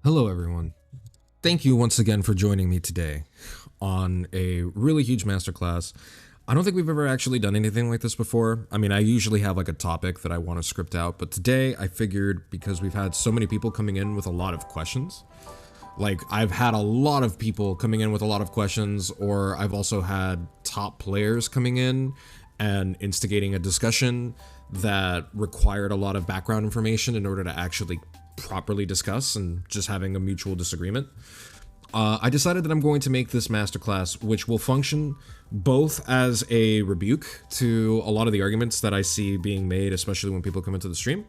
Hello everyone. Thank you once again for joining me today on a really huge masterclass. I don't think we've ever actually done anything like this before. I mean, I usually have like a topic that I want to script out, but today I figured because we've had so many people coming in with a lot of questions, like I've had a lot of people coming in with a lot of questions, or I've also had top players coming in and instigating a discussion that required a lot of background information in order to actually properly discuss and just having a mutual disagreement. I decided that I'm going to make this masterclass, which will function both as a rebuke to a lot of the arguments that I see being made, especially when people come into the stream.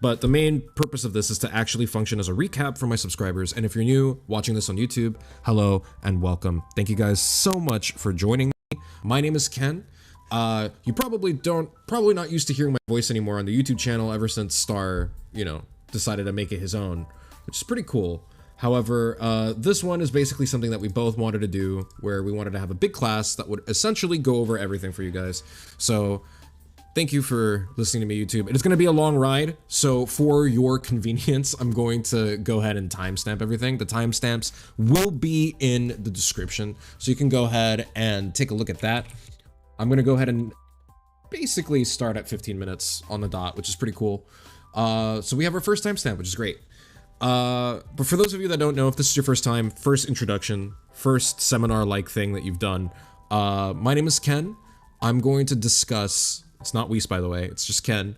But the main purpose of this is to actually function as a recap for my subscribers. And if you're new watching this on YouTube, hello and welcome. Thank you guys so much for joining me. My name is Ken. You probably not used to hearing my voice anymore on the YouTube channel ever since Star, decided to make it his own, which is pretty cool. However, this one is basically something that we both wanted to do, where we wanted to have a big class that would essentially go over everything for you guys. So thank you for listening to me, YouTube. It is going to be a long ride, so for your convenience, I'm going to go ahead and timestamp everything. The timestamps will be in the description, so you can go ahead and take a look at that. I'm going to go ahead and basically start at 15 minutes on the dot, which is pretty cool. So we have our first timestamp, which is great. But for those of you that don't know, if this is your first time, first introduction, first seminar-like thing that you've done, my name is Ken. I'm going to discuss, it's not Whis by the way, it's just Ken.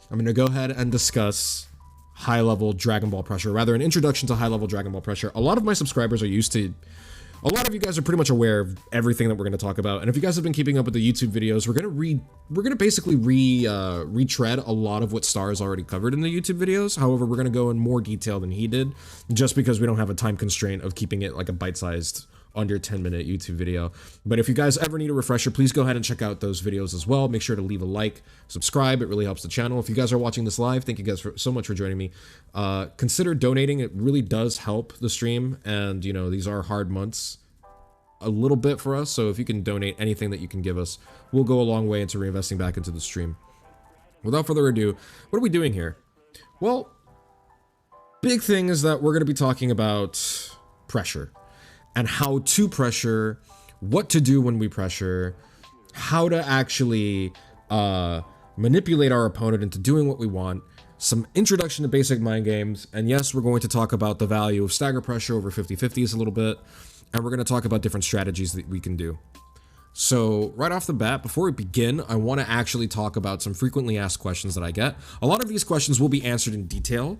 I'm going to go ahead and discuss high-level Dragon Ball pressure, rather an introduction to high-level Dragon Ball pressure. A lot of my subscribers are used to, a lot of you guys are pretty much aware of everything that we're going to talk about. And if you guys have been keeping up with the YouTube videos, we're going to basically retread a lot of what Star has already covered in the YouTube videos. However, we're going to go in more detail than he did, just because we don't have a time constraint of keeping it like a bite-sized under 10-minute YouTube video. But if you guys ever need a refresher, please go ahead and check out those videos as well. Make sure to leave a like, subscribe. It really helps the channel. If you guys are watching this live, thank you guys so much for joining me. Consider donating. It really does help the stream. And, these are hard months a little bit for us. So if you can donate anything that you can give us, we'll go a long way into reinvesting back into the stream. Without further ado, what are we doing here? Well, big thing is that we're going to be talking about pressure. And how to pressure, what to do when we pressure, how to actually manipulate our opponent into doing what we want, some introduction to basic mind games, and yes, we're going to talk about the value of stagger pressure over 50-50s a little bit, and we're going to talk about different strategies that we can do. So right off the bat, before we begin, I want to actually talk about some frequently asked questions that I get. A lot of these questions will be answered in detail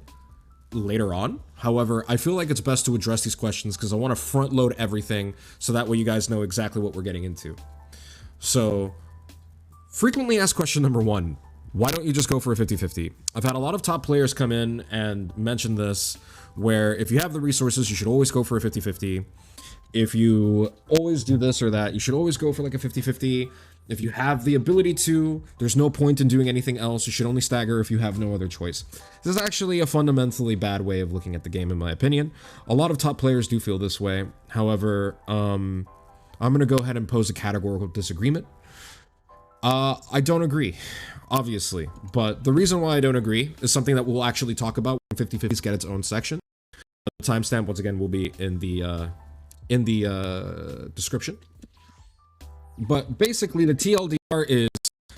later on. However, I feel like it's best to address these questions because I want to front load everything so that way you guys know exactly what we're getting into. So frequently asked question number one, why don't you just go for a 50-50? I've had a lot of top players come in and mention this, where if you have the resources, you should always go for a 50-50. If you always do this or that, you should always go for like a 50-50. If you have the ability to, there's no point in doing anything else. You should only stagger if you have no other choice. This is actually a fundamentally bad way of looking at the game, in my opinion. A lot of top players do feel this way. However, I'm going to go ahead and pose a categorical disagreement. I don't agree, obviously. But the reason why I don't agree is something that we'll actually talk about when 50-50s get its own section. The timestamp, once again, will be in the description. But basically the TLDR is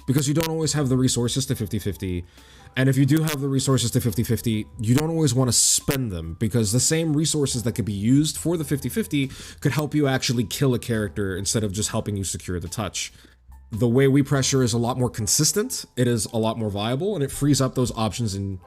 because you don't always have the resources to 50-50, and if you do have the resources to 50-50, you don't always want to spend them, because the same resources that could be used for the 50-50 could help you actually kill a character instead of just helping you secure the touch. The way we pressure is a lot more consistent, it is a lot more viable, and it frees up those options in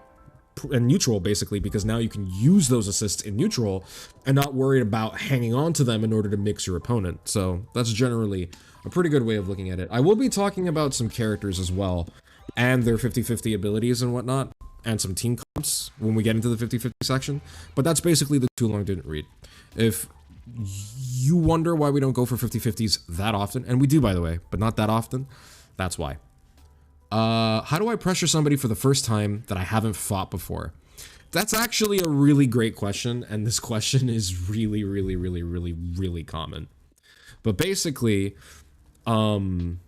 neutral, basically, because now you can use those assists in neutral and not worry about hanging on to them in order to mix your opponent. So that's generally a pretty good way of looking at it. I will be talking about some characters as well and their 50-50 abilities and whatnot, and some team comps when we get into the 50-50 section, but that's basically the too long didn't read. If you wonder why we don't go for 50-50s that often, and we do, by the way, but not that often, that's why. How do I pressure somebody for the first time that I haven't fought before? That's actually a really great question, and this question is really, really, really, really, really common. But basically, the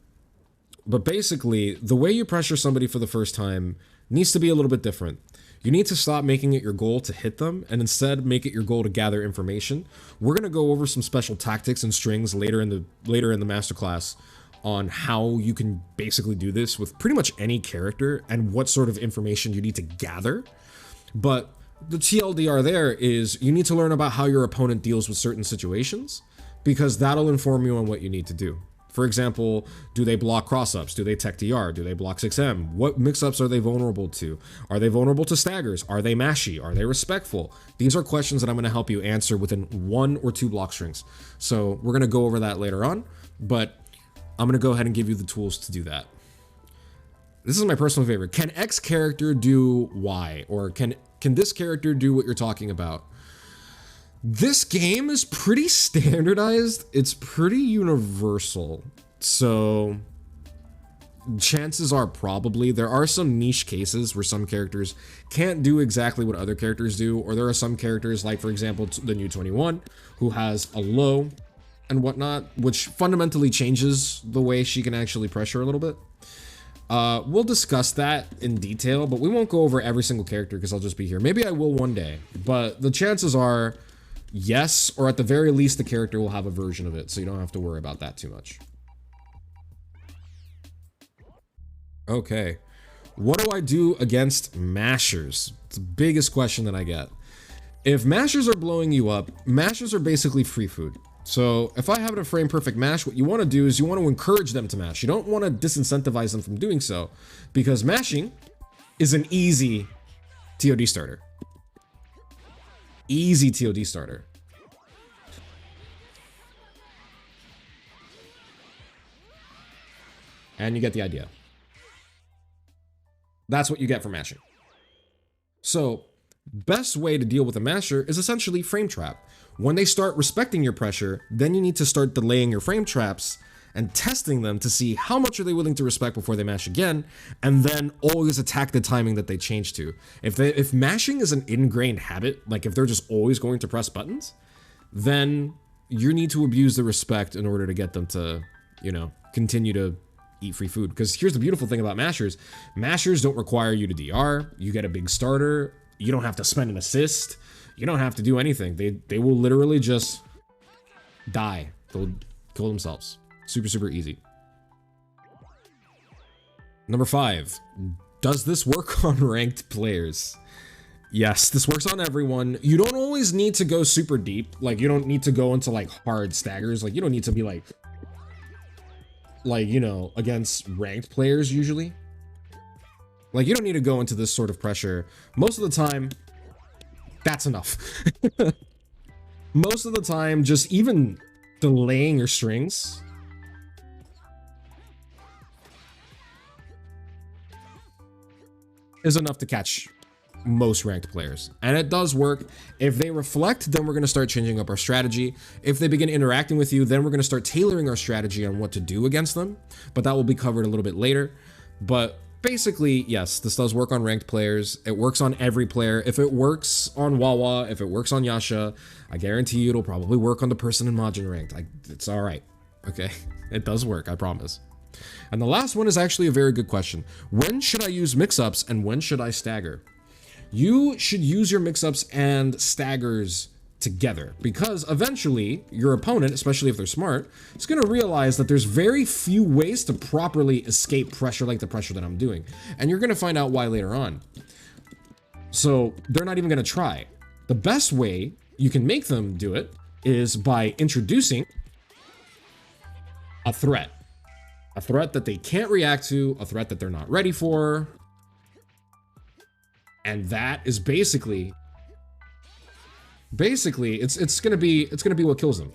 way you pressure somebody for the first time needs to be a little bit different. You need to stop making it your goal to hit them and instead make it your goal to gather information. We're going to go over some special tactics and strings later in the masterclass on how you can basically do this with pretty much any character and what sort of information you need to gather. But the TLDR there is you need to learn about how your opponent deals with certain situations, because that'll inform you on what you need to do. For example, do they block cross-ups? Do they tech DR? Do they block 6M? What mix-ups are they vulnerable to? Are they vulnerable to staggers? Are they mashy? Are they respectful? These are questions that I'm going to help you answer within 1 or 2 block strings. So we're going to go over that later on, but I'm going to go ahead and give you the tools to do that. This is my personal favorite. Can X character do Y? Or can this character do what you're talking about? This game is pretty standardized. It's pretty universal. So chances are probably there are some niche cases where some characters can't do exactly what other characters do, or there are some characters like, for example, the new 21 who has a low and whatnot, which fundamentally changes the way she can actually pressure a little bit. We'll discuss that in detail, but we won't go over every single character because I'll just be here. Maybe I will one day, but the chances are yes, or at the very least, the character will have a version of it, so you don't have to worry about that too much. Okay, what do I do against mashers? It's the biggest question that I get. If mashers are blowing you up, mashers are basically free food. So if I have a frame perfect mash, what you want to do is you want to encourage them to mash. You don't want to disincentivize them from doing so, because mashing is an easy TOD starter. Easy TOD starter. And you get the idea. That's what you get for mashing. So, best way to deal with a masher is essentially frame trap. When they start respecting your pressure, then you need to start delaying your frame traps and testing them to see how much are they willing to respect before they mash again, and then always attack the timing that they change to. If mashing is an ingrained habit, like if they're just always going to press buttons, then you need to abuse the respect in order to get them to, you know, continue to eat free food. Because here's the beautiful thing about mashers. Mashers don't require you to DR. You get a big starter. You don't have to spend an assist. You don't have to do anything. They will literally just die. They'll kill themselves. Super, super easy. Number 5, does this work on ranked players? Yes, this works on everyone. You don't always need to go super deep. Like, you don't need to go into like hard staggers. Like, you don't need to be like, you know, against ranked players usually. Like, you don't need to go into this sort of pressure. Most of the time, that's enough. Most of the time, just even delaying your strings is enough to catch most ranked players. And it does work. If they reflect, then we're going to start changing up our strategy. If they begin interacting with you, then we're going to start tailoring our strategy on what to do against them. But that will be covered a little bit later. But basically, yes, this does work on ranked players. It works on every player. If it works on Wawa, if it works on Yasha, I guarantee you it'll probably work on the person in Majin ranked. It's all right. Okay, it does work, I promise. And the last one is actually a very good question. When should I use mix-ups and when should I stagger? You should use your mix-ups and staggers together, because eventually your opponent, especially if they're smart, is going to realize that there's very few ways to properly escape pressure like the pressure that I'm doing. And you're going to find out why later on. So they're not even going to try. The best way you can make them do it is by introducing a threat. A threat that they can't react to, a threat that they're not ready for. And that is basically it's gonna be what kills them.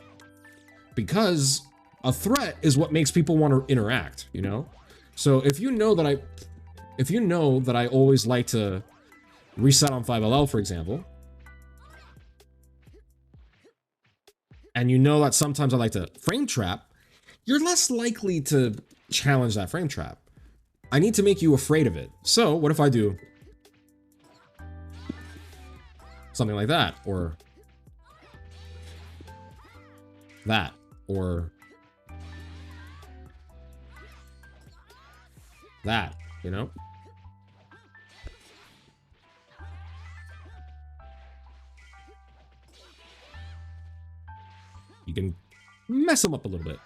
Because a threat is what makes people want to interact, you know? So if you know that I always like to reset on 5LL, for example, and you know that sometimes I like to frame trap, you're less likely to challenge that frame trap. I need to make you afraid of it. So what if I do something like that, or that, or that, you know? You can mess them up a little bit.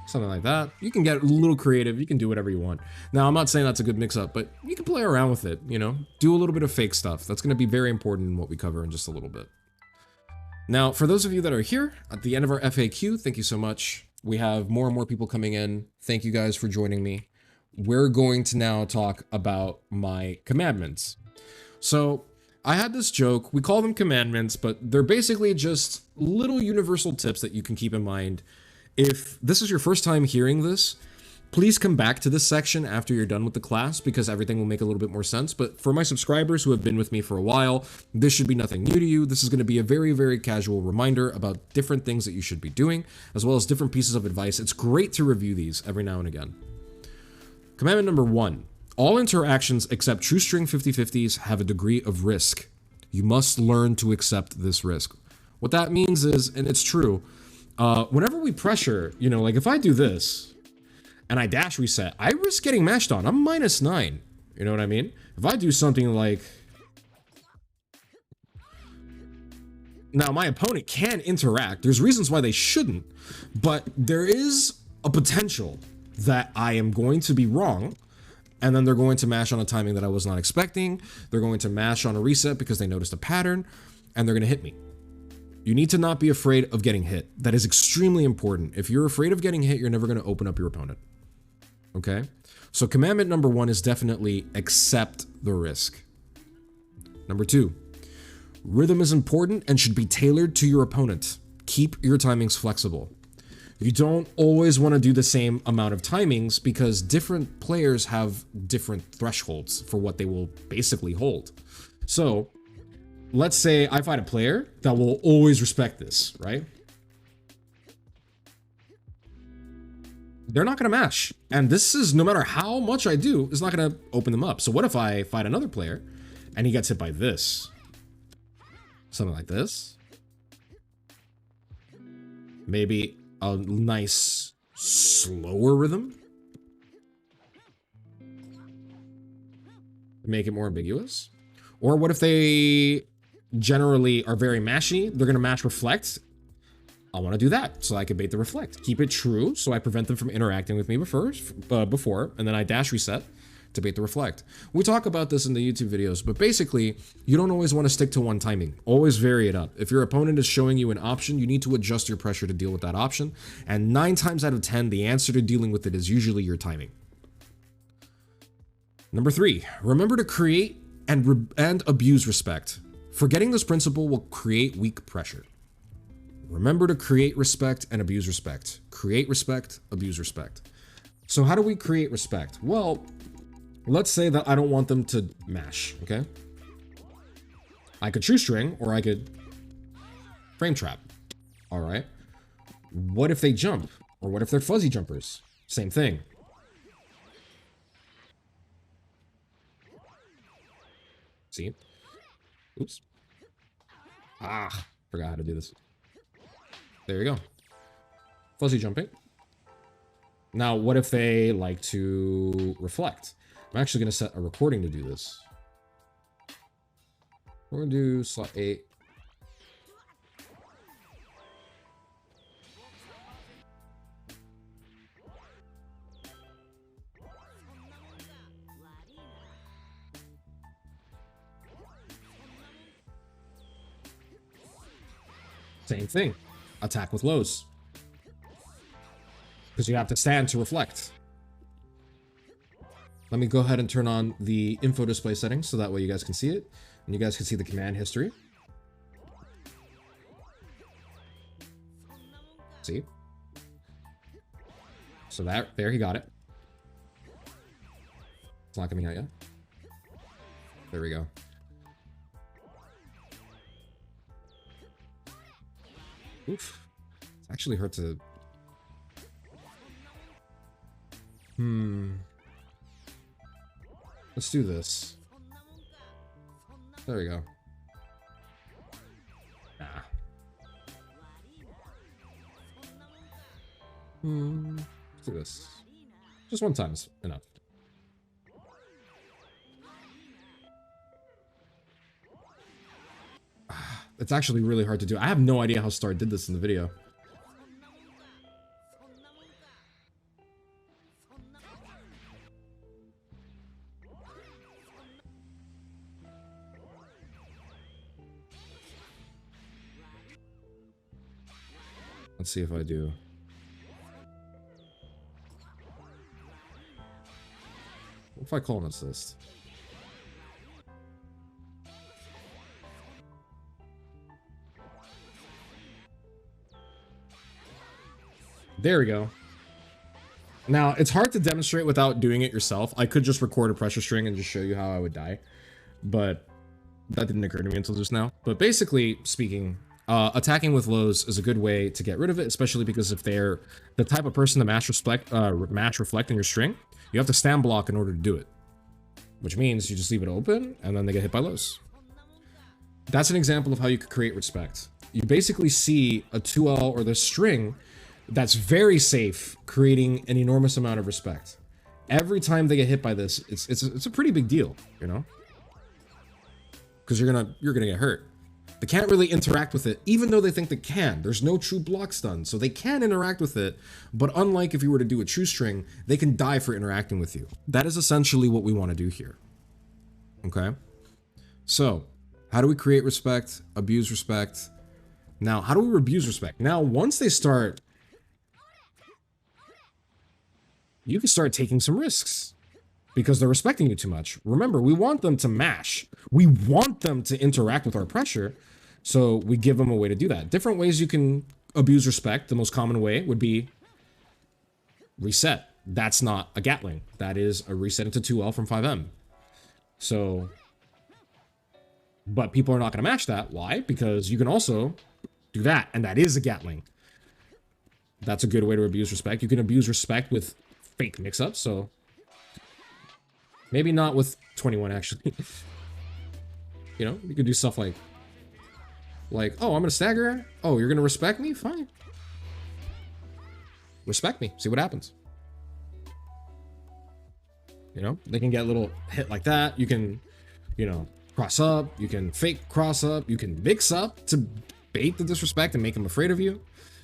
Something like that. You can get a little creative. You can do whatever you want. Now, I'm not saying that's a good mix-up, but you can play around with it, you know? Do a little bit of fake stuff. That's going to be very important in what we cover in just a little bit. Now, for those of you that are here at the end of our FAQ, thank you so much. We have more and more people coming in. Thank you guys for joining me. We're going to now talk about my commandments. So, I had this joke. We call them commandments, but they're basically just little universal tips that you can keep in mind. If this is your first time hearing this, please come back to this section after you're done with the class because everything will make a little bit more sense. But for my subscribers who have been with me for a while, this should be nothing new to you. This is going to be a very, very casual reminder about different things that you should be doing, as well as different pieces of advice. It's great to review these every now and again. Commandment number 1. All interactions except true string 50/50s have a degree of risk. You must learn to accept this risk. What that means is, and it's true, whenever we pressure, you know, like if I do this and I dash reset, I risk getting mashed on. I'm -9. You know what I mean? If I do something like... Now, my opponent can interact. There's reasons why they shouldn't, but there is a potential that I am going to be wrong, and then they're going to mash on a timing that I was not expecting. They're going to mash on a reset because they noticed a pattern, and they're going to hit me. You need to not be afraid of getting hit. That is extremely important. If you're afraid of getting hit, you're never going to open up your opponent. Okay? So commandment number 1 is definitely accept the risk. Number 2, rhythm is important and should be tailored to your opponent. Keep your timings flexible. You don't always want to do the same amount of timings because different players have different thresholds for what they will basically hold. So, let's say I fight a player that will always respect this, right? They're not going to mash. And this is, no matter how much I do, it's not going to open them up. So what if I fight another player and he gets hit by this? Something like this. Maybe a nice slower rhythm. Make it more ambiguous. Or what if they generally are very mashy? They're going to mash reflect. I want to do that so I can bait the reflect. Keep it true so I prevent them from interacting with me before, and then I dash reset to bait the reflect. We talk about this in the YouTube videos, but basically, you don't always want to stick to one timing. Always vary it up. If your opponent is showing you an option, you need to adjust your pressure to deal with that option, and 9 times out of 10, the answer to dealing with it is usually your timing. Number 3, remember to create and abuse respect. Forgetting this principle will create weak pressure. Remember to create respect and abuse respect. Create respect, abuse respect. So how do we create respect? Well, let's say that I don't want them to mash, okay? I could true string or I could frame trap. All right. What if they jump? Or what if they're fuzzy jumpers? Same thing. See? Oops. Ah, forgot how to do this. There you go. Fuzzy jumping. Now, what if they like to reflect? I'm actually going to set a recording to do this. We're going to do slot 8. Same thing. Attack with lows. Because you have to stand to reflect. Let me go ahead and turn on the info display settings so that way you guys can see it. And you guys can see the command history. See? So there he got it. It's not coming out yet. There we go. Oof. It's actually hurt to... Let's do this. There we go. Nah. Let's do this. Just one time is enough. It's actually really hard to do. I have no idea how Star did this in the video. Let's see if I do. What if I call an assist? There we go. Now, it's hard to demonstrate without doing it yourself. I could just record a pressure string and just show you how I would die, but that didn't occur to me until just now. But basically speaking, attacking with lows is a good way to get rid of it, especially because if they're the type of person to match reflect in your string, you have to stand block in order to do it, which means you just leave it open and then they get hit by lows. That's an example of how you could create respect. You basically see a 2L or the string that's very safe, creating an enormous amount of respect. Every time they get hit by this, it's a pretty big deal, you know, because you're gonna get hurt. They can't really interact with it, even though they think they can. There's no true block stun, so they can interact with it, but unlike if you were to do a true string, they can die for interacting with you. That is essentially what we want to do here. Okay? So, how do we create respect, abuse respect? Now, how do we abuse respect? Now, once they start, you can start taking some risks because they're respecting you too much. Remember, we want them to mash. We want them to interact with our pressure, so we give them a way to do that. Different ways you can abuse respect. The most common way would be reset. That's not a Gatling. That is a reset into 2L from 5M. So, but people are not going to match that. Why? Because you can also do that, and that is a Gatling. That's a good way to abuse respect. You can abuse respect with fake mix-ups, so maybe not with 21 actually. You know, you could do stuff like, oh, I'm gonna stagger. Oh, you're gonna respect me? Fine. Respect me. See what happens. You know, they can get a little hit like that. You can, you know, cross up. You can fake cross up. You can mix up to bait the disrespect and make them afraid of you.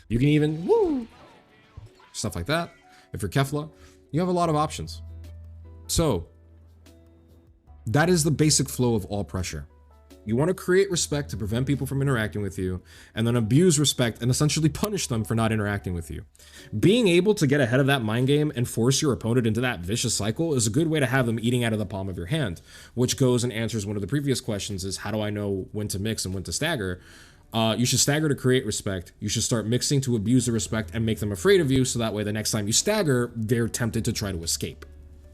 You can even, woo, stuff like that. If you're Kefla, you have a lot of options. So that is the basic flow of all pressure. You want to create respect to prevent people from interacting with you, and then abuse respect and essentially punish them for not interacting with you. Being able to get ahead of that mind game and force your opponent into that vicious cycle is a good way to have them eating out of the palm of your hand, which goes and answers one of the previous questions: is how do I know when to mix and when to stagger? You should stagger to create respect. You should start mixing to abuse the respect and make them afraid of you, so that way the next time you stagger, they're tempted to try to escape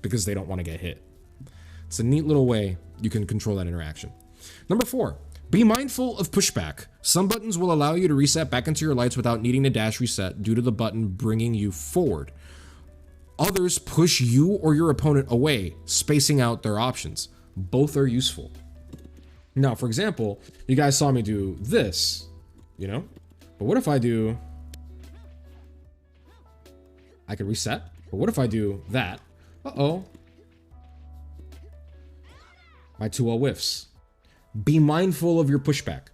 because they don't want to get hit. It's a neat little way you can control that interaction. Number 4, be mindful of pushback. Some buttons will allow you to reset back into your lights without needing to dash reset due to the button bringing you forward. Others push you or your opponent away, spacing out their options. Both are useful. Now, for example, you guys saw me do this, you know? But what if I do... I could reset, but what if I do that? Uh-oh. My 2L whiffs. Be mindful of your pushback.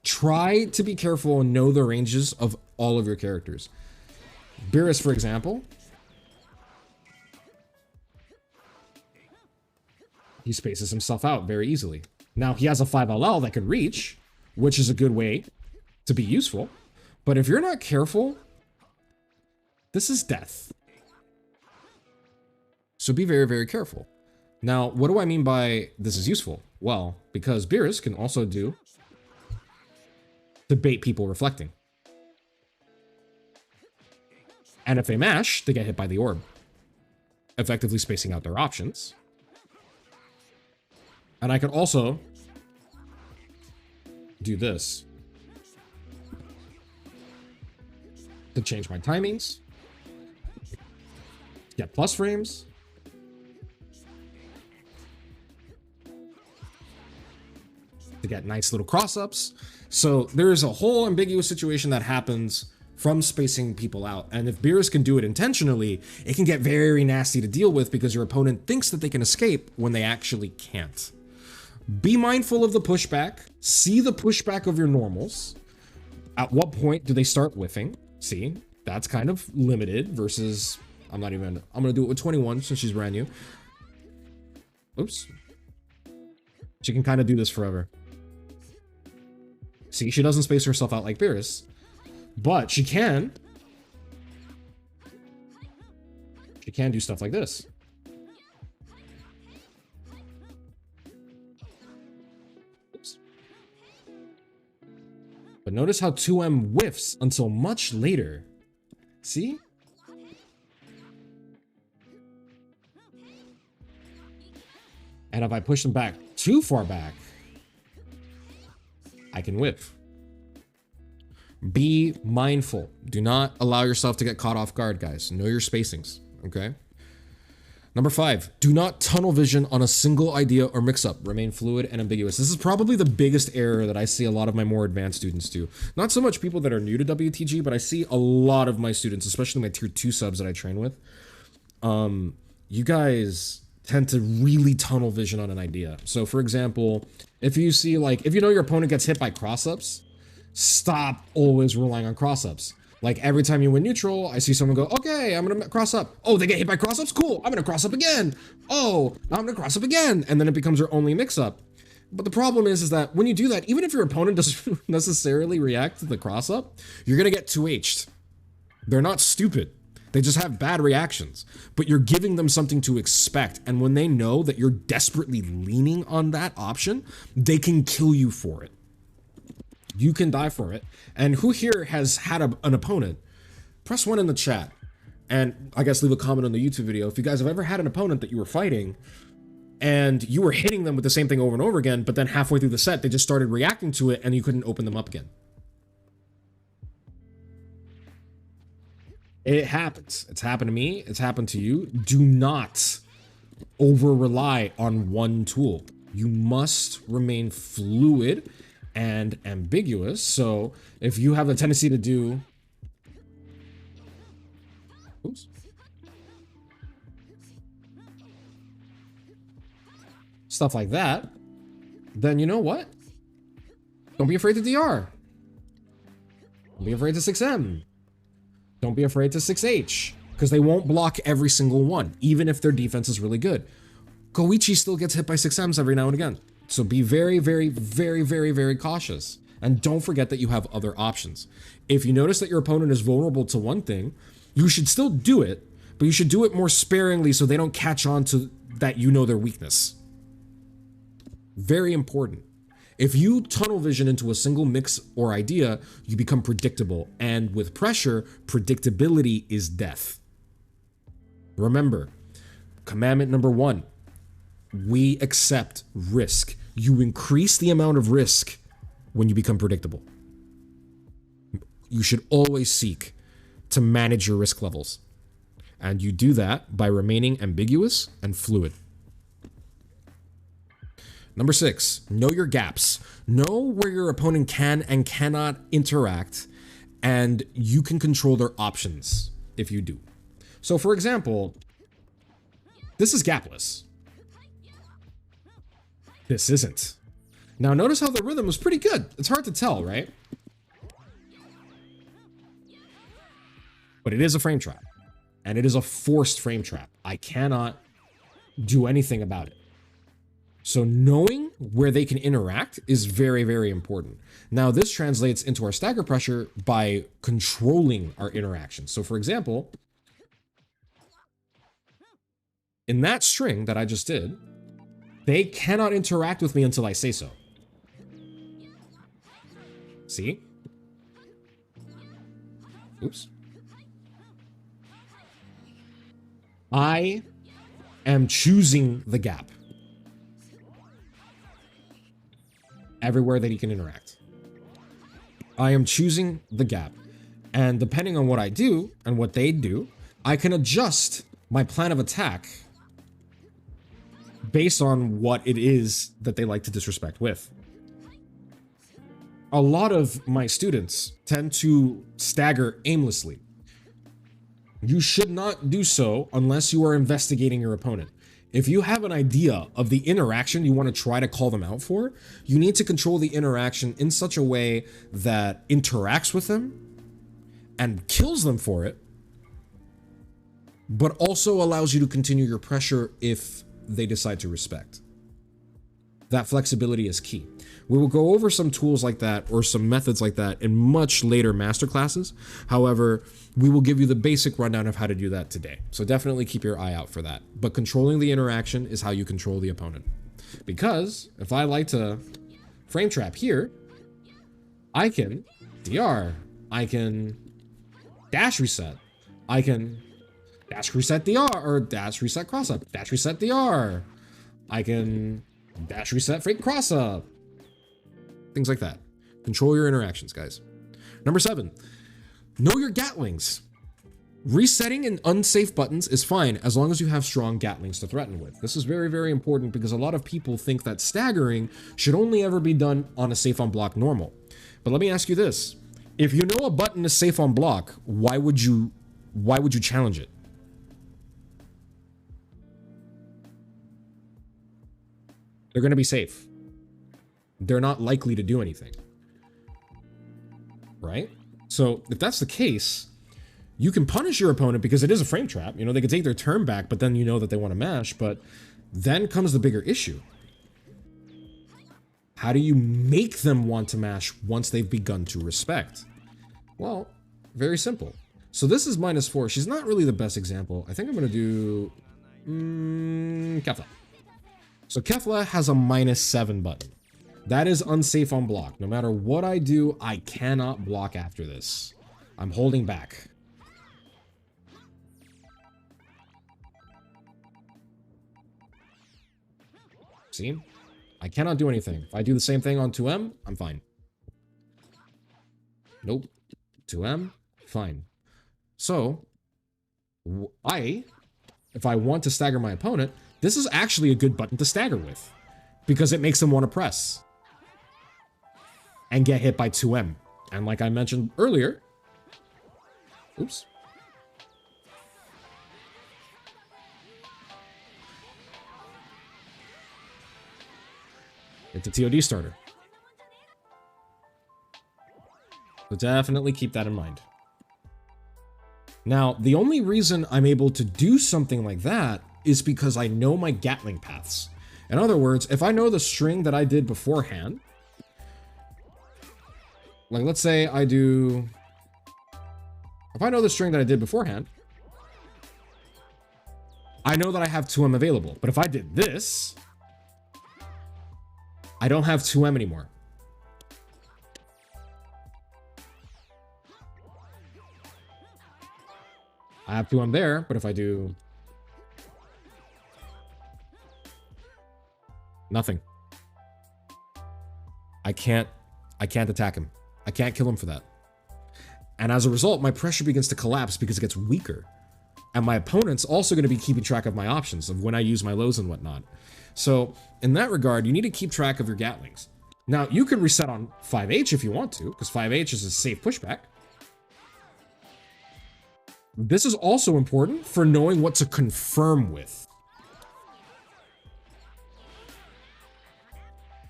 Try to be careful and know the ranges of all of your characters. Beerus, for example, he spaces himself out very easily. Now, he has a 5LL that can reach, which is a good way to be useful. But if you're not careful, this is death. So be very, very careful. Now, what do I mean by this is useful? Well, because Beerus can also do to bait people reflecting. And if they mash, they get hit by the orb, effectively spacing out their options. And I could also do this to change my timings, get plus frames, to get nice little cross-ups. So there's a whole ambiguous situation that happens from spacing people out. And if Beerus can do it intentionally, it can get very nasty to deal with because your opponent thinks that they can escape when they actually can't. Be mindful of the pushback. See the pushback of your normals. At what point do they start whiffing? See, that's kind of limited versus, I'm gonna do it with 21 since she's brand new. Oops. She can kind of do this forever. See, she doesn't space herself out like Beerus, but she can do stuff like this. Oops. But notice how 2M whiffs until much later. See? And if I push them back too far back, I can whiff. Be mindful. Do not allow yourself to get caught off guard, guys. Know your spacings, okay? Number 5, do not tunnel vision on a single idea or mix-up. Remain fluid and ambiguous. This is probably the biggest error that I see a lot of my more advanced students do. Not so much people that are new to WTG, but I see a lot of my students, especially my tier 2 subs that I train with. You guys tend to really tunnel vision on an idea. So for example, if you see like, if you know your opponent gets hit by cross-ups, stop always relying on cross-ups. Like every time you win neutral, I see someone go, okay, I'm gonna cross up. Oh, they get hit by cross-ups? Cool, I'm gonna cross up again. Oh, now I'm gonna cross up again. And then it becomes your only mix-up. But the problem is that when you do that, even if your opponent doesn't necessarily react to the cross-up, you're gonna get 2H'd. They're not stupid. They just have bad reactions, but you're giving them something to expect. And when they know that you're desperately leaning on that option, they can kill you for it. You can die for it. And who here has had an opponent? Press 1 in the chat. And I guess leave a comment on the YouTube video. If you guys have ever had an opponent that you were fighting and you were hitting them with the same thing over and over again, but then halfway through the set, they just started reacting to it and you couldn't open them up again. It happens. It's happened to me. It's happened to you. Do not over rely on one tool. You must remain fluid and ambiguous. So if you have the tendency to do, oops, stuff like that, then you know what? Don't be afraid to DR. Don't be afraid to 6M. Don't be afraid to 6H, because they won't block every single one, even if their defense is really good. Koichi still gets hit by 6Ms every now and again. So be very, very, very, very, very cautious. And don't forget that you have other options. If you notice that your opponent is vulnerable to one thing, you should still do it, but you should do it more sparingly so they don't catch on to that you know their weakness. Very important. If you tunnel vision into a single mix or idea, you become predictable. And with pressure, predictability is death. Remember, commandment number 1, we accept risk. You increase the amount of risk when you become predictable. You should always seek to manage your risk levels. And you do that by remaining ambiguous and fluid. Number 6, know your gaps. Know where your opponent can and cannot interact, and you can control their options if you do. So for example, this is gapless. This isn't. Now notice how the rhythm is pretty good. It's hard to tell, right? But it is a frame trap, and it is a forced frame trap. I cannot do anything about it. So knowing where they can interact is very, very important. Now this translates into our stagger pressure by controlling our interactions. So for example, in that string that I just did, they cannot interact with me until I say so. See? Oops. I am choosing the gap. Everywhere that he can interact. I am choosing the gap. And depending on what I do and what they do, I can adjust my plan of attack based on what it is that they like to disrespect with. A lot of my students tend to stagger aimlessly. You should not do so unless you are investigating your opponent. If you have an idea of the interaction you want to try to call them out for, you need to control the interaction in such a way that interacts with them and kills them for it, but also allows you to continue your pressure if they decide to respect. That flexibility is key. We will go over some tools like that or some methods like that in much later masterclasses. However, we will give you the basic rundown of how to do that today. So definitely keep your eye out for that. But controlling the interaction is how you control the opponent. Because if I like to frame trap here, I can DR, I can dash reset, I can dash reset DR, or dash reset cross up, dash reset DR, I can dash reset fake cross up. Things like that. Control your interactions, guys. Number 7, know your gatlings. Resetting in unsafe buttons is fine as long as you have strong gatlings to threaten with. This is very, very important because a lot of people think that staggering should only ever be done on a safe on block normal. But let me ask you this. If you know a button is safe on block, why would you challenge it? They're going to be safe. They're not likely to do anything, right? So if that's the case, you can punish your opponent because it is a frame trap. You know, they can take their turn back, but then you know that they want to mash. But then comes the bigger issue. How do you make them want to mash once they've begun to respect? Well, very simple. So this is -4. She's not really the best example. I think I'm going to do Kefla. So Kefla has a -7 button. That is unsafe on block. No matter what I do, I cannot block after this. I'm holding back. See? I cannot do anything. If I do the same thing on 2M, I'm fine. Nope. 2M, fine. So, if I want to stagger my opponent, this is actually a good button to stagger with because it makes them want to press and get hit by 2M. And like I mentioned earlier, oops. It's a TOD starter. So definitely keep that in mind. Now, the only reason I'm able to do something like that is because I know my Gatling paths. In other words, if I know the string that I did beforehand, like let's say I do, if I know the string that I did beforehand, I know that I have 2M available. But if I did this, I don't have 2M anymore. I have 2M there, but if I do nothing, I can't attack him. I can't kill him for that. And as a result, my pressure begins to collapse because it gets weaker. And my opponent's also going to be keeping track of my options of when I use my lows and whatnot. So in that regard, you need to keep track of your Gatlings. Now, you can reset on 5H if you want to, because 5H is a safe pushback. This is also important for knowing what to confirm with.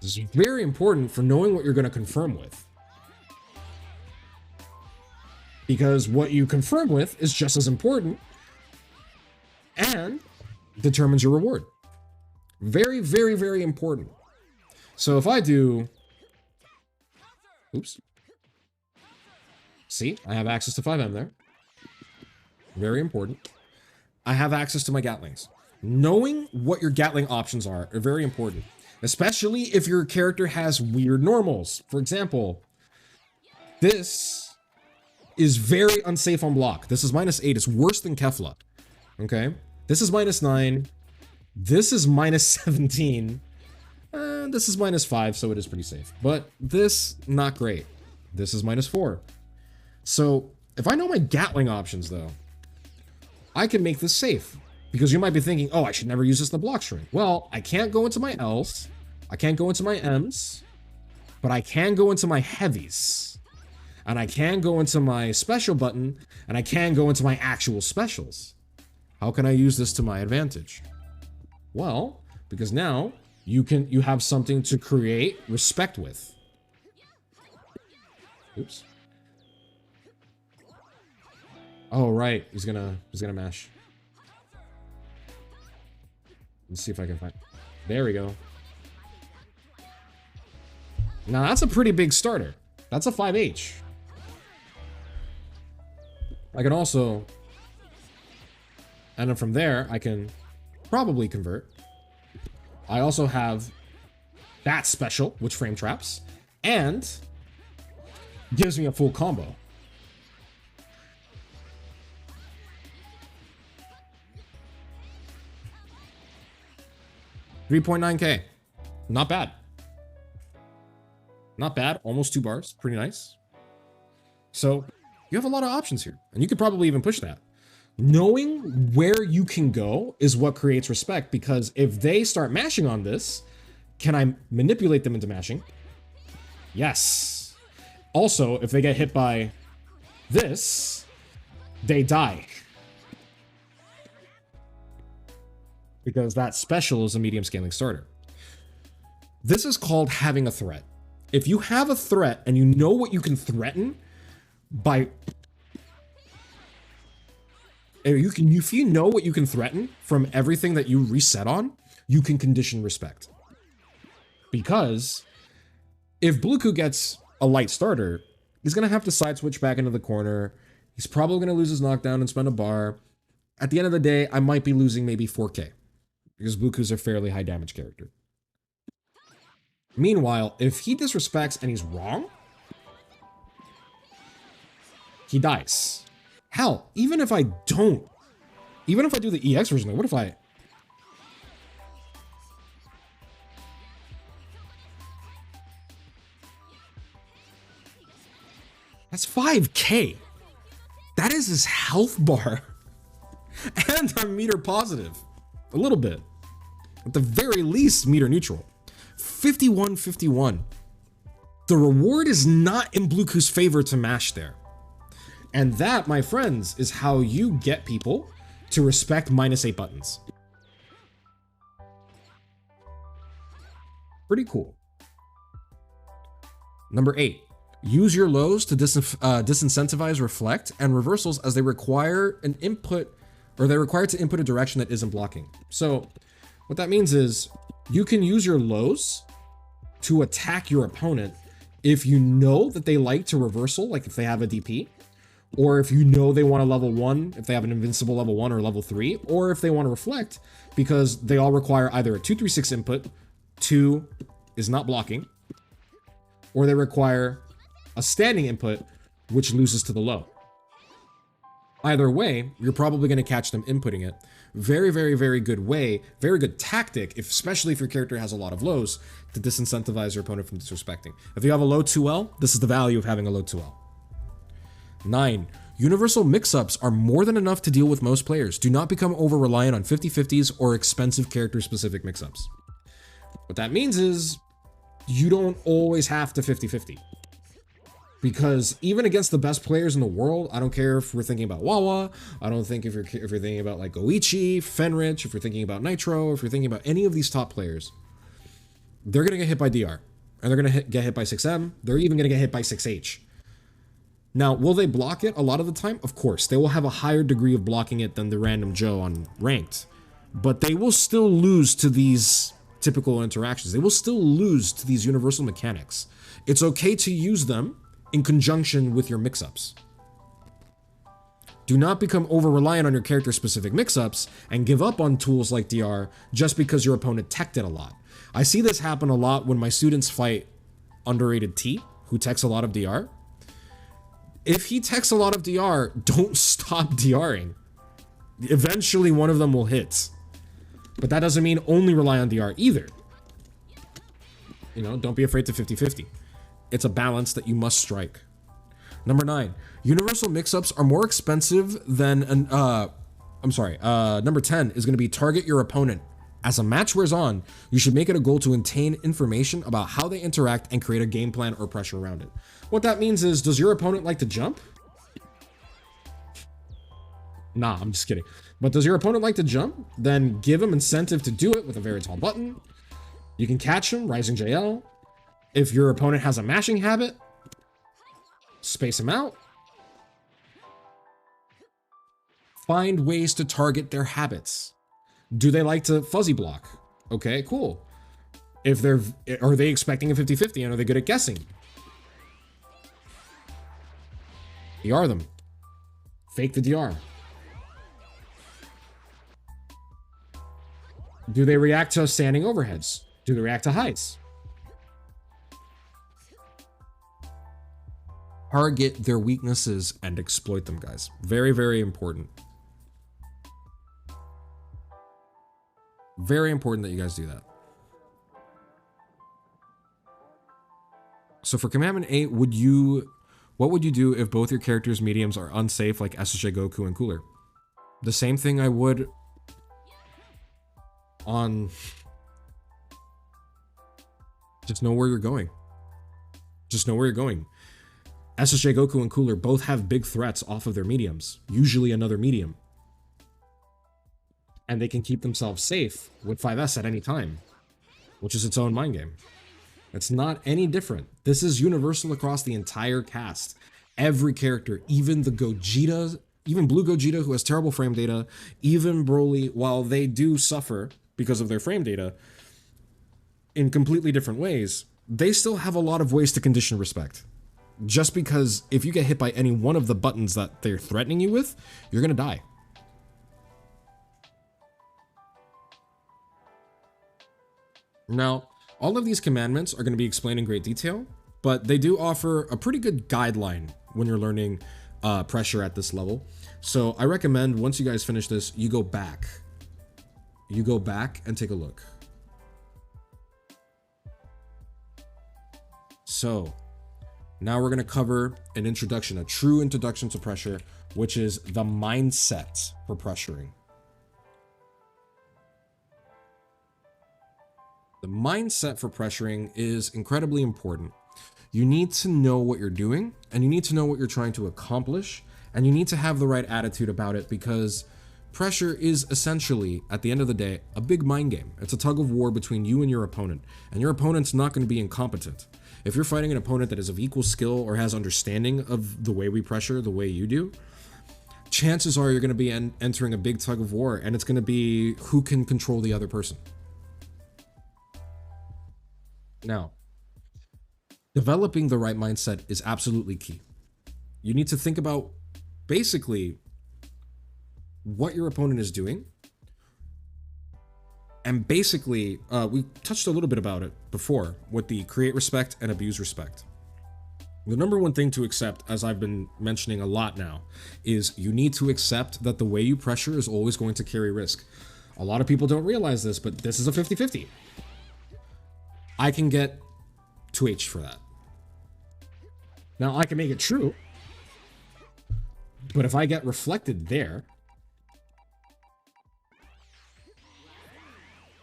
This is very important for knowing what you're going to confirm with. Because what you confirm with is just as important and determines your reward. Very, very, very important. So if I do, oops. See, I have access to 5M there. Very important. I have access to my Gatlings. Knowing what your Gatling options are very important. Especially if your character has weird normals. For example, this is very unsafe on block. This is -8. It's worse than Kefla. Okay? This is -9. This is -17. This is -5, so it is pretty safe. But this, not great. This is -4. So if I know my Gatling options, though, I can make this safe. Because you might be thinking, oh, I should never use this in the block string. Well, I can't go into my L's. I can't go into my M's. But I can go into my heavies. And I can go into my special button. And I can go into my actual specials. How can I use this to my advantage? Well, because now you have something to create respect with. Oops. Oh, right. He's gonna mash. Let's see if I can find. There we go. Now that's a pretty big starter. That's a 5H. I can also, and then from there, I can probably convert. I also have that special, which frame traps, and gives me a full combo. $3.9K. Not bad. Not bad. Almost 2 bars. Pretty nice. So you have a lot of options here, and you could probably even push that. Knowing where you can go is what creates respect, because if they start mashing on this, can I manipulate them into mashing? Yes. Also, if they get hit by this, they die. Because that special is a medium scaling starter. This is called having a threat. If you have a threat and you know what you can threaten by... If you know what you can threaten from everything that you reset on, you can condition respect. Because if Bluku gets a light starter, he's going to have to side switch back into the corner. He's probably going to lose his knockdown and spend a bar. At the end of the day, I might be losing maybe 4K. Because Bluku's a fairly high damage character. Meanwhile, if he disrespects and he's wrong, he dies. Hell, even if I do the EX version, what if I... That's 5K. That is his health bar. And I'm meter positive. A little bit. At the very least, meter neutral. 51-51. The reward is not in Bluku's favor to mash there. And that, my friends, is how you get people to respect -8 buttons. Pretty cool. Number 8. Use your lows to disincentivize reflect and reversals as they require an input, or they're required to input a direction that isn't blocking. So what that means is you can use your lows to attack your opponent if you know that they like to reversal, like if they have a DP, or if you know they want a level 1, if they have an invincible level 1 or level 3, or if they want to reflect because they all require either a 2-3-6 input, 2 is not blocking, or they require a standing input, which loses to the low. Either way, you're probably going to catch them inputting it. Very, very, very good way, very good tactic, especially if your character has a lot of lows, to disincentivize your opponent from disrespecting. If you have a low 2L, this is the value of having a low 2L. 9. Universal mix-ups are more than enough to deal with most players. Do not become over-reliant on 50-50s or expensive character-specific mix-ups. What that means is you don't always have to 50-50. Because even against the best players in the world, I don't care if we're thinking about Wawa, I don't think if you're thinking about like Goichi, Fenrich, if you're thinking about Nitro, if you're thinking about any of these top players, they're going to get hit by DR. And they're going to get hit by 6M. They're even going to get hit by 6H. Now, will they block it a lot of the time? Of course. They will have a higher degree of blocking it than the random Joe on ranked. But they will still lose to these typical interactions. They will still lose to these universal mechanics. It's okay to use them in conjunction with your mix-ups. Do not become over-reliant on your character-specific mix-ups and give up on tools like DR just because your opponent teched it a lot. I see this happen a lot when my students fight underrated T, who techs a lot of DR. If he techs a lot of DR, don't stop DRing. Eventually one of them will hit. But that doesn't mean only rely on DR either. You know, don't be afraid to 50-50. It's a balance that you must strike. Number 9, universal mix-ups are more expensive than an, number 10 is going to be target your opponent. As a match wears on, you should make it a goal to obtain information about how they interact and create a game plan or pressure around it. What that means is, does your opponent like to jump? Nah, I'm just kidding. But does your opponent like to jump? Then give him incentive to do it with a very tall button. You can catch him, Rising JL. If your opponent has a mashing habit, space him out. Find ways to target their habits. Do they like to fuzzy block? Okay, cool. If are they expecting a 50-50 and are they good at guessing? DR them. Fake the DR. Do they react to standing overheads? Do they react to heights? Target their weaknesses and exploit them, guys. Very, very important. Very important that you guys do that. So for Commandment 8, what would you do if both your characters' mediums are unsafe like SSJ Goku and Cooler? The same thing I would on... Just know where you're going. Just know where you're going. SSJ Goku and Cooler both have big threats off of their mediums, usually another medium. And they can keep themselves safe with 5S at any time, which is its own mind game. It's not any different. This is universal across the entire cast. Every character, even the Gogeta, even Blue Gogeta, who has terrible frame data, even Broly, while they do suffer because of their frame data in completely different ways, they still have a lot of ways to condition respect. Just because if you get hit by any one of the buttons that they're threatening you with, you're gonna die. Now, all of these commandments are going to be explained in great detail, but they do offer a pretty good guideline when you're learning pressure at this level. So I recommend once you guys finish this, you go back. You go back and take a look. So now we're going to cover an introduction, a true introduction to pressure, which is the mindset for pressuring. The mindset for pressuring is incredibly important. You need to know what you're doing, and you need to know what you're trying to accomplish, and you need to have the right attitude about it, because pressure is essentially, at the end of the day, a big mind game. It's a tug of war between you and your opponent, and your opponent's not going to be incompetent. If you're fighting an opponent that is of equal skill or has understanding of the way we pressure the way you do, chances are you're going to be entering a big tug of war, and it's going to be who can control the other person. Now, developing the right mindset is absolutely key. You need to think about basically what your opponent is doing. And basically, we touched a little bit about it before with the create respect and abuse respect. The number one thing to accept, as I've been mentioning a lot now, is you need to accept that the way you pressure is always going to carry risk. A lot of people don't realize this, but this is a 50-50. I can get 2H for that. Now I can make it true, but if I get reflected there,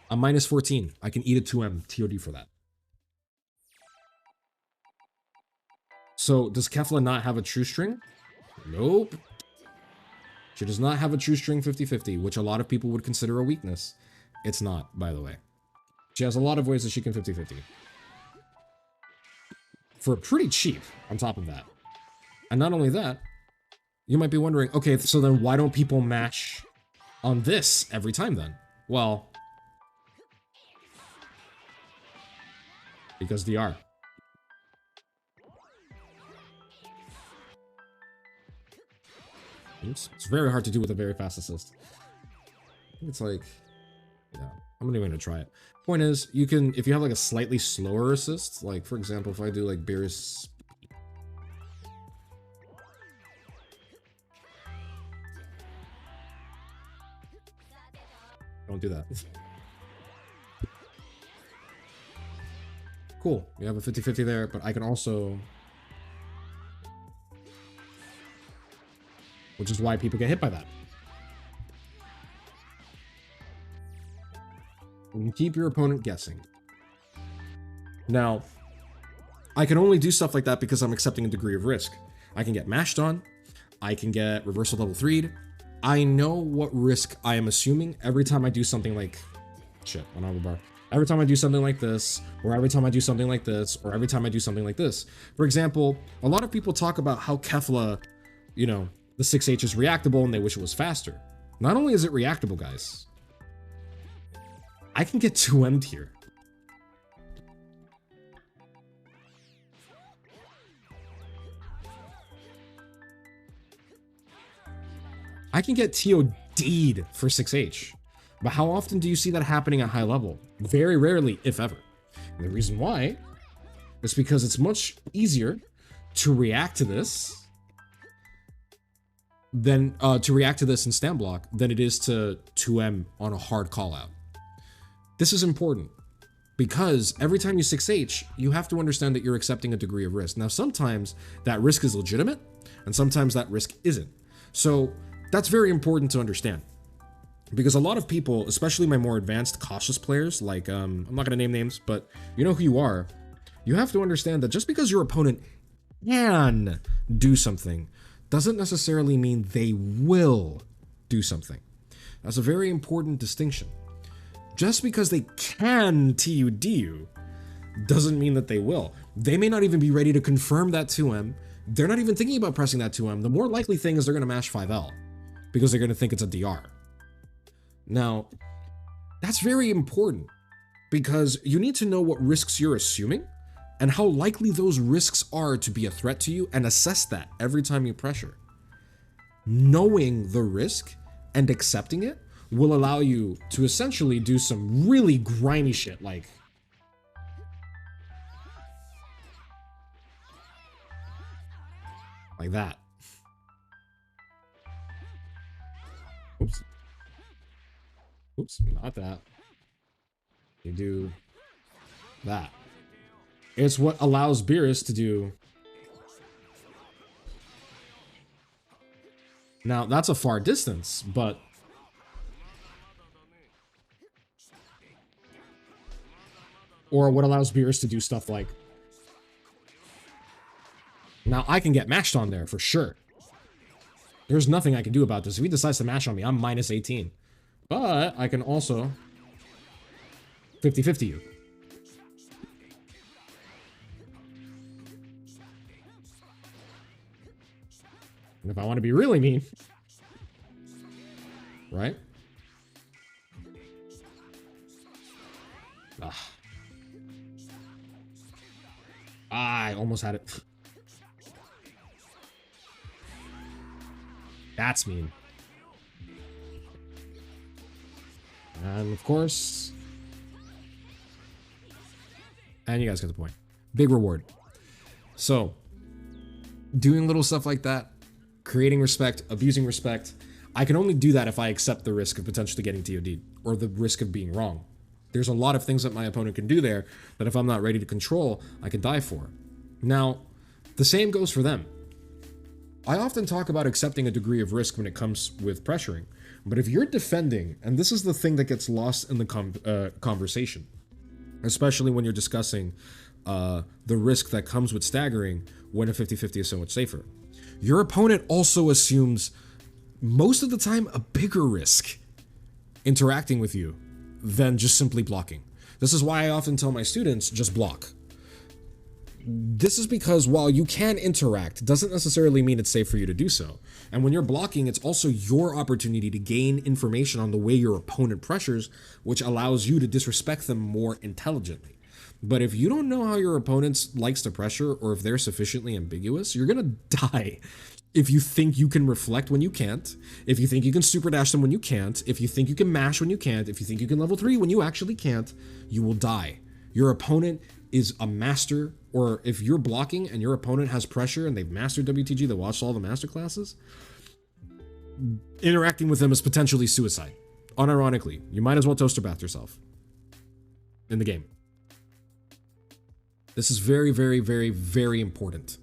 I'm minus 14. I can eat a 2M TOD for that. So does Kefla not have a true string? Nope. She does not have a true string 50-50, which a lot of people would consider a weakness. It's not, by the way. She has a lot of ways that she can 50-50. For pretty cheap, on top of that. And not only that, you might be wondering, okay, so then why don't people match on this every time then? Well, because DR. Oops. It's very hard to do with a very fast assist. It's like, yeah, I'm not even gonna try it. Point is, you can, if you have like a slightly slower assist, like for example, if I do like Beerus. Don't do that. Cool, you have a 50-50 there, but I can also, which is why people get hit by that. You can keep your opponent guessing. Now, I can only do stuff like that because I'm accepting a degree of risk. I can get mashed on, I can get reversal double 3'd, I know what risk I am assuming every time I do something like, shit, on our bar. Every time I do something like this, or every time I do something like this, or every time I do something like this. For example, a lot of people talk about how Kefla, you know, the 6H is reactable and they wish it was faster. Not only is it reactable, guys, I can get 2M'd here. I can get TOD'd for 6H. But how often do you see that happening at high level? Very rarely, if ever. And the reason why is because it's much easier to react to this than in stand block than it is to 2M on a hard call out. This is important because every time you 6H, you have to understand that you're accepting a degree of risk. Now, sometimes that risk is legitimate and sometimes that risk isn't. So that's very important to understand. Because a lot of people, especially my more advanced cautious players, like, I'm not going to name names, but you know who you are, you have to understand that just because your opponent can do something doesn't necessarily mean they will do something. That's a very important distinction. Just because they can TUD you doesn't mean that they will. They may not even be ready to confirm that 2M. They're not even thinking about pressing that 2M. The more likely thing is they're going to mash 5L because they're going to think it's a DR. Now, that's very important because you need to know what risks you're assuming and how likely those risks are to be a threat to you and assess that every time you pressure. Knowing the risk and accepting it will allow you to essentially do some really grimy shit like that. Oops. Oops, not that. You do that. It's what allows Beerus to do. Now, that's a far distance, but or what allows Beerus to do stuff like, now I can get mashed on there for sure. There's nothing I can do about this. If he decides to mash on me, I'm minus 18. But I can also 50-50 you. And if I want to be really mean, right? I almost had it. That's mean. And of course, and you guys get the point. Big reward. So, doing little stuff like that, creating respect, abusing respect, I can only do that if I accept the risk of potentially getting TOD'd or the risk of being wrong. There's a lot of things that my opponent can do there that if I'm not ready to control, I can die for. Now, the same goes for them. I often talk about accepting a degree of risk when it comes with pressuring, but if you're defending, and this is the thing that gets lost in the conversation, especially when you're discussing the risk that comes with staggering when a 50-50 is so much safer. Your opponent also assumes, most of the time, a bigger risk interacting with you than just simply blocking. This is why I often tell my students, just block. This is because while you can interact, doesn't necessarily mean it's safe for you to do so. And when you're blocking, it's also your opportunity to gain information on the way your opponent pressures, which allows you to disrespect them more intelligently. But if you don't know how your opponent likes to pressure, or if they're sufficiently ambiguous, you're gonna die. If you think you can reflect when you can't, if you think you can super dash them when you can't, if you think you can mash when you can't, if you think you can level 3 when you actually can't, you will die. Your opponent is a master, or if you're blocking and your opponent has pressure and they've mastered WTG, they watched all the master classes, interacting with them is potentially suicide. Unironically, you might as well toaster bath yourself in the game. This is very, very, very, very important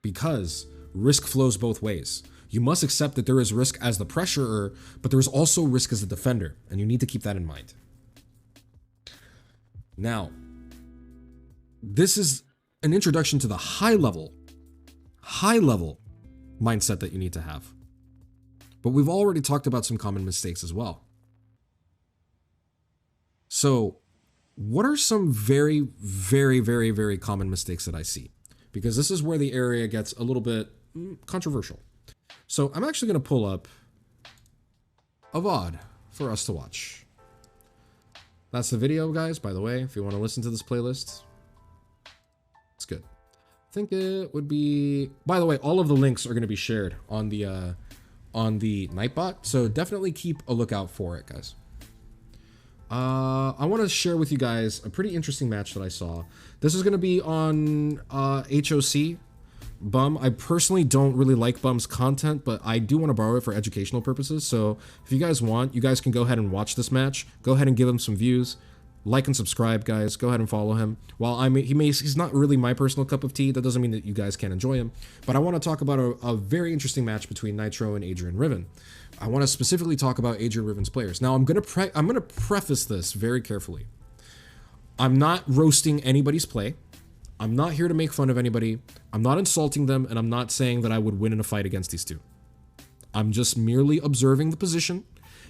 because risk flows both ways. You must accept that there is risk as the pressurer, but there is also risk as the defender, and you need to keep that in mind. Now, this is an introduction to the high level mindset that you need to have. but we've already talked about some common mistakes as well. So what are some very, very, very, very common mistakes that I see? Because this is where the area gets a little bit controversial. So I'm actually going to pull up a VOD for us to watch. That's the video, guys, by the way, if you want to listen to this playlist. It's good. I think it would be, by the way, all of the links are going to be shared on the Nightbot, so definitely keep a lookout for it, guys. I want to share with you guys a pretty interesting match that I saw. This is going to be on HOC. Bum. I personally don't really like Bum's content, but I do want to borrow it for educational purposes. So if you guys want, you guys can go ahead and watch this match. Go ahead and give him some views. Like and subscribe, guys. Go ahead and follow him. While he's not really my personal cup of tea, that doesn't mean that you guys can't enjoy him. But I want to talk about a very interesting match between Nitro and Adrian Riven. I want to specifically talk about Adrian Riven's players. Now I'm gonna preface this very carefully. I'm not roasting anybody's play. I'm not here to make fun of anybody. I'm not insulting them, and I'm not saying that I would win in a fight against these two. I'm just merely observing the position,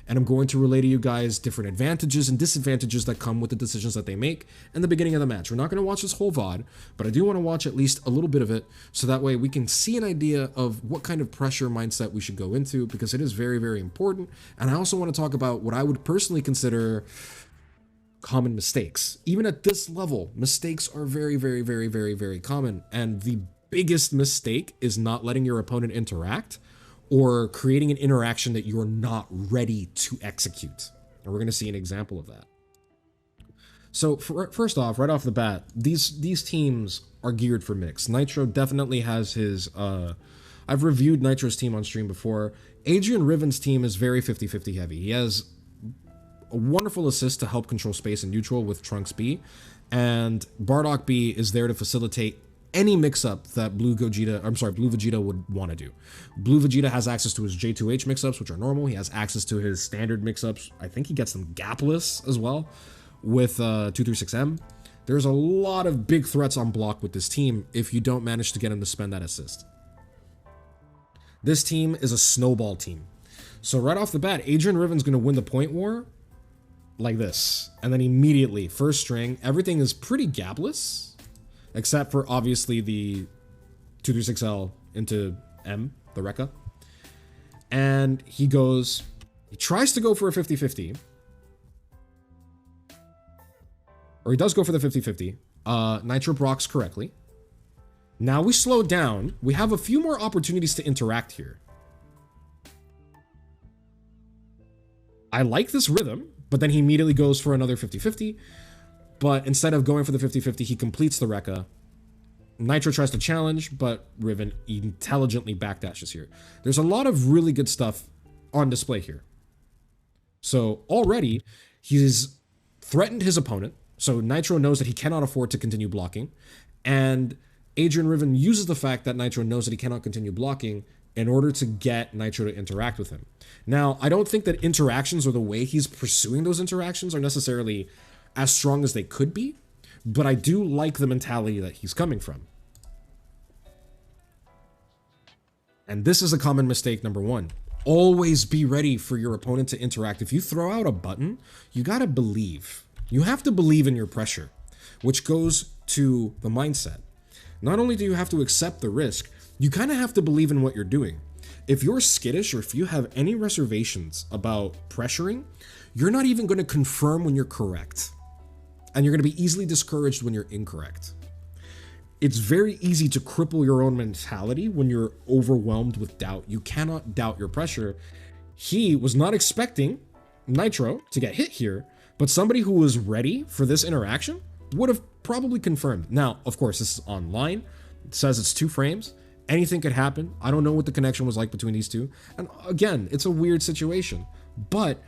and I'm going to relay to you guys different advantages and disadvantages that come with the decisions that they make in the beginning of the match. We're not going to watch this whole VOD, but I do want to watch at least a little bit of it, so that way we can see an idea of what kind of pressure mindset we should go into, because it is very, very important. And I also want to talk about what I would personally consider common mistakes. Even at this level, mistakes are very, very, very, very, very common. And the biggest mistake is not letting your opponent interact or creating an interaction that you're not ready to execute. And we're going to see an example of that. So first off, right off the bat, these teams are geared for mix. Nitro definitely has his, I've reviewed Nitro's team on stream before. Adrian Riven's team is very 50-50 heavy. He has a wonderful assist to help control space and neutral with Trunks B, and Bardock B is there to facilitate any mix-up that Blue Vegeta would want to do. Blue Vegeta has access to his J2H mix-ups, which are normal. He has access to his standard mix-ups. I think he gets them gapless as well with 236M. There's a lot of big threats on block with this team if you don't manage to get him to spend that assist. This team is a snowball team. So right off the bat, Adrian Riven's going to win the point war like this, and then immediately first string, everything is pretty gapless except for obviously the 236L into M, the Rekka, and he tries to go for a 50-50, or he does go for the 50-50. Nitro blocks correctly. Now we slow down. We have a few more opportunities to interact here. I like this rhythm, but then he immediately goes for another 50-50. But instead of going for the 50-50, he completes the Rekka. Nitro tries to challenge, but Riven intelligently backdashes here. There's a lot of really good stuff on display here. So already, he's threatened his opponent. So Nitro knows that he cannot afford to continue blocking. And Adrian Riven uses the fact that Nitro knows that he cannot continue blocking in order to get Nitro to interact with him. Now, I don't think that interactions or the way he's pursuing those interactions are necessarily as strong as they could be, but I do like the mentality that he's coming from. And this is a common mistake, number one. Always be ready for your opponent to interact. If you throw out a button, you gotta believe. You have to believe in your pressure, which goes to the mindset. Not only do you have to accept the risk, you kind of have to believe in what you're doing. If you're skittish or if you have any reservations about pressuring, you're not even going to confirm when you're correct. And you're going to be easily discouraged when you're incorrect. It's very easy to cripple your own mentality when you're overwhelmed with doubt. You cannot doubt your pressure. He was not expecting Nitro to get hit here, but somebody who was ready for this interaction would have probably confirmed. Now, of course, this is online. It says it's 2 frames. Anything could happen. I don't know what the connection was like between these two. And again, it's a weird situation. But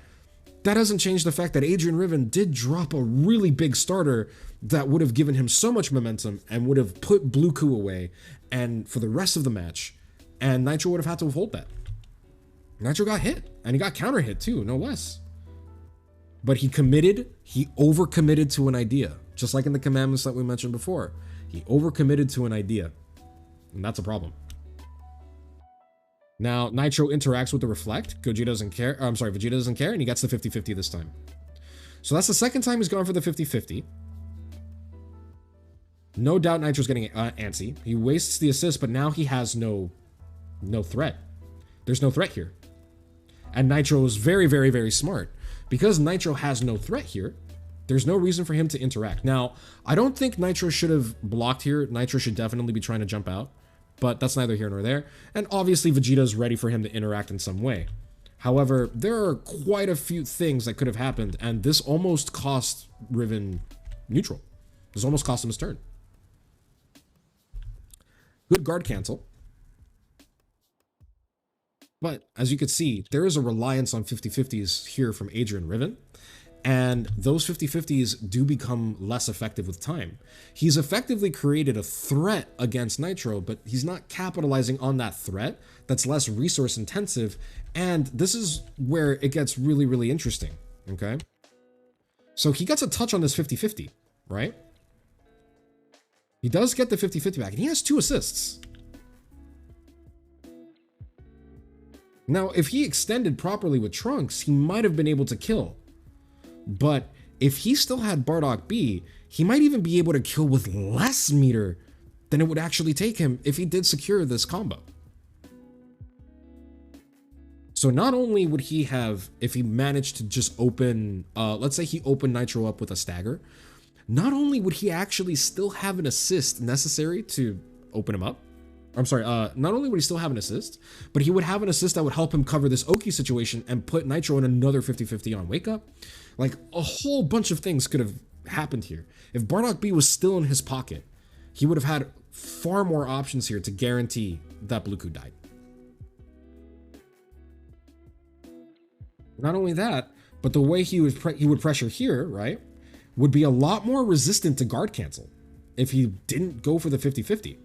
that doesn't change the fact that Adrian Riven did drop a really big starter that would have given him so much momentum and would have put Blue Ku away and for the rest of the match. And Nitro would have had to hold that. Nitro got hit. And he got counter hit too, no less. But he overcommitted to an idea. Just like in the commandments that we mentioned before. He overcommitted to an idea. And that's a problem. Now, Nitro interacts with the Reflect. Gogeta doesn't care. I'm sorry, Vegeta doesn't care, and he gets the 50-50 this time. So that's the second time he's gone for the 50-50. No doubt Nitro's getting antsy. He wastes the assist, but now he has no threat. There's no threat here. And Nitro is very, very, very smart. Because Nitro has no threat here, there's no reason for him to interact. Now, I don't think Nitro should have blocked here. Nitro should definitely be trying to jump out, but that's neither here nor there. And obviously, Vegeta's ready for him to interact in some way. However, there are quite a few things that could have happened, and this almost cost Riven neutral. This almost cost him his turn. Good guard cancel. But as you can see, there is a reliance on 50-50s here from Adrian Riven. And those 50-50s do become less effective with time. He's effectively created a threat against Nitro, but he's not capitalizing on that threat that's less resource intensive. And this is where it gets really, really interesting, okay? So he gets a touch on this 50-50, right? He does get the 50-50 back, and he has 2 assists. Now, if he extended properly with Trunks, he might have been able to kill. But if he still had Bardock B, he might even be able to kill with less meter than it would actually take him if he did secure this combo. So not only would he have, if he managed to just open, let's say he opened Nitro up with a stagger, not only would he actually still have an assist necessary to open him up, I'm sorry, not only would he still have an assist, but he would have an assist that would help him cover this Oki situation and put Nitro in another 50-50 on Wake Up. Like, a whole bunch of things could have happened here. If Bardock B was still in his pocket, he would have had far more options here to guarantee that Bluku died. Not only that, but the way he would pressure here, right, would be a lot more resistant to guard cancel if he didn't go for the 50-50.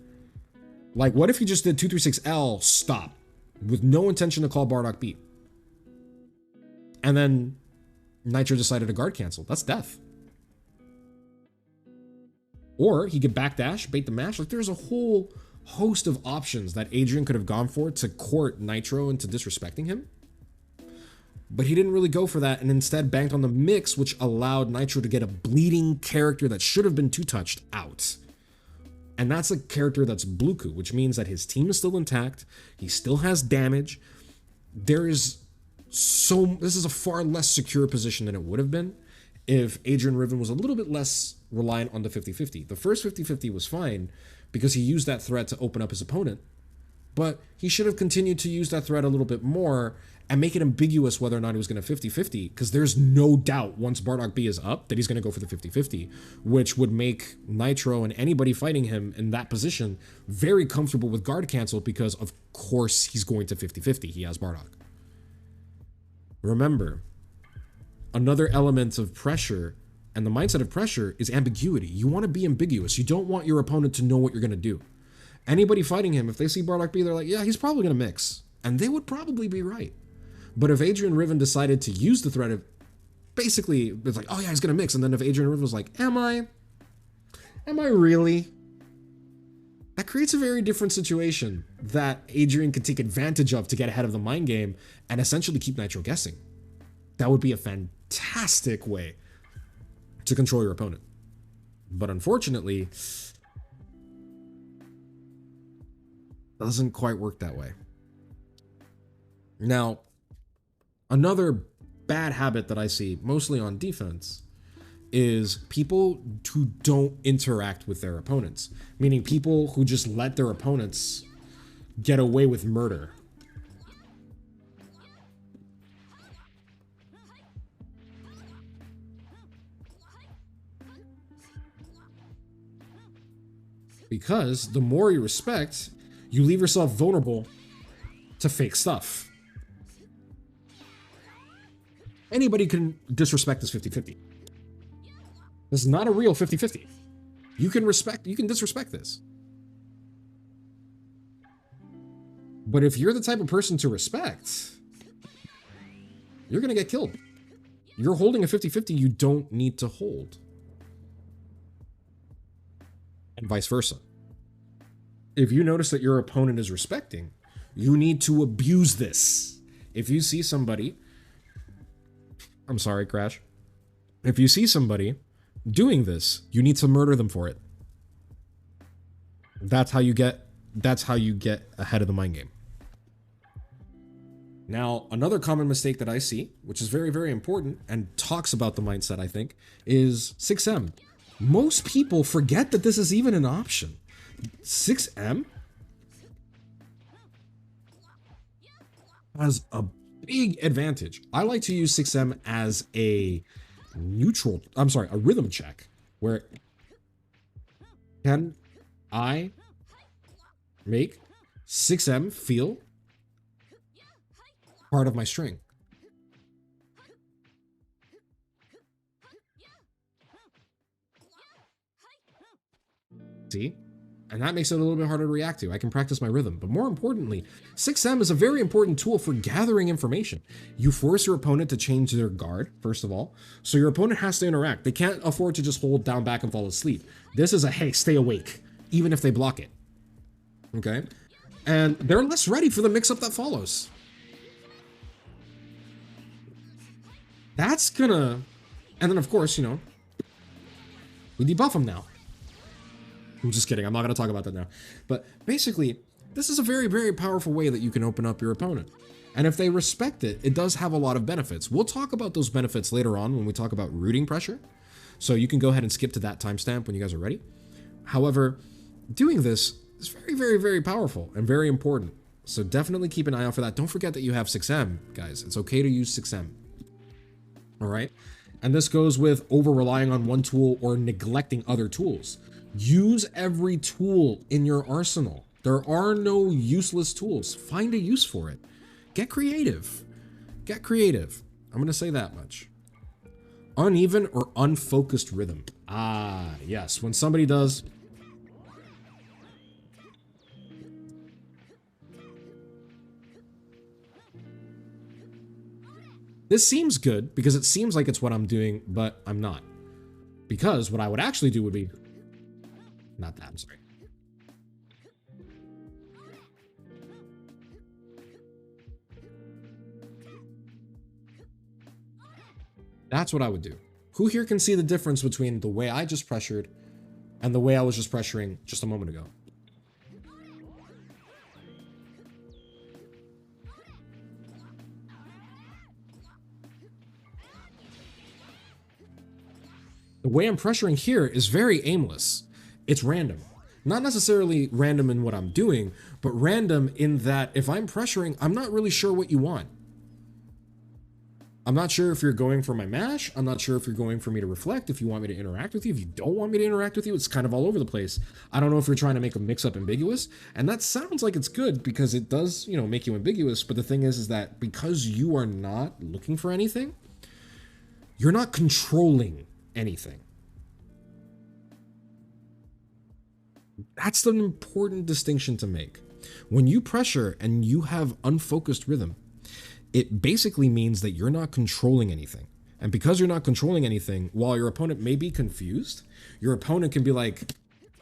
Like, what if he just did 236L stop with no intention to call Bardock B? And then Nitro decided to guard cancel. That's death. Or he could backdash, bait the mash. Like, there's a whole host of options that Adrian could have gone for to court Nitro into disrespecting him. But he didn't really go for that and instead banked on the mix, which allowed Nitro to get a bleeding character that should have been 2-touched out. And that's a character that's Bluku, which means that his team is still intact. He still has damage. This is a far less secure position than it would have been if Adrian Riven was a little bit less reliant on the 50-50. The first 50-50 was fine because he used that threat to open up his opponent, but he should have continued to use that threat a little bit more and make it ambiguous whether or not he was going to 50-50, because there's no doubt once Bardock B is up that he's going to go for the 50-50, which would make Nitro and anybody fighting him in that position very comfortable with guard cancel because, of course, he's going to 50-50. He has Bardock. Remember, another element of pressure and the mindset of pressure is ambiguity. You want to be ambiguous. You don't want your opponent to know what you're going to do. Anybody fighting him, if they see Bardock B, they're like, yeah, he's probably going to mix. And they would probably be right. But if Adrian Riven decided to use the threat of, basically, it's like, oh yeah, he's going to mix. And then if Adrian Riven was like, am I really? That creates a very different situation that Adrian could take advantage of to get ahead of the mind game and essentially keep Nitro guessing. That would be a fantastic way to control your opponent. But unfortunately, doesn't quite work that way. Now, another bad habit that I see, mostly on defense, is people who don't interact with their opponents. Meaning people who just let their opponents get away with murder. Because the more you respect, you leave yourself vulnerable to fake stuff. Anybody can disrespect this 50-50. This is not a real 50-50. You can disrespect this. But if you're the type of person to respect, you're going to get killed. You're holding a 50-50 you don't need to hold. And vice versa. If you notice that your opponent is respecting, You need to abuse this. If you see somebody, I'm sorry, Crash. If you see somebody doing this, you need to murder them for it. That's how you get ahead of the mind game. Now, another common mistake that I see, which is very, very important and talks about the mindset, I think, is 6M. Most people forget that this is even an option. 6M has a big advantage. I like to use 6M as a rhythm check, where can I make 6M feel part of my string? See? And that makes it a little bit harder to react to. I can practice my rhythm. But more importantly, 6M is a very important tool for gathering information. You force your opponent to change their guard, first of all. So your opponent has to interact. They can't afford to just hold down back and fall asleep. This is a, hey, stay awake, even if they block it. Okay? And they're less ready for the mix-up that follows. That's gonna... And then, of course, you know, we debuff them now. I'm just kidding. I'm not going to talk about that now. But basically, this is a very, very powerful way that you can open up your opponent. And if they respect it, it does have a lot of benefits. We'll talk about those benefits later on when we talk about rooting pressure. So you can go ahead and skip to that timestamp when you guys are ready. However, doing this is very, very, very powerful and very important. So definitely keep an eye out for that. Don't forget that you have 6M, guys. It's okay to use 6M. All right? And this goes with over-relying on one tool or neglecting other tools. Use every tool in your arsenal. There are no useless tools. Find a use for it. Get creative. Get creative. I'm going to say that much. Uneven or unfocused rhythm. Ah, yes. When somebody does... This seems good because it seems like it's what I'm doing, but I'm not. Because what I would actually do would be... Not that, I'm sorry. That's what I would do. Who here can see the difference between the way I just pressured and the way I was just pressuring just a moment ago? The way I'm pressuring here is very aimless. It's random. Not necessarily random in what I'm doing, but random in that if I'm pressuring, I'm not really sure what you want. I'm not sure if you're going for my mash. I'm not sure if you're going for me to reflect, if you want me to interact with you. If you don't want me to interact with you, it's kind of all over the place. I don't know if you're trying to make a mix-up ambiguous, and that sounds like it's good because it does, you know, make you ambiguous, but the thing is that because you are not looking for anything, you're not controlling anything. That's an important distinction to make. When you pressure and you have unfocused rhythm, it basically means that you're not controlling anything. And because you're not controlling anything, while your opponent may be confused, your opponent can be like,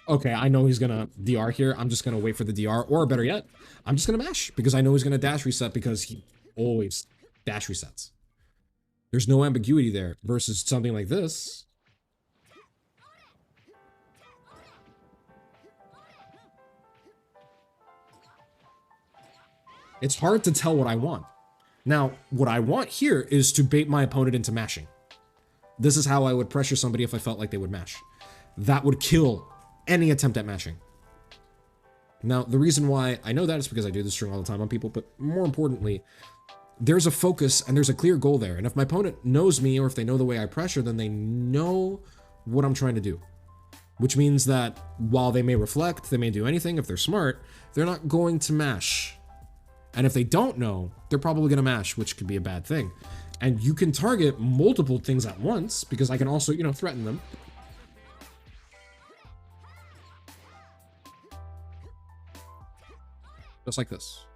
okay, I know he's gonna DR here. I'm just gonna wait for the DR, or better yet, I'm just gonna mash because I know he's gonna dash reset because he always dash resets. There's no ambiguity there versus something like this. It's hard to tell what I want. Now, what I want here is to bait my opponent into mashing. This is how I would pressure somebody if I felt like they would mash. That would kill any attempt at mashing. Now, the reason why I know that is because I do this string all the time on people, but more importantly, there's a focus and there's a clear goal there. And if my opponent knows me or if they know the way I pressure, then they know what I'm trying to do. Which means that while they may reflect, they may do anything, if they're smart, they're not going to mash. And if they don't know, they're probably going to mash, which could be a bad thing. And you can target multiple things at once because I can also, you know, threaten them. Just like this.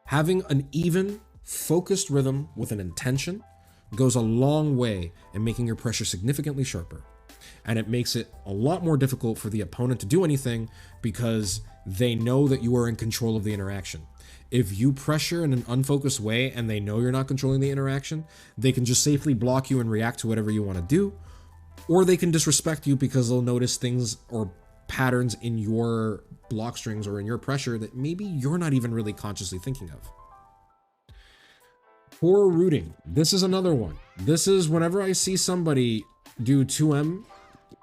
Having an even, focused rhythm with an intention goes a long way in making your pressure significantly sharper. and it makes it a lot more difficult for the opponent to do anything because they know that you are in control of the interaction. If you pressure in an unfocused way and they know you're not controlling the interaction, they can just safely block you and react to whatever you want to do, or they can disrespect you because they'll notice things or patterns in your block strings or in your pressure that maybe you're not even really consciously thinking of. Poor rooting. This is another one. This is whenever I see somebody do 2M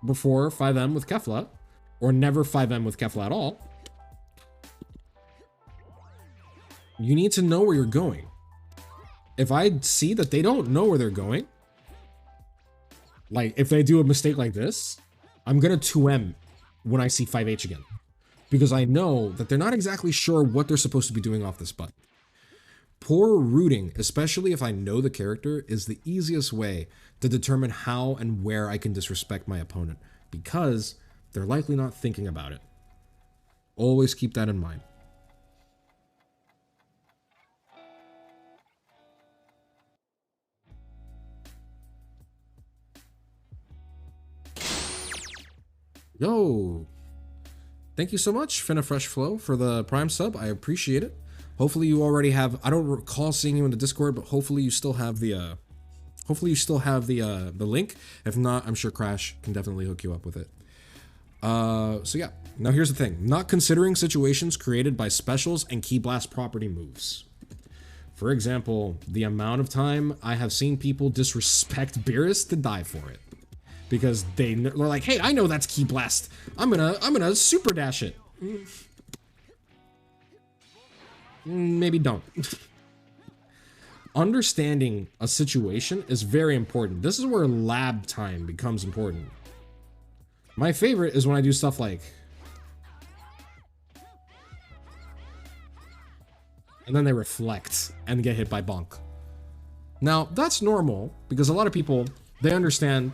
before 5M with Kefla, or never 5M with Kefla at all, you need to know where you're going. If I see that they don't know where they're going, like if they do a mistake like this, I'm gonna 2M when I see 5H again, because I know that they're not exactly sure what they're supposed to be doing off this button. Poor rooting, especially if I know the character, is the easiest way to determine how and where I can disrespect my opponent, because they're likely not thinking about it. Always keep that in mind. Yo, thank you so much, Finna Fresh Flow, for the Prime sub. I appreciate it. Hopefully you already have, I don't recall seeing you in the Discord, but hopefully you still have the link. If not, I'm sure Crash can definitely hook you up with it. So yeah, now here's the thing. Not considering situations created by specials and Key Blast property moves. For example, the amount of time I have seen people disrespect Beerus to die for it. Because they're like, hey, I know that's Key Blast. I'm gonna super dash it. Maybe don't. Understanding a situation is very important. This is where lab time becomes important. My favorite is when I do stuff like, and then they reflect and get hit by bonk. Now, that's normal because a lot of people, they understand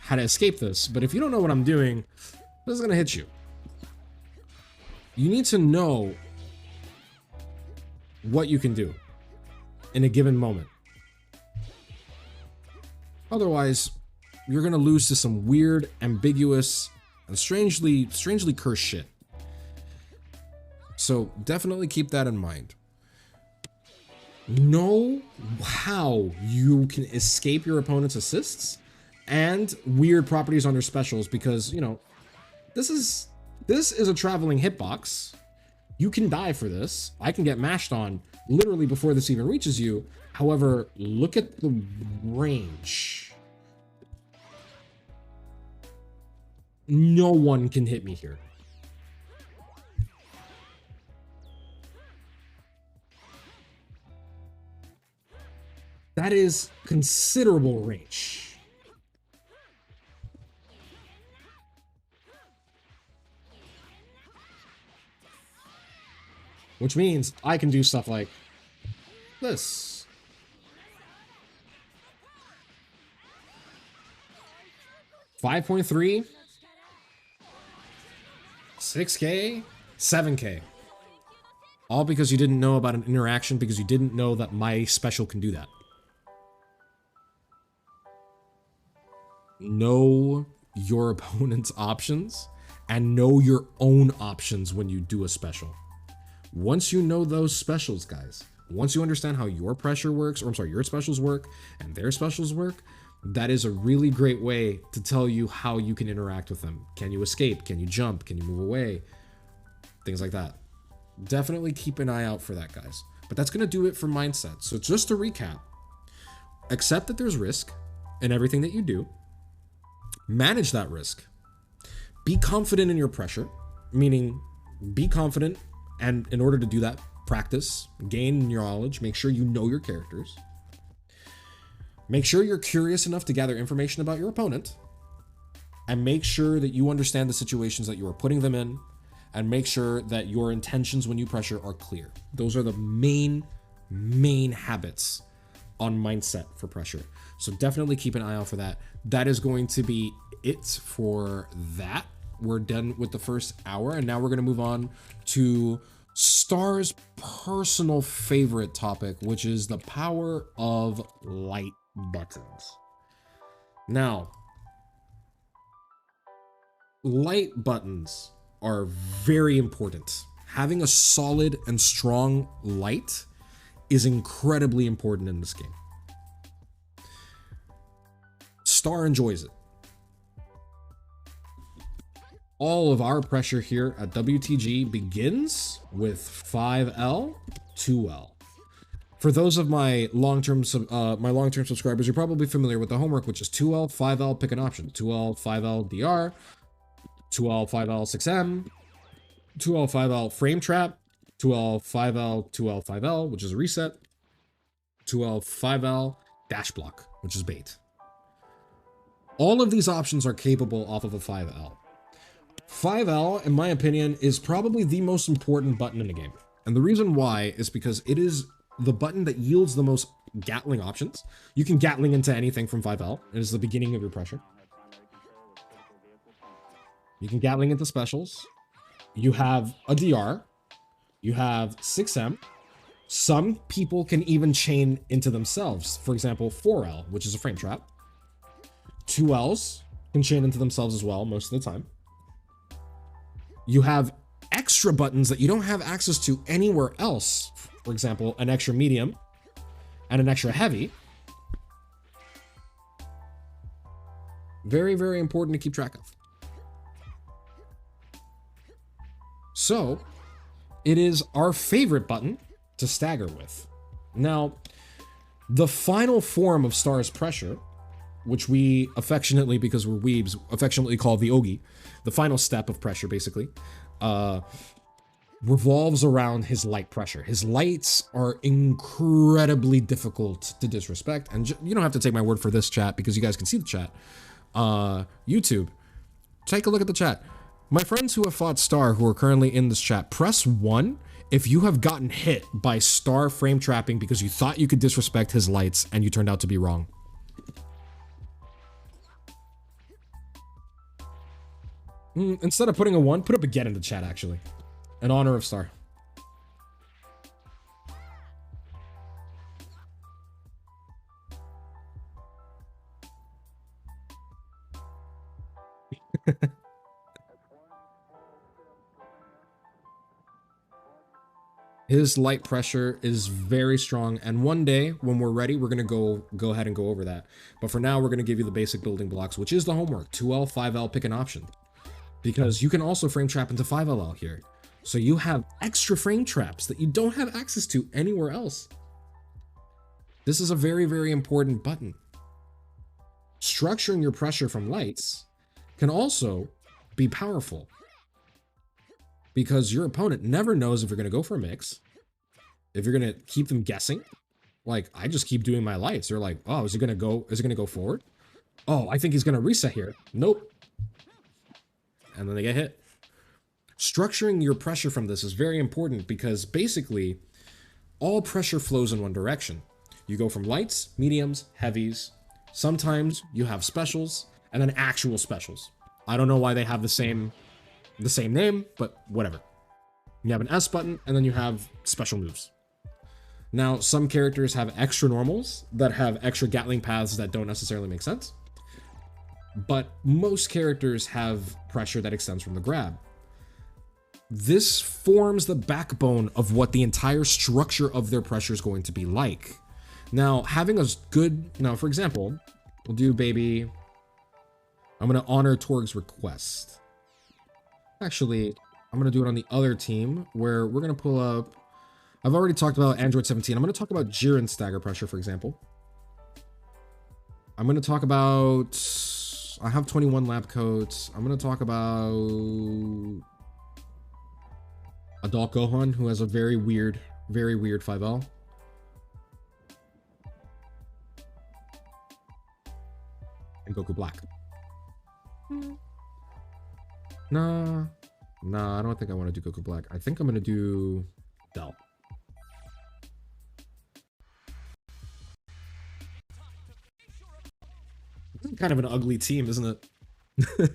how to escape this, but if you don't know what I'm doing, this is gonna hit you. You need to know what you can do in a given moment. Otherwise, you're gonna lose to some weird, ambiguous, and strangely cursed shit. So definitely keep that in mind. Know how you can escape your opponent's assists and weird properties on their specials, because, you know, this is a traveling hitbox. You can die for this. I can get mashed on literally before this even reaches you. However, look at the range. No one can hit me here. That is considerable range. Which means I can do stuff like this. $5.3, 6K, 7K. All because you didn't know about an interaction, because you didn't know that my special can do that. Know your opponent's options and know your own options when you do a special. Once you know those specials, guys, once you understand how your pressure works, or I'm sorry, your specials work and their specials work, that is a really great way to tell you how you can interact with them. Can you escape? Can you jump? Can you move away? Things like that. Definitely keep an eye out for that, guys. But that's going to do it for mindset. So just to recap, accept that there's risk in everything that you do. Manage that risk. Be confident in your pressure, meaning be confident. And in order to do that, practice, gain your knowledge, make sure you know your characters. Make sure you're curious enough to gather information about your opponent. And make sure that you understand the situations that you are putting them in. And make sure that your intentions when you pressure are clear. Those are the main habits on mindset for pressure. So definitely keep an eye out for that. That is going to be it for that. We're done with the first hour, and now we're going to move on to Star's personal favorite topic, which is the power of light buttons. Now, Light buttons are very important. Having a solid and strong light is incredibly important in this game. Star enjoys it. All of our pressure here at WTG begins with 5L, 2L. For those of my long-term subscribers, you're probably familiar with the homework, which is 2L, 5L, pick an option. 2L, 5L, DR, 2L, 5L, 6M, 2L, 5L, frame trap, 2L, 5L, 2L, 5L, which is a reset, 2L, 5L, dash block, which is bait. All of these options are capable off of a 5L. 5L, in my opinion, is probably the most important button in the game. And the reason why is because it is the button that yields the most Gatling options. You can Gatling into anything from 5L. It is the beginning of your pressure. You can Gatling into specials. You have a DR. You have 6M. Some people can even chain into themselves. For example, 4L, which is a frame trap. 2Ls can chain into themselves as well most of the time. You have extra buttons that you don't have access to anywhere else. For example, an extra medium and an extra heavy. Very, very important to keep track of. So, it is our favorite button to stagger with. Now, the final form of Star's pressure, which we affectionately, because we're weebs, affectionately call the Ogi, the final step of pressure, basically, revolves around his light pressure. His lights are incredibly difficult to disrespect, and you don't have to take my word for this, chat, because you guys can see the chat. YouTube, take a look at the chat. My friends who have fought Star, who are currently in this chat, press 1 if you have gotten hit by Star frame trapping because you thought you could disrespect his lights and you turned out to be wrong. Instead of putting a 1, put up a get in the chat, actually. In honor of Star. His light pressure is very strong, and one day when we're ready, we're gonna go ahead and go over that. But for now, we're gonna give you the basic building blocks, which is the homework. 2L, 5L, pick an option. Because you can also frame trap into 5L out here. So you have extra frame traps that you don't have access to anywhere else. This is a very, very important button. Structuring your pressure from lights can also be powerful, because your opponent never knows if you're going to go for a mix, if you're going to keep them guessing. Like, I just keep doing my lights. They're like, oh, is it going to go forward? Oh, I think he's going to reset here. Nope. And then they get hit. Structuring your pressure from this is very important, because basically all pressure flows in one direction. You go from lights, mediums, heavies. Sometimes you have specials and then actual specials. I don't know why they have the same name, but whatever. You have an S button, and then you have special moves. Now, some characters have extra normals that have extra Gatling paths that don't necessarily make sense. But most characters have pressure that extends from the grab. This forms the backbone of what the entire structure of their pressure is going to be like. Now, having a good... Now, for example, we'll do baby... I'm going to honor Torg's request. Actually, I'm going to do it on the other team, where we're going to pull up... I've already talked about Android 17. I'm going to talk about Jiren's stagger pressure, for example. I'm going to talk about... I have 21 lab coats. I'm going to talk about... Adult Gohan, who has a very weird 5L. And Goku Black. Nah, I don't think I want to do Goku Black. I think I'm going to do Del. This is kind of an ugly team, isn't it?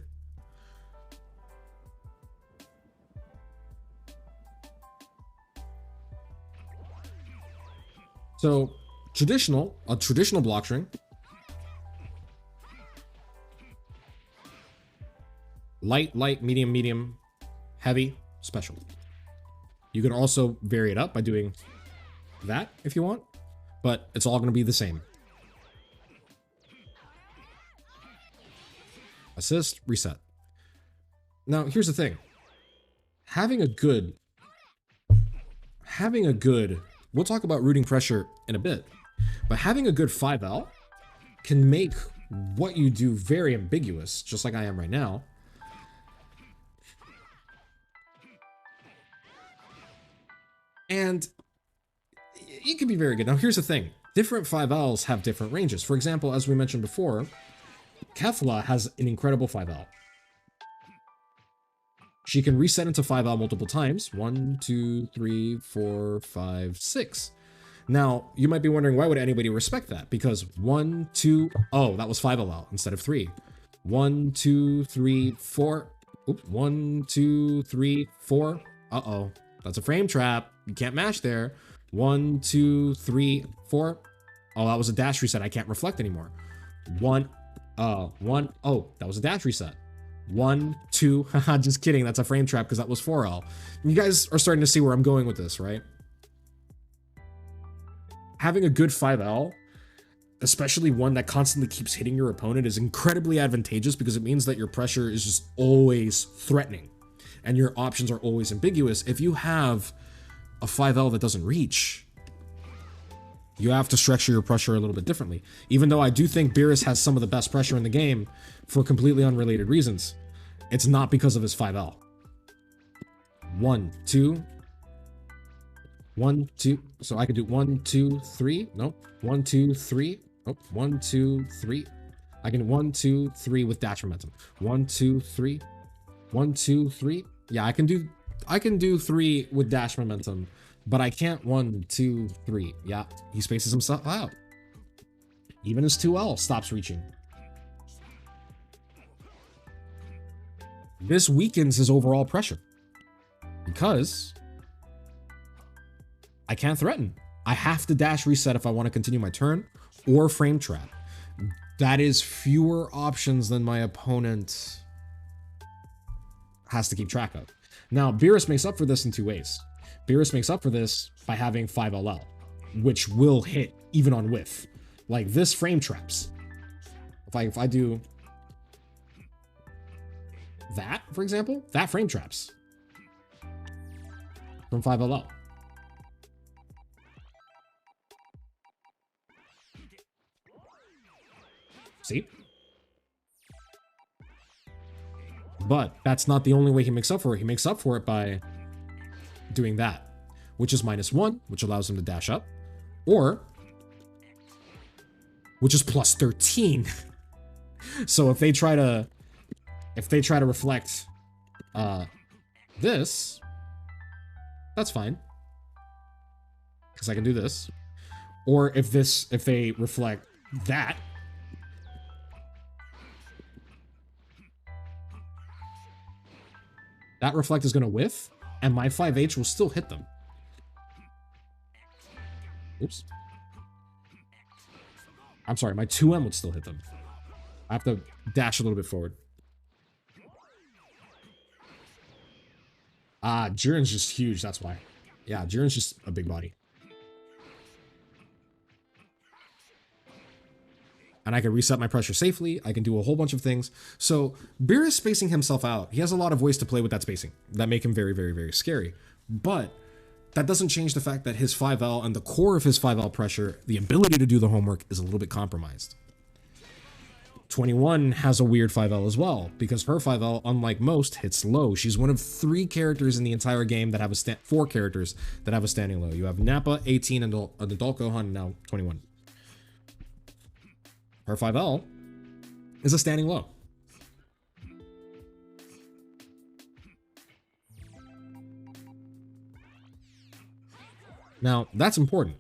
So, a traditional block string. light, light, medium, medium, heavy, special. You can also vary it up by doing that if you want, but it's all going to be the same. Assist, reset. Now, here's the thing. Having a good, we'll talk about rooting pressure in a bit, but having a good 5L can make what you do very ambiguous, just like I am right now. And it can be very good. Now, here's the thing. Different 5Ls have different ranges. For example, as we mentioned before, Kefla has an incredible 5L. She can reset into 5L multiple times. 1, 2, 3, 4, 5, 6. Now, you might be wondering, why would anybody respect that? Because 1, 2, oh, that was 5LL instead of 3. 1, 2, 3, 4. Oops, 1, 2, 3, 4. Uh-oh, that's a frame trap. You can't mash there. 1, 2, 3, 4. Oh, that was a dash reset. I can't reflect anymore. 1. Oh, that was a dash reset. 1, 2, haha, just kidding. That's a frame trap because that was 4L. You guys are starting to see where I'm going with this, right? Having a good 5L, especially one that constantly keeps hitting your opponent, is incredibly advantageous because it means that your pressure is just always threatening and your options are always ambiguous. If you have a 5L that doesn't reach, you have to structure your pressure a little bit differently. Even though I do think Beerus has some of the best pressure in the game for completely unrelated reasons, it's not because of his 5L. 1, 2. 1, 2. So I could do 1, 2, 3. Nope. 1, 2, 3. Nope. 1, 2, 3. I can 1, 2, 3 with dash momentum. 1, 2, 3. 1, 2, 3. Yeah, I can do 3 with dash momentum. But I can't 1, 2, 3. Yeah, he spaces himself out. Even his 2L stops reaching. This weakens his overall pressure because I can't threaten. I have to dash reset if I want to continue my turn, or frame trap. That is fewer options than my opponent has to keep track of. Now, Beerus makes up for this in 2 ways. Beerus makes up for this by having 5LL, which will hit even on whiff. Like this frame traps. If I do that, for example, that frame traps from 5LL. See? But that's not the only way he makes up for it. He makes up for it by doing that, which is -1, which allows him to dash up, or which is +13. So if they try to reflect this, that's fine, because I can do this. Or if they reflect that, that reflect is going to whiff, and my 5H will still hit them. Oops. I'm sorry, my 2M would still hit them. I have to dash a little bit forward. Ah, Jiren's just huge, that's why. Yeah, Jiren's just a big body. And I can reset my pressure safely. I can do a whole bunch of things. So Beerus spacing himself out, he has a lot of ways to play with that spacing that make him very, very, very scary. But that doesn't change the fact that his 5L and the core of his 5L pressure, the ability to do the homework, is a little bit compromised. 21 has a weird 5L as well, because her 5L, unlike most, hits low. She's one of 3 characters in the entire game that have a 4 characters that have a standing low. You have Nappa, 18, and adult Gohan, and now 21. Her 5L is a standing low. Now, that's important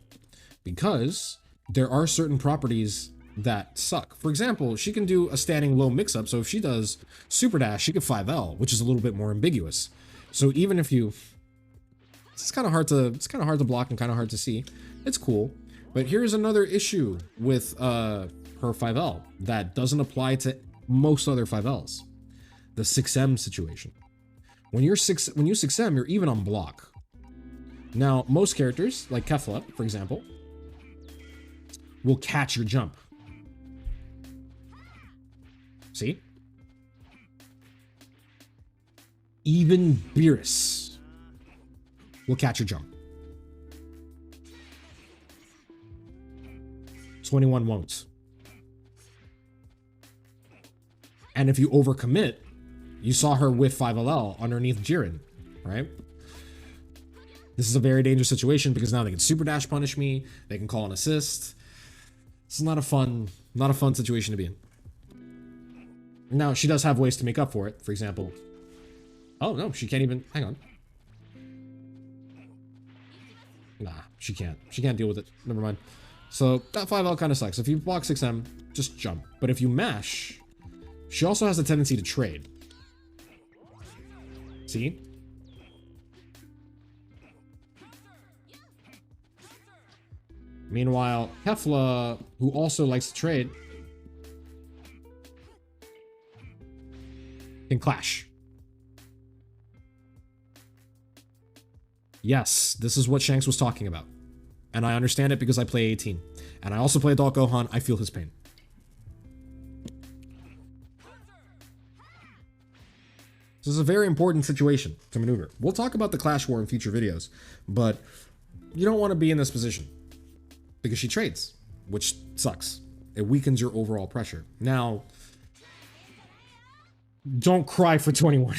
because there are certain properties that suck. For example, she can do a standing low mix-up, so if she does Super Dash, she can 5L, which is a little bit more ambiguous. So even if you... It's kind of hard to block and kind of hard to see. It's cool. But here's another issue with her 5L that doesn't apply to most other 5Ls. the 6M situation. When you 6M, you're even on block. Now, most characters, like Kefla, for example, will catch your jump. See? Even Beerus will catch your jump. 21 won't. And if you overcommit, you saw her with 5LL underneath Jiren, right? This is a very dangerous situation because now they can super dash punish me. They can call an assist. It's not a fun situation to be in. Now she does have ways to make up for it. For example, oh no, she can't even, hang on. Nah, she can't. She can't deal with it. Never mind. So that 5L kind of sucks. If you block 6M, just jump. But if you mash, she also has a tendency to trade. See? Meanwhile, Kefla, who also likes to trade, can clash. Yes, this is what Shanks was talking about. And I understand it because I play 18. And I also play Adult Gohan. I feel his pain. This is a very important situation to maneuver. We'll talk about the Clash War in future videos, but you don't want to be in this position because she trades, which sucks. It weakens your overall pressure. Now, don't cry for 21.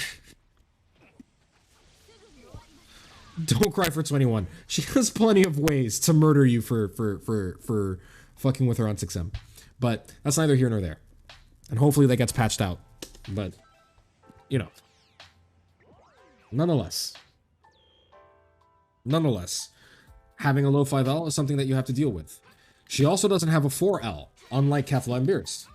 Don't cry for 21. She has plenty of ways to murder you for fucking with her on 6M. But that's neither here nor there. And hopefully that gets patched out. But, you know. Nonetheless, having a low 5L is something that you have to deal with. She also doesn't have a 4L, unlike Kefla and Beerus.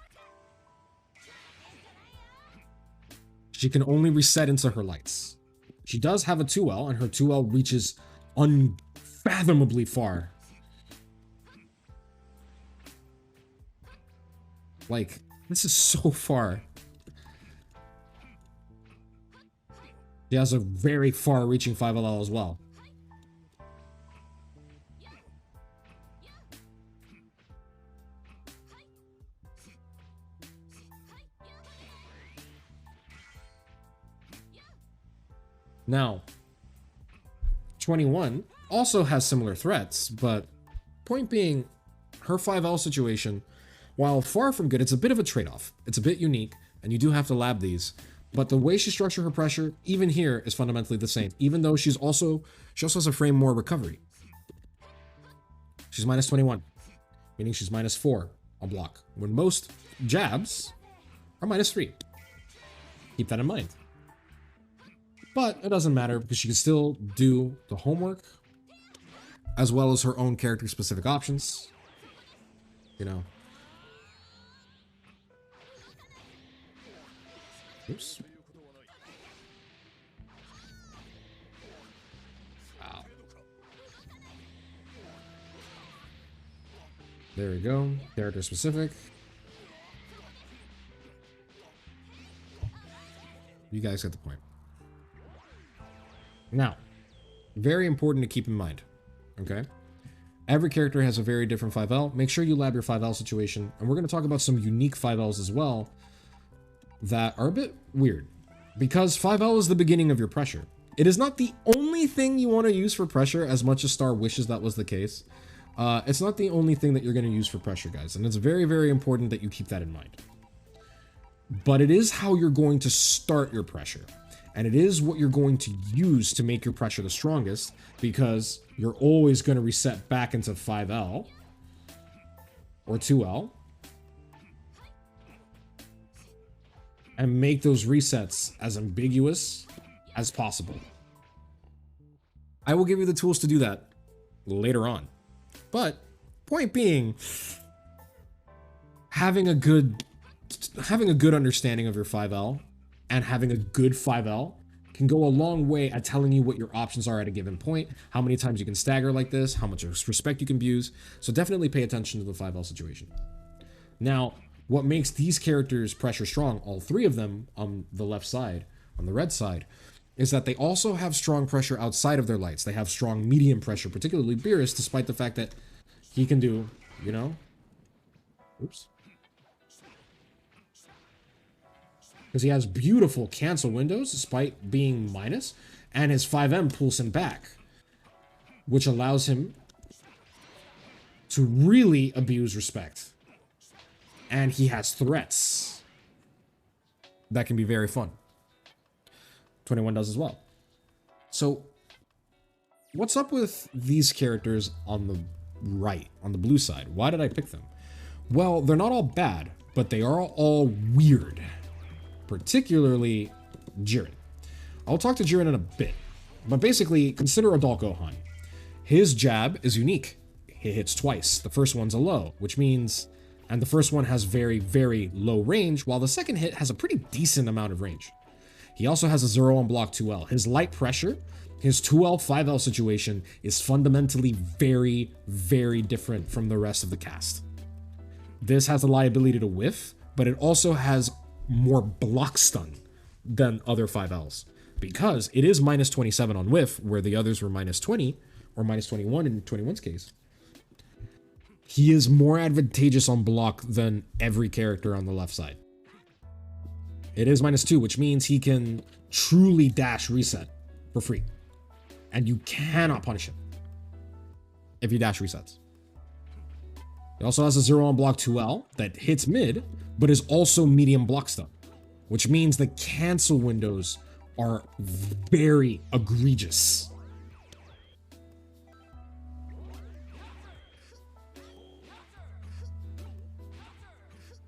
She can only reset into her lights. She does have a 2L, and her 2L reaches unfathomably far. Like, this is so far. She has a very far-reaching 5LL as well. Now, 21 also has similar threats, but point being, her 5L situation, while far from good, it's a bit of a trade-off. It's a bit unique, and you do have to lab these. But the way she structured her pressure, even here, is fundamentally the same. Even though she also has a frame more recovery. She's minus 21, meaning she's minus 4 on block, when most jabs are minus 3. Keep that in mind. But it doesn't matter because she can still do the homework as well as her own character-specific options. You know. Oops. Wow. There we go. Character-specific. You guys get the point. Now, very important to keep in mind, okay? Every character has a very different 5L. Make sure you lab your 5L situation, and we're going to talk about some unique 5Ls as well that are a bit weird, because 5L is the beginning of your pressure. It is not the only thing you want to use for pressure, as much as Star wishes that was the case. It's not the only thing that you're going to use for pressure, guys, and it's very, very important that you keep that in mind. But it is how you're going to start your pressure. And it is what you're going to use to make your pressure the strongest, because you're always going to reset back into 5L or 2L and make those resets as ambiguous as possible. I will give you the tools to do that later on. But point being, having a good understanding of your 5L and having a good 5L can go a long way at telling you what your options are at a given point, how many times you can stagger like this, how much respect you can abuse. So definitely pay attention to the 5L situation. Now, What makes these characters pressure strong, all three of them on the left side, on the red side, is that they also have strong pressure outside of their lights. They have strong medium pressure, particularly Beerus, despite the fact that he can do, you know, oops. Because he has beautiful cancel windows despite being minus, and his 5M pulls him back, which allows him to really abuse respect. And he has threats that can be very fun. 21 does as well. So what's up with these characters on the right, on the blue side? Why did I pick them? Well, they're not all bad, but they are all weird. Particularly Jiren. I'll talk to Jiren in a bit, but basically consider Adult Gohan. His jab is unique. He hits twice. The first one's a low, which means, and the first one has very, very low range, while the second hit has a pretty decent amount of range. He also has a 0 on block 2L. His light pressure, his 2L, 5L situation is fundamentally very, very different from the rest of the cast. This has the liability to whiff, but it also has more block stun than other 5Ls, because it is minus 27 on whiff, where the others were minus 20 or minus 21 in 21's case. He is more advantageous on block than every character on the left side. It is minus 2, which means he can truly dash reset for free, and you cannot punish him if he dash resets. He also has a 0 on block 2L that hits mid, but is also medium block stun, which means the cancel windows are very egregious.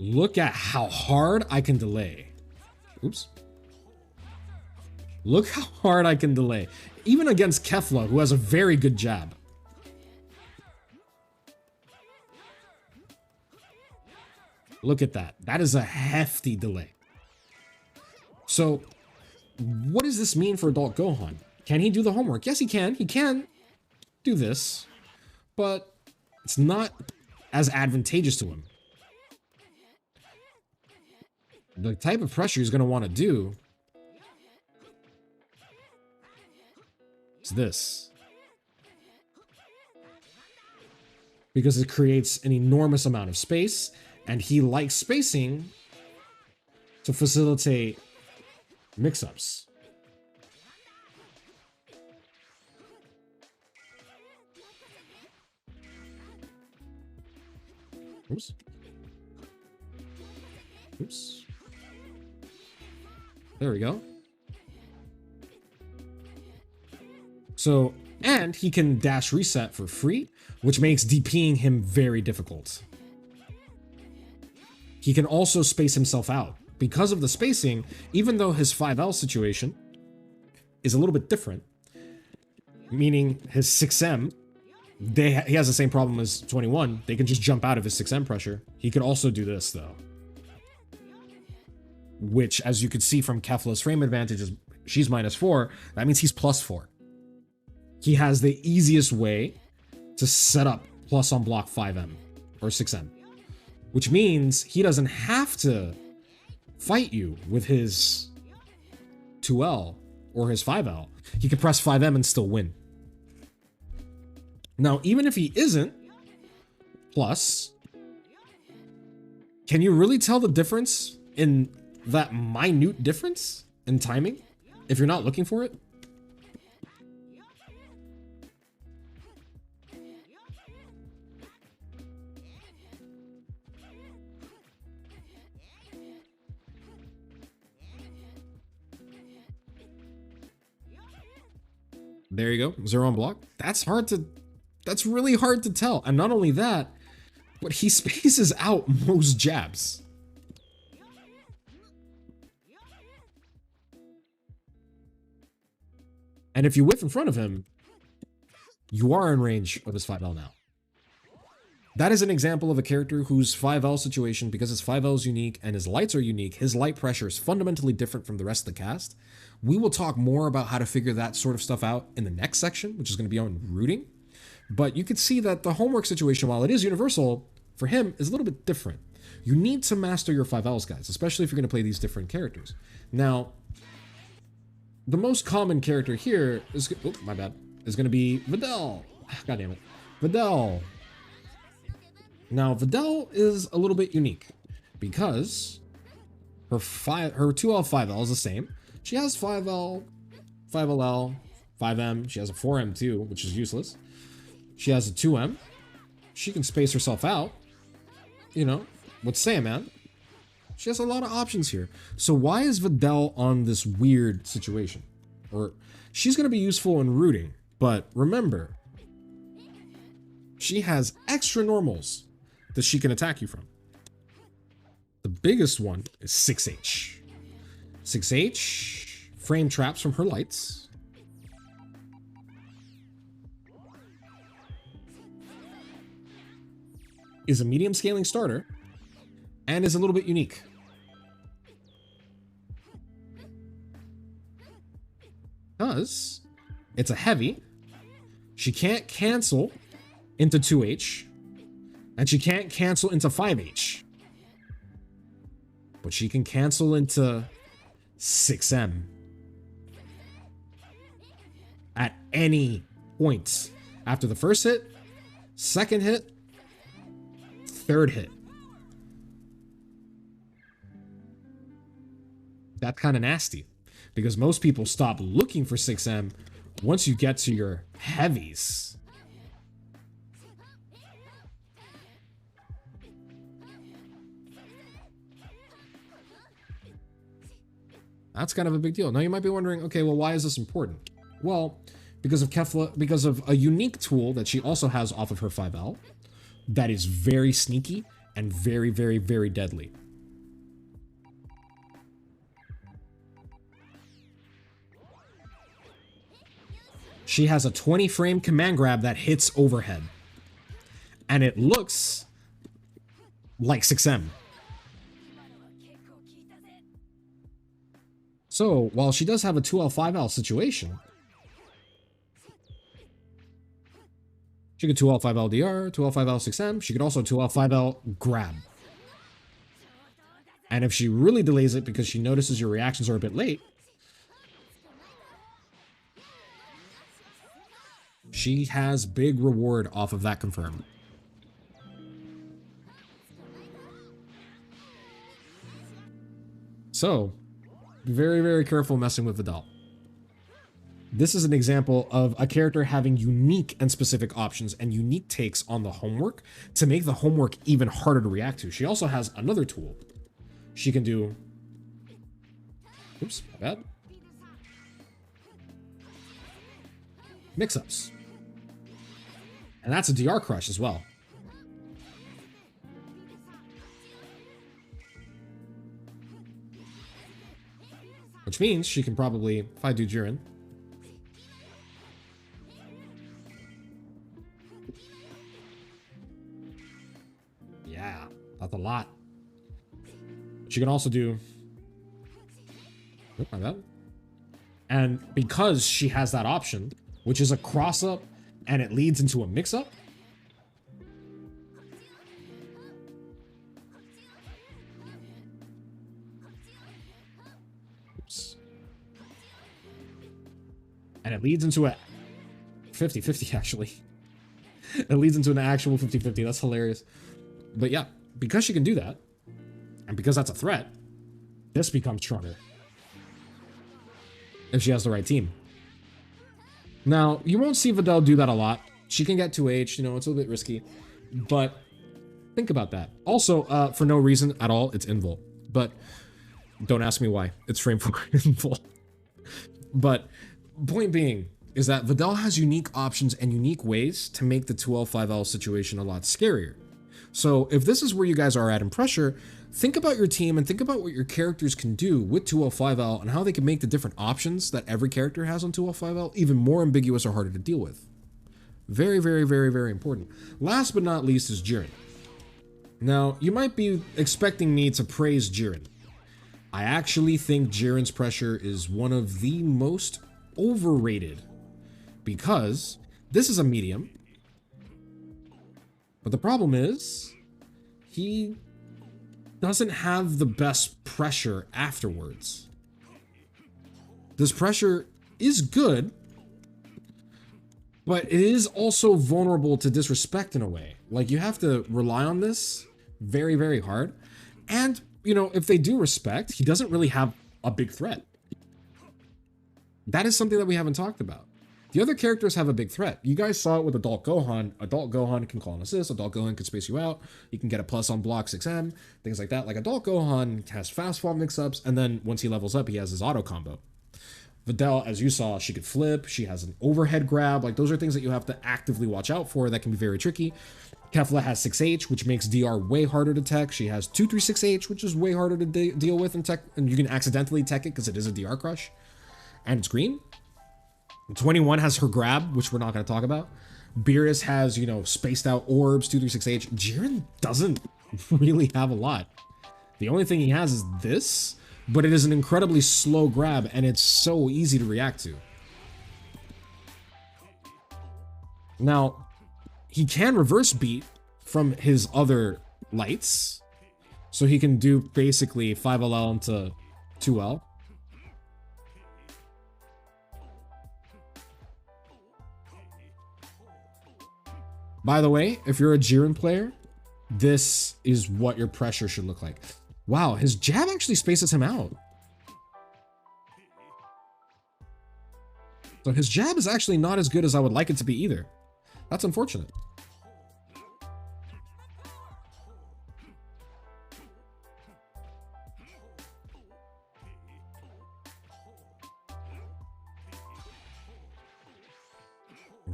Look at how hard I can delay. Oops. Look how hard I can delay. Even against Kefla, who has a very good jab. Look at that. That is a hefty delay. So, what does this mean for Adult Gohan? Can he do the homework? Yes, he can. He can do this, but it's not as advantageous to him. The type of pressure he's going to want to do is this. Because it creates an enormous amount of space, and he likes spacing to facilitate mix-ups. Oops. Oops. There we go. So, and he can dash reset for free, which makes DPing him very difficult. He can also space himself out. Because of the spacing, even though his 5L situation is a little bit different, meaning his 6M, he has the same problem as 21. They can just jump out of his 6M pressure. He could also do this, though. Which, as you could see from Kefla's frame advantage, is she's -4. That means he's +4. He has the easiest way to set up plus on block 5M or 6M, which means he doesn't have to fight you with his 2L or his 5L. He can press 5M and still win. Now, even if he isn't plus, can you really tell the difference in that minute difference in timing if you're not looking for it? There you go, 0 on block. That's really hard to tell. And not only that, but he spaces out most jabs. And if you whiff in front of him, you are in range of his 5L now. That is an example of a character whose 5L situation, because his 5L is unique and his lights are unique, his light pressure is fundamentally different from the rest of the cast. We will talk more about how to figure that sort of stuff out in the next section, which is going to be on rooting. But you can see that the homework situation, while it is universal, for him is a little bit different. You need to master your 5Ls, guys, especially if you're going to play these different characters. Now, the most common character here is, oh, my bad, is going to be Videl. God damn it. Videl. Now, Videl is a little bit unique because her 2L, 5L is the same. She has 5L, 5LL, 5M. She has a 4M too, which is useless. She has a 2M. She can space herself out. You know, what's saying, man? She has a lot of options here. So why is Videl on this weird situation? Or she's going to be useful in rooting, but remember, she has extra normals that she can attack you from. The biggest one is 6H. 6H, frame traps from her lights. Is a medium scaling starter and is a little bit unique. Because it's a heavy, she can't cancel into 2H, and she can't cancel into 5H. But she can cancel into 6M at any point. After the first hit, second hit, third hit. That's kind of nasty because most people stop looking for 6M once you get to your heavies. That's kind of a big deal. Now you might be wondering, okay, well, why is this important? Well, because of Kefla, because of a unique tool that she also has off of her 5L that is very sneaky and very, very, very deadly. She has a 20 frame command grab that hits overhead. And it looks like 6M. So, while she does have a 2L, 5L situation, she could 2L, 5L DR, 2L, 5L, 6M. She could also 2L, 5L grab. And if she really delays it because she notices your reactions are a bit late, she has big reward off of that confirm. So, be very, very careful messing with Videl. This is an example of a character having unique and specific options and unique takes on the homework to make the homework even harder to react to. She also has another tool. She can do... Oops, my bad. Mix-ups. And that's a DR crush as well. Which means she can probably, if I do Jiren, yeah, that's a lot. She can also do, oh, my bad. And because she has that option, which is a cross-up and it leads into a mix-up, and it leads into a 50-50 actually. It leads into an actual 50-50. That's hilarious. But yeah, because she can do that, and because that's a threat, this becomes stronger. If she has the right team. Now, you won't see Videl do that a lot. She can get 2H, you know, it's a little bit risky. But think about that. Also, for no reason at all, it's invul. But don't ask me why. It's frame 4 invul. But point being is that Videl has unique options and unique ways to make the 2L, 5L situation a lot scarier. So if this is where you guys are at in pressure, think about your team and think about what your characters can do with 2L, 5L and how they can make the different options that every character has on 2L, 5L even more ambiguous or harder to deal with. Very, very, very, very important. Last but not least is Jiren. Now, you might be expecting me to praise Jiren. I actually think Jiren's pressure is one of the most overrated because this is a medium, but the problem is he doesn't have the best pressure afterwards. This pressure is good, but it is also vulnerable to disrespect in a way. Like, you have to rely on this very, very hard. And, you know, if they do respect, he doesn't really have a big threat. That is something that we haven't talked about. The other characters have a big threat. You guys saw it with Adult Gohan. Adult Gohan can call an assist. Adult Gohan can space you out. You can get a plus on block 6M, things like that. Like, Adult Gohan has fast fall mix-ups, and then once he levels up, he has his auto combo. Videl, as you saw, she could flip. She has an overhead grab. Like, those are things that you have to actively watch out for that can be very tricky. Kefla has 6H, which makes DR way harder to tech. She has 236H, which is way harder to deal with in tech, and you can accidentally tech it because it is a DR crush. And it's green. 21 has her grab, which we're not going to talk about. Beerus has, you know, spaced out orbs, 236H. Jiren doesn't really have a lot. The only thing he has is this, but it is an incredibly slow grab, and it's so easy to react to. Now, he can reverse beat from his other lights, so he can do basically 5LL into 2L. By the way, if you're a Jiren player, this is what your pressure should look like. Wow, his jab actually spaces him out. So his jab is actually not as good as I would like it to be either. That's unfortunate.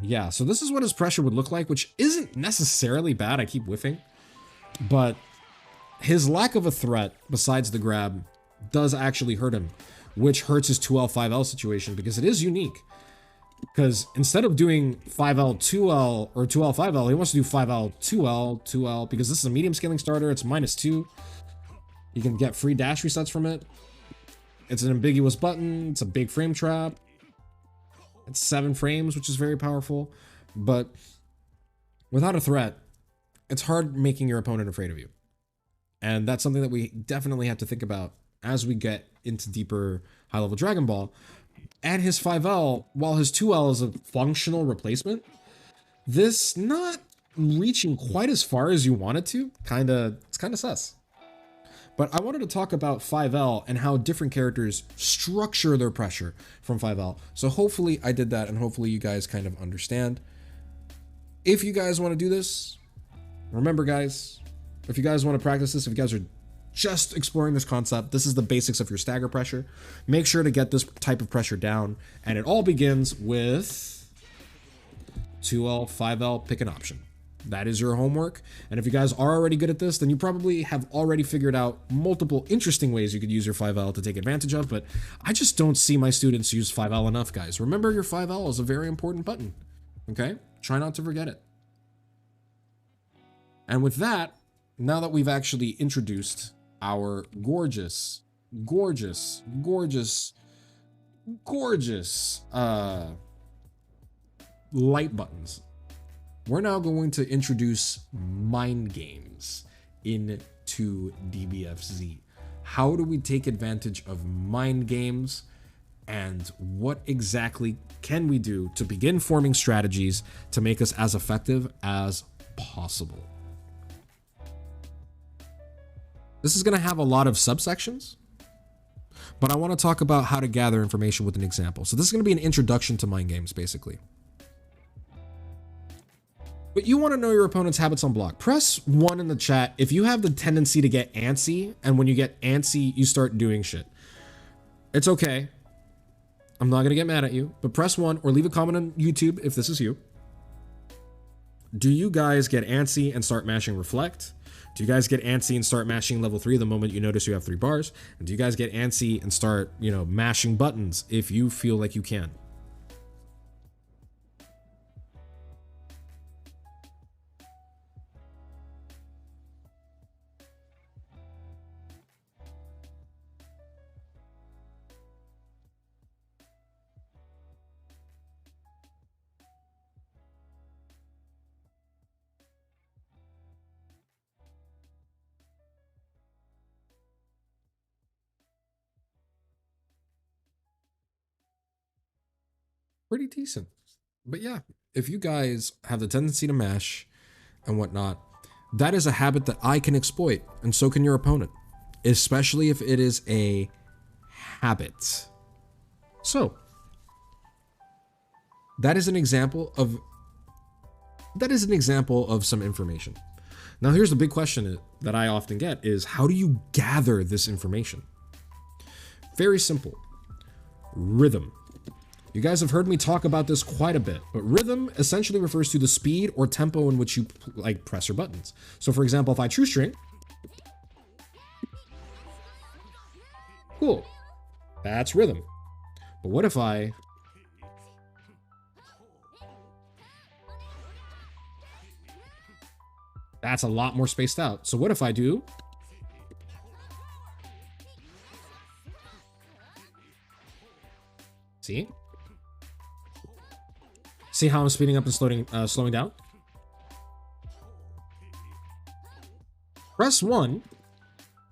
Yeah, so this is what his pressure would look like, which isn't necessarily bad. I keep whiffing. But his lack of a threat, besides the grab, does actually hurt him, which hurts his 2L, 5L situation because it is unique. Because instead of doing 5L, 2L, or 2L, 5L, he wants to do 5L, 2L, 2L, because this is a medium scaling starter. It's -2. You can get free dash resets from it. It's an ambiguous button. It's a big frame trap. It's 7 frames, which is very powerful. But without a threat, it's hard making your opponent afraid of you. And that's something that we definitely have to think about as we get into deeper high-level Dragon Ball. And his 5L, while his 2L is a functional replacement, this not reaching quite as far as you want it to, it's kind of sus. But I wanted to talk about 5L and how different characters structure their pressure from 5L. So hopefully I did that, and hopefully you guys kind of understand. If you guys want to do this, remember guys, if you guys want to practice this, if you guys are just exploring this concept, this is the basics of your stagger pressure. Make sure to get this type of pressure down, and it all begins with 2L, 5L, pick an option. That is your homework. And if you guys are already good at this, then you probably have already figured out multiple interesting ways you could use your 5L to take advantage of, but I just don't see my students use 5L enough, guys. Remember, your 5L is a very important button, okay? Try not to forget it. And with that, now that we've actually introduced our gorgeous light buttons, we're now going to introduce mind games into DBFZ. How do we take advantage of mind games, and what exactly can we do to begin forming strategies to make us as effective as possible? This is going to have a lot of subsections, but I want to talk about how to gather information with an example. So this is going to be an introduction to mind games, basically. But you want to know your opponent's habits on block. Press 1 in the chat if you have the tendency to get antsy, and when you get antsy, you start doing shit. It's okay. I'm not going to get mad at you, but press 1 or leave a comment on YouTube if this is you. Do you guys get antsy and start mashing reflect? Do you guys get antsy and start mashing level 3 the moment you notice you have 3 bars? And do you guys get antsy and start, mashing buttons if you feel like you can? pretty decent. But yeah, if you guys have the tendency to mash and whatnot, that is a habit that I can exploit, and so can your opponent, especially if it is a habit. So that is an example of some information. Now here's the big question that I often get is, how do you gather this information? Very simple. Rhythm. You guys have heard me talk about this quite a bit, but rhythm essentially refers to the speed or tempo in which you like press your buttons. So for example, if I true string, cool, that's rhythm. But what if I that's a lot more spaced out. So what if I do see? See how I'm speeding up and slowing down? Press 1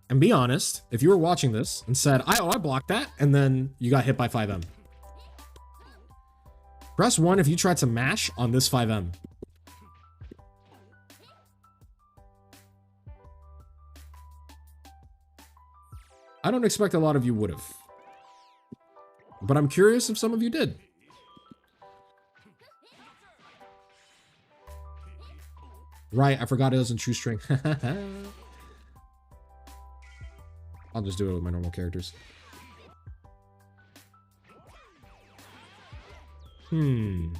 and be honest. If you were watching this and said, I blocked that, and then you got hit by 5M. Press 1 if you tried to mash on this 5M. I don't expect a lot of you would have, but I'm curious if some of you did. Right, I forgot it was in true string. I'll just do it with my normal characters. Oops.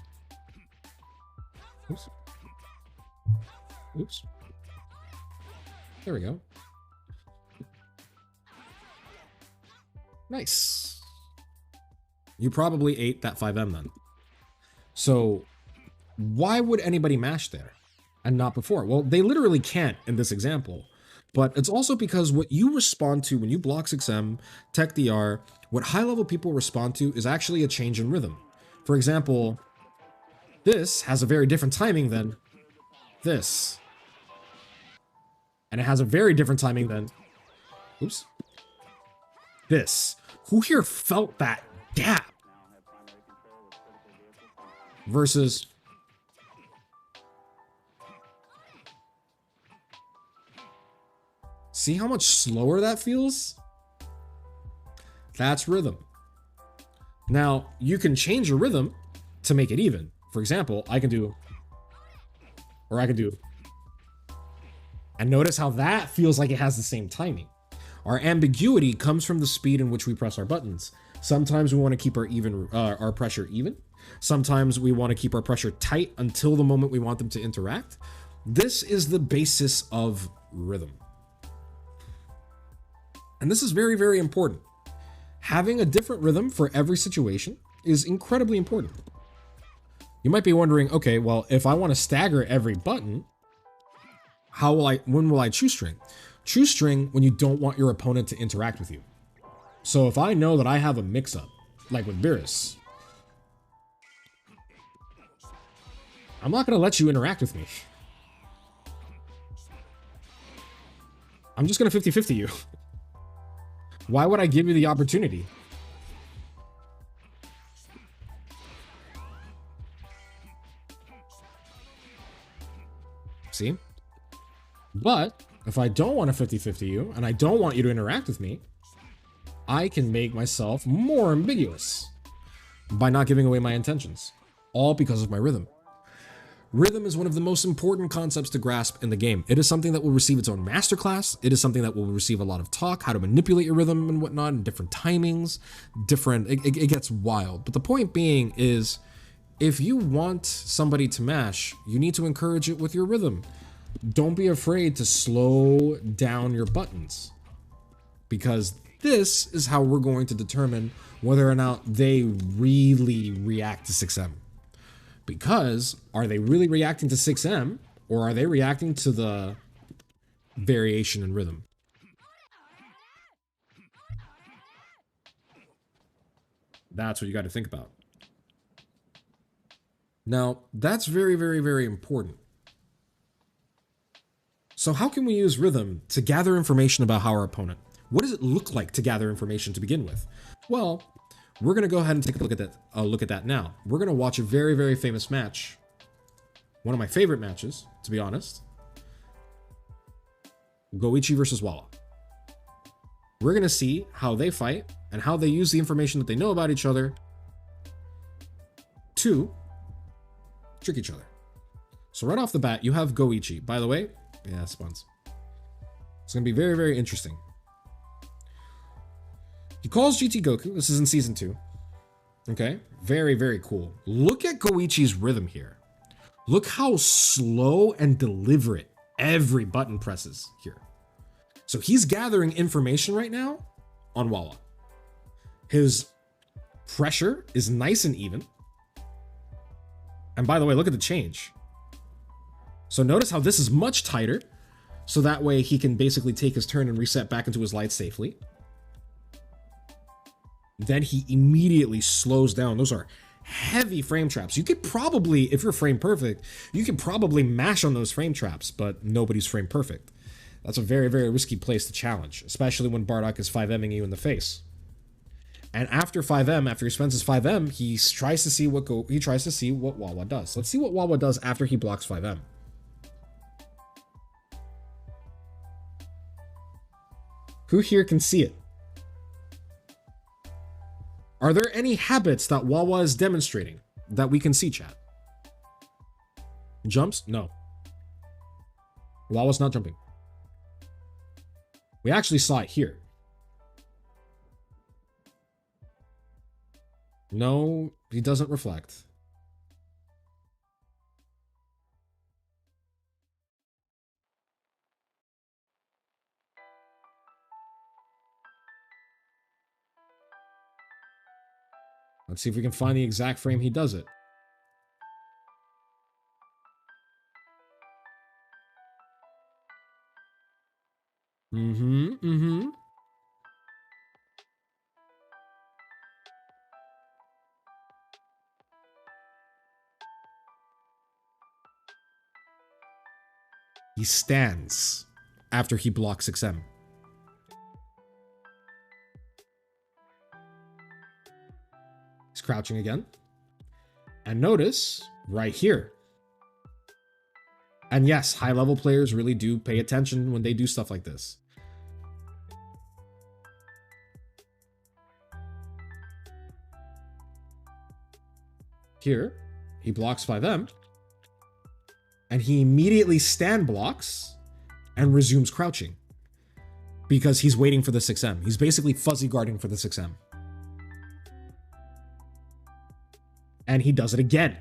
Oops. There we go. Nice. You probably ate that 5M then. So why would anybody mash there and not before? Well, they literally can't in this example, but it's also because what you respond to when you block 6M, tech DR, what high level people respond to is actually a change in rhythm. For example, this has a very different timing than this. And it has a very different timing than, oops, this. Who here felt that gap? Versus see how much slower that feels? That's rhythm. Now, you can change your rhythm to make it even. For example, I can do, or I can do, and notice how that feels like it has the same timing. Our ambiguity comes from the speed in which we press our buttons. Sometimes we want to keep our pressure even. Sometimes we want to keep our pressure tight until the moment we want them to interact. This is the basis of rhythm. And this is very, very important. Having a different rhythm for every situation is incredibly important. You might be wondering, okay, well, if I want to stagger every button, when will I true string? True string when you don't want your opponent to interact with you. So if I know that I have a mix-up, like with Beerus, I'm not going to let you interact with me. I'm just going to 50-50 you. Why would I give you the opportunity? See? But if I don't want to 50-50 you, and I don't want you to interact with me, I can make myself more ambiguous by not giving away my intentions, all because of my rhythm. Rhythm is one of the most important concepts to grasp in the game. It is something that will receive its own masterclass. It is something that will receive a lot of talk, how to manipulate your rhythm and whatnot, and different timings, it gets wild. But the point being is, if you want somebody to mash, you need to encourage it with your rhythm. Don't be afraid to slow down your buttons, because this is how we're going to determine whether or not they really react to 6M. Because are they really reacting to 6M, or are they reacting to the variation in rhythm? That's what you got to think about. Now, that's very, very, very important. So how can we use rhythm to gather information about our opponent? What does it look like to gather information to begin with? Well, We're going to go ahead and take a look at that now. We're going to watch a very, very famous match. One of my favorite matches, to be honest. Goichi versus Wawa. We're going to see how they fight and how they use the information that they know about each other to trick each other. So right off the bat, you have Goichi. By the way, yeah, spawns. It's going to be very, very interesting. He calls GT Goku. This is in season 2. Okay, very, very cool. Look at Goichi's rhythm here. Look how slow and deliberate every button presses here. So he's gathering information right now on Wawa. His pressure is nice and even. And by the way, look at the change. So notice how this is much tighter. So that way he can basically take his turn and reset back into his light safely. Then he immediately slows down. Those are heavy frame traps. You could probably, if you're frame perfect, you could probably mash on those frame traps, but nobody's frame perfect. That's a very, very risky place to challenge, especially when Bardock is 5M'ing you in the face. And after 5M, after he spends his 5M, he tries to see what Wawa does. Let's see what Wawa does after he blocks 5M. Who here can see it? Are there any habits that Wawa is demonstrating that we can see, chat? Jumps? No. Wawa's not jumping. We actually saw it here. No, he doesn't reflect. Let's see if we can find the exact frame he does it. He stands after he blocks 6M. He's crouching again. And notice right here. And yes, high-level players really do pay attention when they do stuff like this. Here, he blocks 5M. And he immediately stand blocks and resumes crouching. Because he's waiting for the 6M. He's basically fuzzy guarding for the 6M. And he does it again.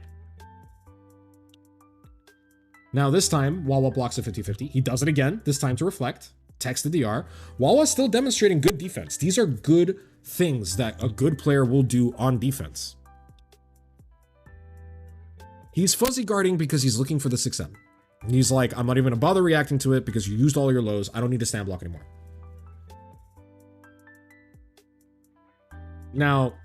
Now this time, Wawa blocks a 50-50. He does it again, this time to reflect. Text the DR. Wawa's still demonstrating good defense. These are good things that a good player will do on defense. He's fuzzy guarding because he's looking for the 6M. He's like, I'm not even gonna bother reacting to it because you used all your lows. I don't need to stand block anymore. Now,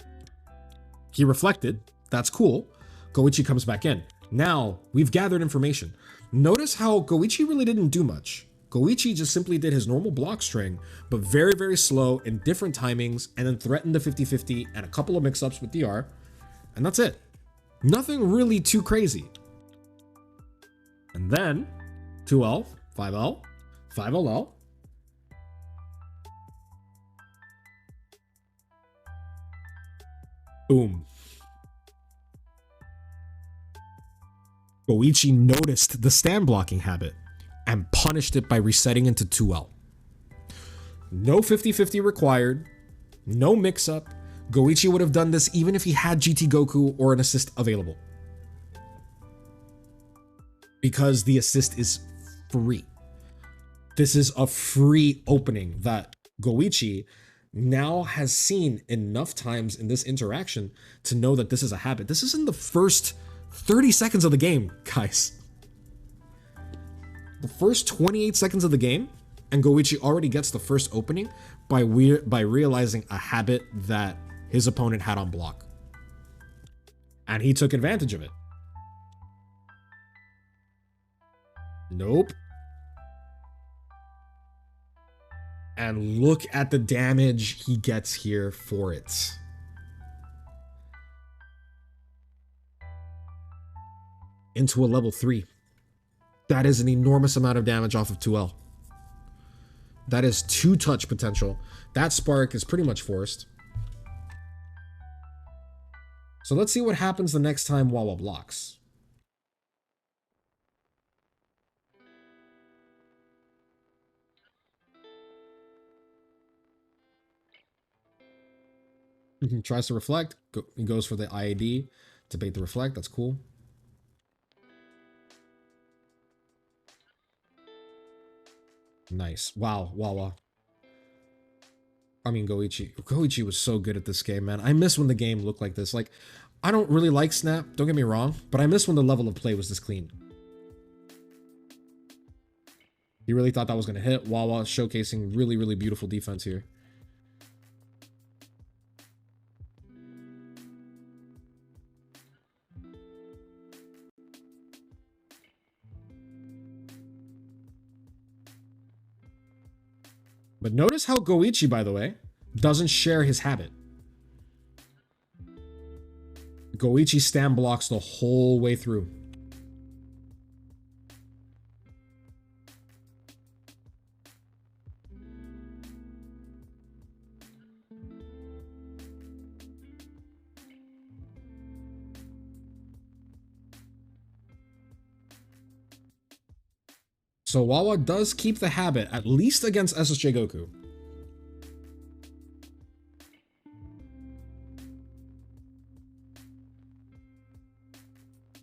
he reflected. That's cool. Goichi comes back in. Now, we've gathered information. Notice how Goichi really didn't do much. Goichi just simply did his normal block string, but very, very slow in different timings, and then threatened the 50-50 and a couple of mix-ups with DR, and that's it. Nothing really too crazy. And then 2L, 5L, 5LL. Boom. Goichi noticed the stand blocking habit and punished it by resetting into 2L. No 50-50 required, no mix-up. Goichi would have done this even if he had GT Goku or an assist available. Because the assist is free. This is a free opening that Goichi now has seen enough times in this interaction to know that this is a habit. This is in the first 30 seconds of the game, guys. The first 28 seconds of the game, and Goichi already gets the first opening by realizing a habit that his opponent had on block. And he took advantage of it. Nope. And look at the damage he gets here for it. into a level 3. That is an enormous amount of damage off of 2L. That is 2 touch potential. That spark is pretty much forced. So let's see what happens the next time Wawa blocks. He tries to reflect. He goes for the IAD to bait the reflect. That's cool. Nice. Wow, Wawa. I mean, Goichi. Goichi was so good at this game, man. I miss when the game looked like this. Like, I don't really like Snap, don't get me wrong, but I miss when the level of play was this clean. He really thought that was going to hit. Wawa showcasing really, really beautiful defense here. But notice how Goichi, by the way, doesn't share his habit. Goichi stand blocks the whole way through. So Wawa does keep the habit, at least against SSJ Goku.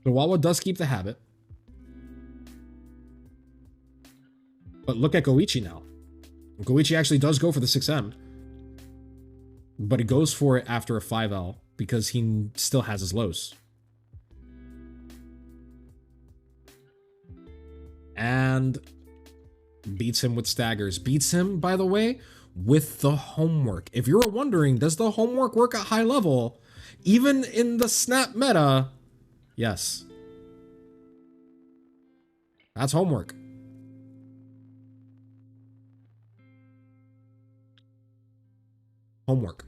So Wawa does keep the habit. But look at Goichi now. Goichi actually does go for the 6M. But he goes for it after a 5L because he still has his lows. And beats him with staggers. Beats him, by the way, with the homework. If you're wondering, does the homework work at high level? Even in the Snap meta, yes. That's homework. Homework.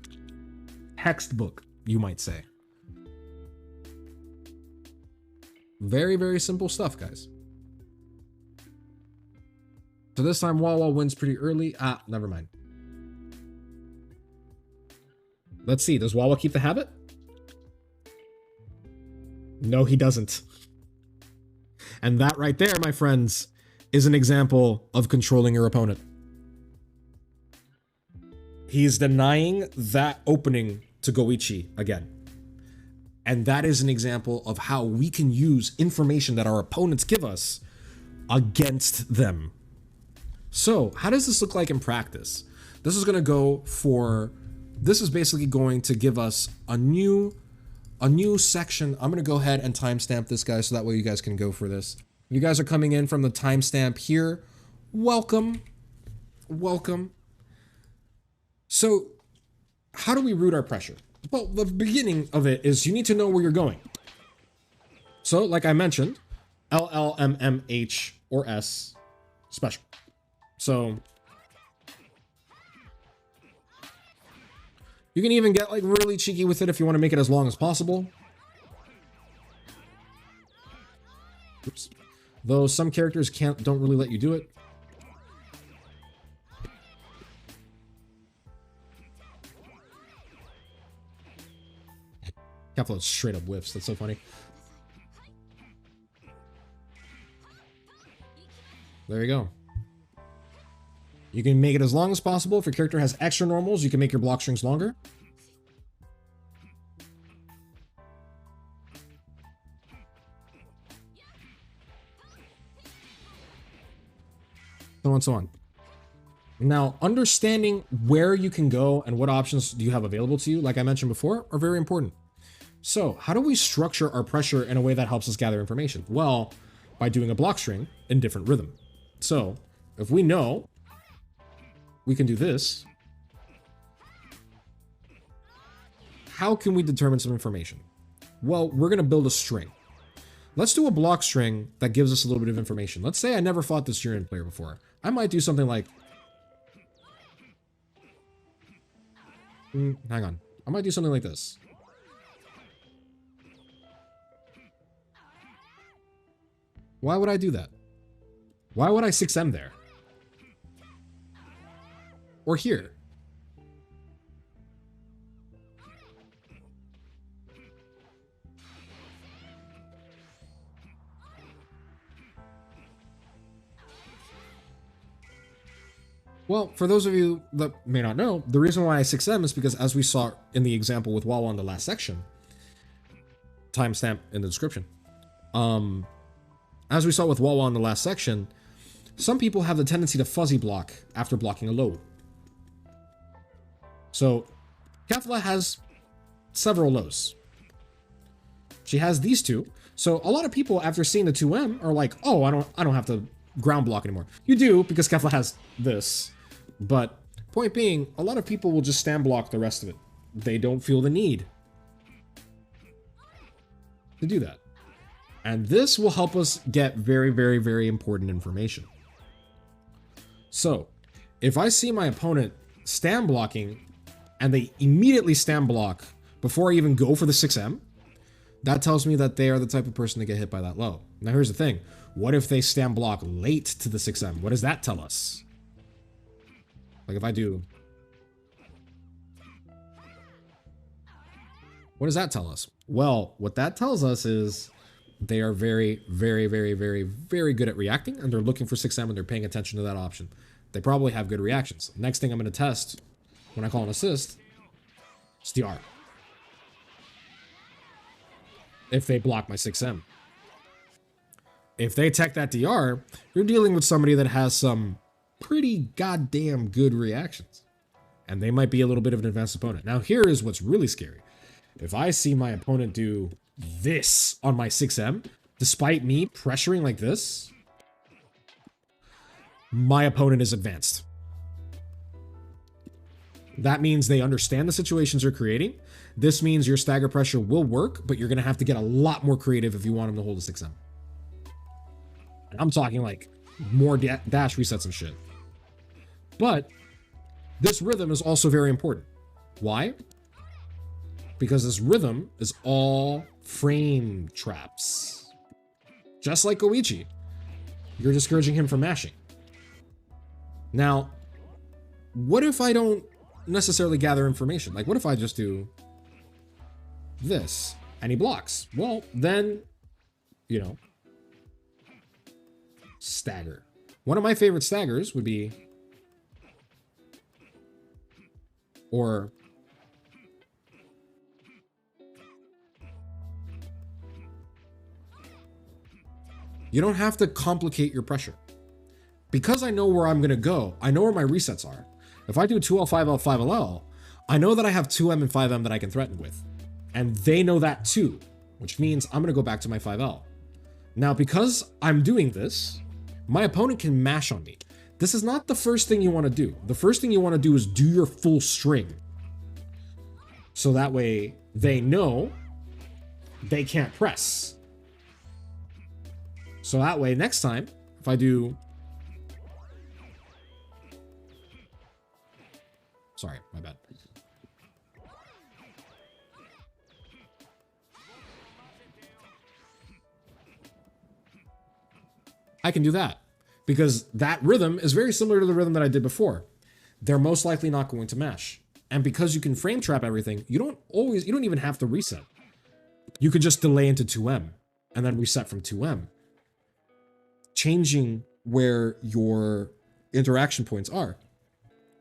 Textbook, you might say. Very, very simple stuff, guys. So this time Wawa wins pretty early. Ah, never mind. Let's see. Does Wawa keep the habit? No, he doesn't. And that right there, my friends, is an example of controlling your opponent. He's denying that opening to Goichi again. And that is an example of how we can use information that our opponents give us against them. So how does this look like in practice? This is going to go for, this is basically going to give us a new section. I'm going to go ahead and timestamp this, guy, so that way you guys can go for this. If you guys are coming in from the timestamp here, welcome. Welcome. So how do we root our pressure? Well, the beginning of it is you need to know where you're going. So like I mentioned, LLMMH or S special. So you can even get like really cheeky with it if you want to make it as long as possible. Oops. Though some characters don't really let you do it. Careful, it's straight up whiffs. That's so funny. There you go. You can make it as long as possible. If your character has extra normals, you can make your block strings longer. So on and so on. Now, understanding where you can go and what options do you have available to you, like I mentioned before, are very important. So how do we structure our pressure in a way that helps us gather information? Well, by doing a block string in different rhythm. So if we know we can do this, how can we determine some information? Well, we're going to build a string. Let's do a block string that gives us a little bit of information. Let's say I never fought this Jiren player before. I might do something like... hang on. I might do something like this. Why would I do that? Why would I 6M there? Or here? Well, for those of you that may not know, the reason why I 6M is because, as we saw in the example with Wawa in the last section, timestamp in the description, as we saw with Wawa in the last section, some people have the tendency to fuzzy block after blocking a low. So Kefla has several lows. She has these two. So a lot of people, after seeing the 2M, are like, oh, I don't have to ground block anymore. You do, because Kefla has this. But point being, a lot of people will just stand block the rest of it. They don't feel the need to do that. And this will help us get very, very, very important information. So if I see my opponent stand blocking and they immediately stand block before I even go for the 6M, that tells me that they are the type of person to get hit by that low. Now here's the thing. What if they stand block late to the 6M? What does that tell us? Like if I do... What does that tell us? Well, what that tells us is they are very, very, very, very, very good at reacting, and they're looking for 6M and they're paying attention to that option. They probably have good reactions. Next thing I'm going to test when I call an assist is DR. If they block my 6M. If they tech that DR, you're dealing with somebody that has some pretty goddamn good reactions. And they might be a little bit of an advanced opponent. Now here is what's really scary. If I see my opponent do this on my 6M, despite me pressuring like this, my opponent is advanced. That means they understand the situations you're creating. This means your stagger pressure will work, but you're going to have to get a lot more creative if you want them to hold a 6M. And I'm talking like more dash resets and shit. But this rhythm is also very important. Why? Because this rhythm is all frame traps. Just like Goichi. You're discouraging him from mashing. Now, what if I don't necessarily gather information? Like, what if I just do this and he blocks? Well, then, you know, stagger. One of my favorite staggers would be, or you don't have to complicate your pressure. Because I know where I'm going to go, I know where my resets are. If I do 2L, 5L, 5LL, I know that I have 2M and 5M that I can threaten with. And they know that too, which means I'm going to go back to my 5L. Now, because I'm doing this, my opponent can mash on me. This is not the first thing you want to do. The first thing you want to do is do your full string. So that way they know they can't press. So that way next time, if I do... Sorry, my bad. I can do that. Because that rhythm is very similar to the rhythm that I did before. They're most likely not going to mash. And because you can frame trap everything, you don't even have to reset. You could just delay into 2M and then reset from 2M. Changing where your interaction points are.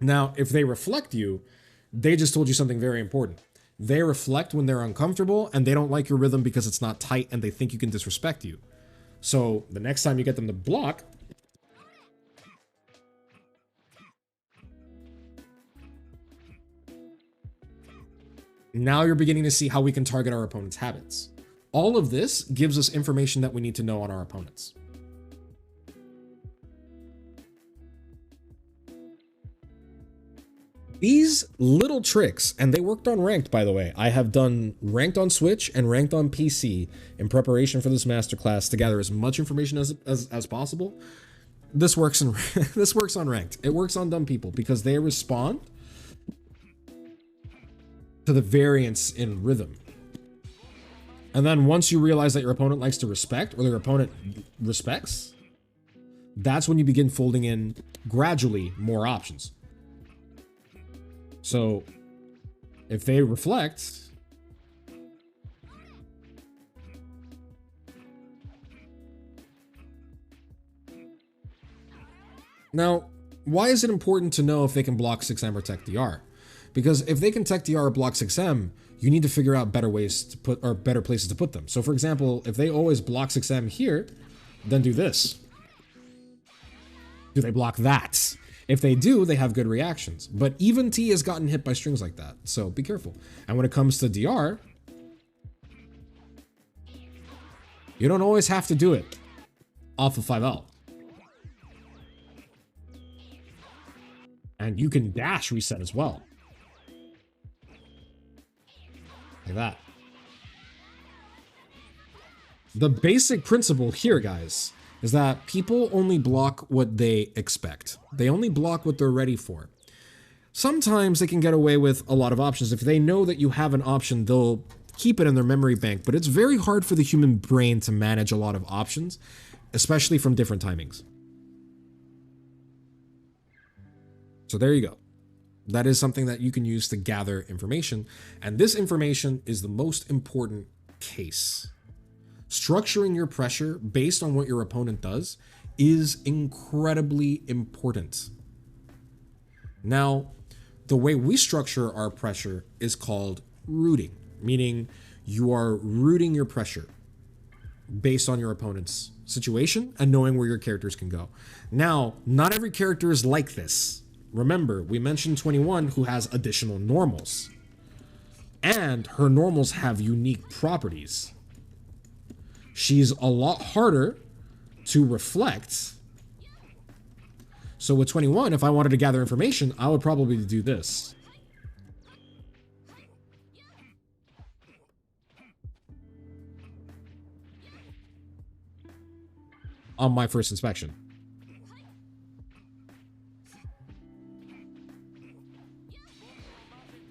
Now, if they reflect you, they just told you something very important. They reflect when they're uncomfortable and they don't like your rhythm because it's not tight and they think you can disrespect you. So the next time you get them to block, now you're beginning to see how we can target our opponent's habits. All of this gives us information that we need to know on our opponents. These little tricks, and they worked on ranked, by the way. I have done ranked on Switch and ranked on PC in preparation for this masterclass to gather as much information as possible. This works in this works on ranked. It works on dumb people because they respond to the variance in rhythm. And then once you realize that your opponent likes to respect, or their opponent respects, that's when you begin folding in gradually more options. So if they reflect, now, why is it important to know if they can block 6M or Tech DR? Because if they can Tech DR or block 6M, you need to figure out better ways to put, or better places to put them. So for example, if they always block 6M here, then do this. Do they block that? If they do, they have good reactions. But even T has gotten hit by strings like that, so be careful. And when it comes to DR, you don't always have to do it off of 5L. And you can dash reset as well. Like that. The basic principle here, guys, is that people only block what they expect. They only block what they're ready for. Sometimes they can get away with a lot of options. If they know that you have an option, they'll keep it in their memory bank, but it's very hard for the human brain to manage a lot of options, especially from different timings. So there you go. That is something that you can use to gather information. And this information is the most important case. Structuring your pressure based on what your opponent does is incredibly important. Now, the way we structure our pressure is called rooting, meaning you are rooting your pressure based on your opponent's situation and knowing where your characters can go. Now, not every character is like this. Remember, we mentioned 21, who has additional normals, and her normals have unique properties. She's a lot harder to reflect. So with 21, if I wanted to gather information, I would probably do this. On my first inspection.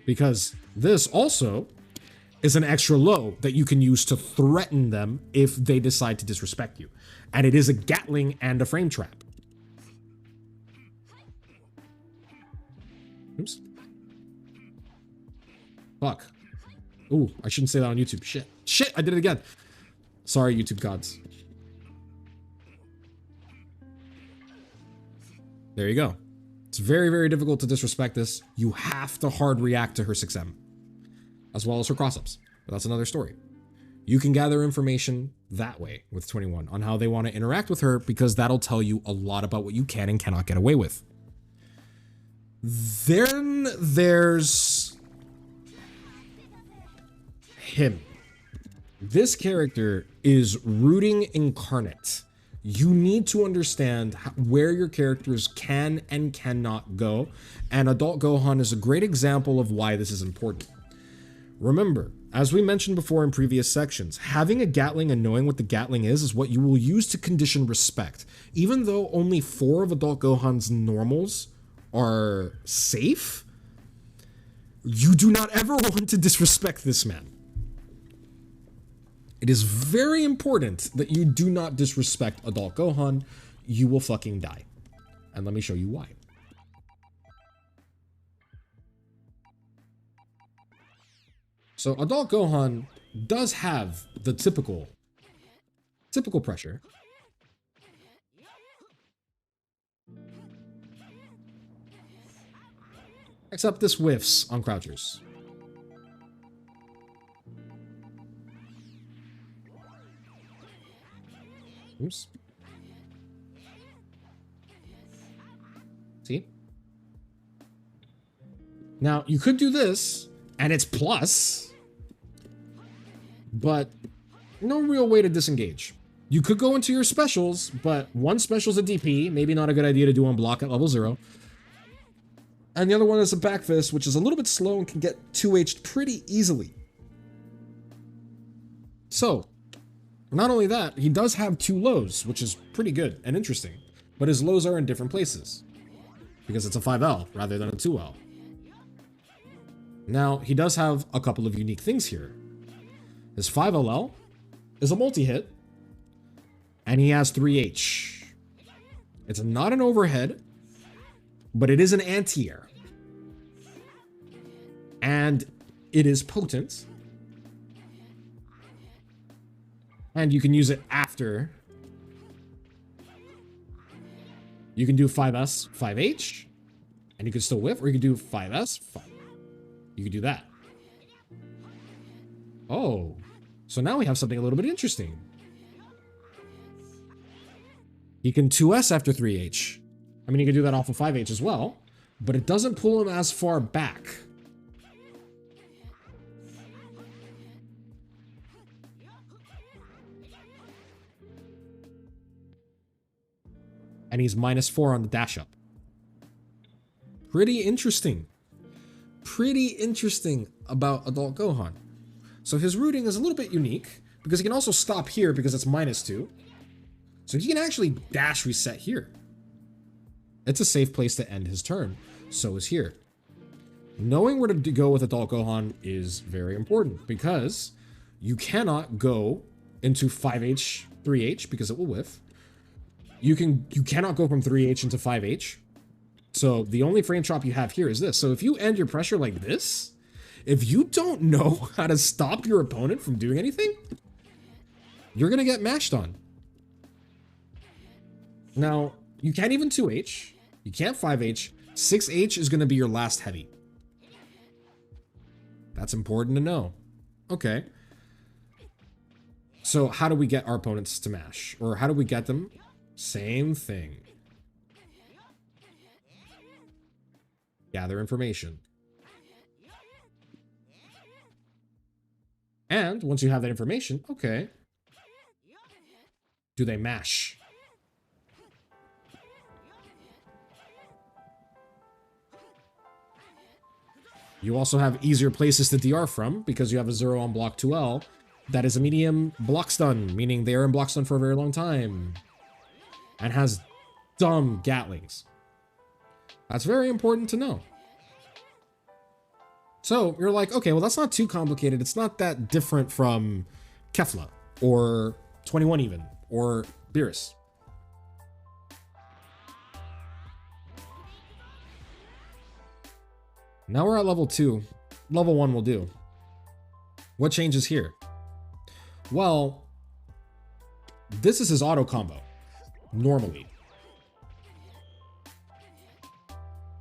Because this also is an extra low that you can use to threaten them if they decide to disrespect you. And it is a Gatling and a frame trap. Oops. Fuck. Ooh, I shouldn't say that on YouTube. Shit. Shit, I did it again. Sorry, YouTube gods. There you go. It's very, very difficult to disrespect this. You have to hard react to her 6M, as well as her cross-ups. But that's another story. You can gather information that way with 21 on how they want to interact with her, because that'll tell you a lot about what you can and cannot get away with. Then there's him. This character is rooting incarnate. You need to understand where your characters can and cannot go, and Adult Gohan is a great example of why this is important. Remember, as we mentioned before in previous sections, having a Gatling and knowing what the Gatling is what you will use to condition respect. Even though only 4 of Adult Gohan's normals are safe, you do not ever want to disrespect this man. It is very important that you do not disrespect Adult Gohan. You will fucking die. And let me show you why. So Adult Gohan does have the typical pressure. Except this whiffs on crouchers. Oops. See? Now, you could do this, and it's plus, but no real way to disengage. You could go into your specials, but one special's a DP, maybe not a good idea to do on block at level 0. And the other one is a back fist, which is a little bit slow and can get 2H'd pretty easily. So, not only that, he does have 2 lows, which is pretty good and interesting, but his lows are in different places because it's a 5L rather than a 2L. Now, he does have a couple of unique things here. His 5 LL is a multi-hit, and he has 3H. It's not an overhead, but it is an anti-air. And it is potent. And you can use it after. You can do 5S, 5H, and you can still whiff, or you can do 5S, 5. You can do that. Oh, so now we have something a little bit interesting. He can 2S after 3H. I mean, you can do that off of 5H as well, but it doesn't pull him as far back. And he's -4 on the dash up. Pretty interesting. Pretty interesting about Adult Gohan. So his routing is a little bit unique because he can also stop here because it's -2. So he can actually dash reset here. It's a safe place to end his turn. So is here. Knowing where to go with Adult Gohan is very important because you cannot go into 5H, 3H because it will whiff. You cannot go from 3H into 5H. So the only frame drop you have here is this. So if you end your pressure like this, if you don't know how to stop your opponent from doing anything, you're going to get mashed on. Now, you can't even 2H. You can't 5H. 6H is going to be your last heavy. That's important to know. Okay. So how do we get our opponents to mash? Or how do we get them? Same thing. Gather information. And once you have that information, okay. Do they mash? You also have easier places to DR from because you have a 0 on block 2L. That is a medium block stun, meaning they are in block stun for a very long time. And has dumb Gatlings. That's very important to know. So you're like, okay, well, that's not too complicated. It's not that different from Kefla or 21 even, or Beerus. Now we're at level 2. Level 1 will do. What changes here? Well, this is his auto combo. Normally.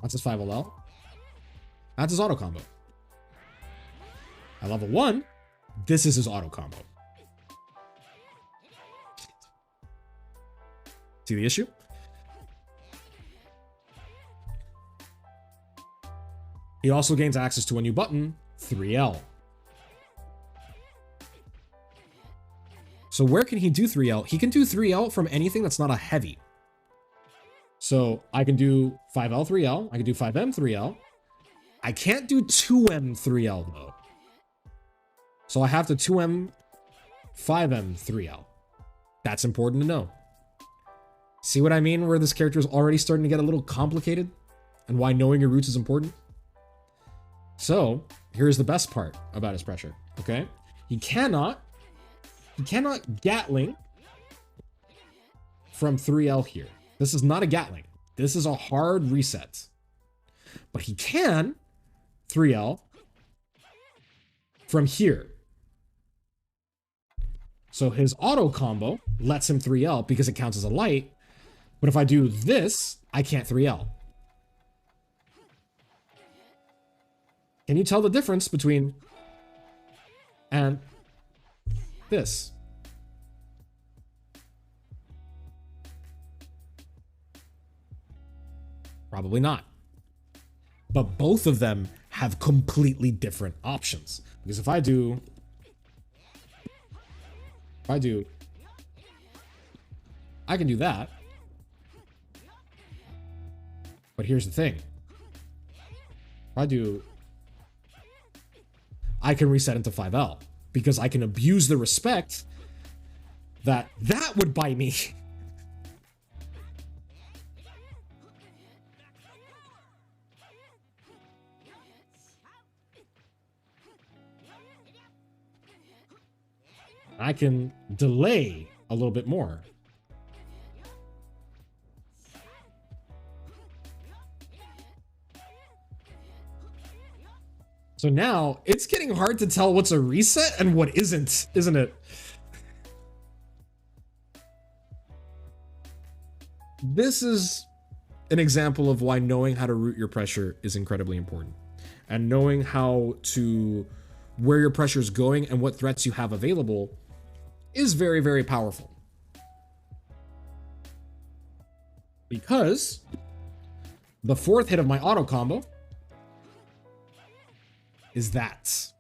That's his 5LL. That's his auto combo. At level 1, this is his auto combo. See the issue? He also gains access to a new button, 3L. So where can he do 3L? He can do 3L from anything that's not a heavy. So I can do 5L 3L. I can do 5M 3L. I can't do 2M 3L though. So I have to 2M 5M 3L. That's important to know. See what I mean where this character is already starting to get a little complicated? And why knowing your roots is important? So here's the best part about his pressure, okay? He cannot Gatling from 3L here. This is not a Gatling. This is a hard reset. But he can 3L from here. So his auto combo lets him 3L because it counts as a light. But if I do this, I can't 3L. Can you tell the difference between and this? Probably not. But both of them have completely different options. Because if I can do that. But here's the thing. If I can reset into 5L because I can abuse the respect that would buy me. I can delay a little bit more. So now it's getting hard to tell what's a reset and what isn't it? This is an example of why knowing how to route your pressure is incredibly important, and knowing where your pressure is going and what threats you have available is very, very powerful. Because the fourth hit of my auto combo is that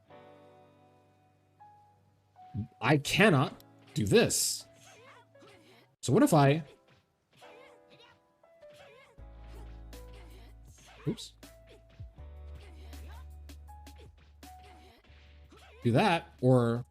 I cannot do this. So what if I... Oops. Do that, or...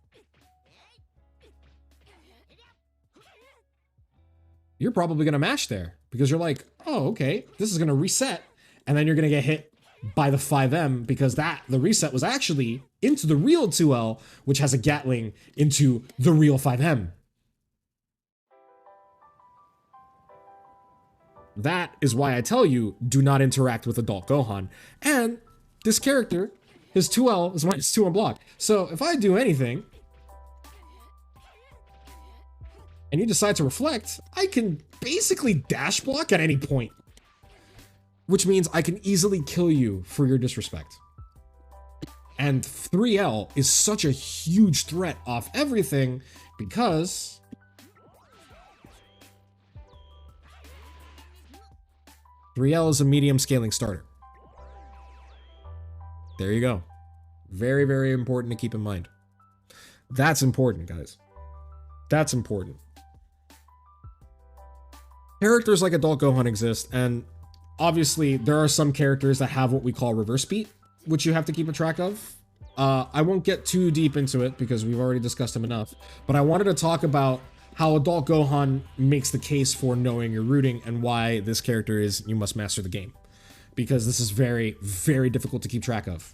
You're probably going to mash there, because you're like, oh, okay, this is going to reset, and then you're going to get hit by the 5M, because the reset was actually into the real 2L, which has a Gatling into the real 5M. That is why I tell you, do not interact with Adult Gohan. And this character, his 2L is -2 on block. So if I do anything, and you decide to reflect, I can basically dash block at any point. Which means I can easily kill you for your disrespect. And 3L is such a huge threat off everything because... (3L) is a medium scaling starter. There you go. Very, very important to keep in mind. That's important, guys. That's important. Characters like Adult Gohan exist, and obviously there are some characters that have what we call reverse beat, which you have to keep a track of. I won't get too deep into it because we've already discussed them enough, but I wanted to talk about how Adult Gohan makes the case for knowing your routing and why this character is you must master the game. Because this is very, very difficult to keep track of.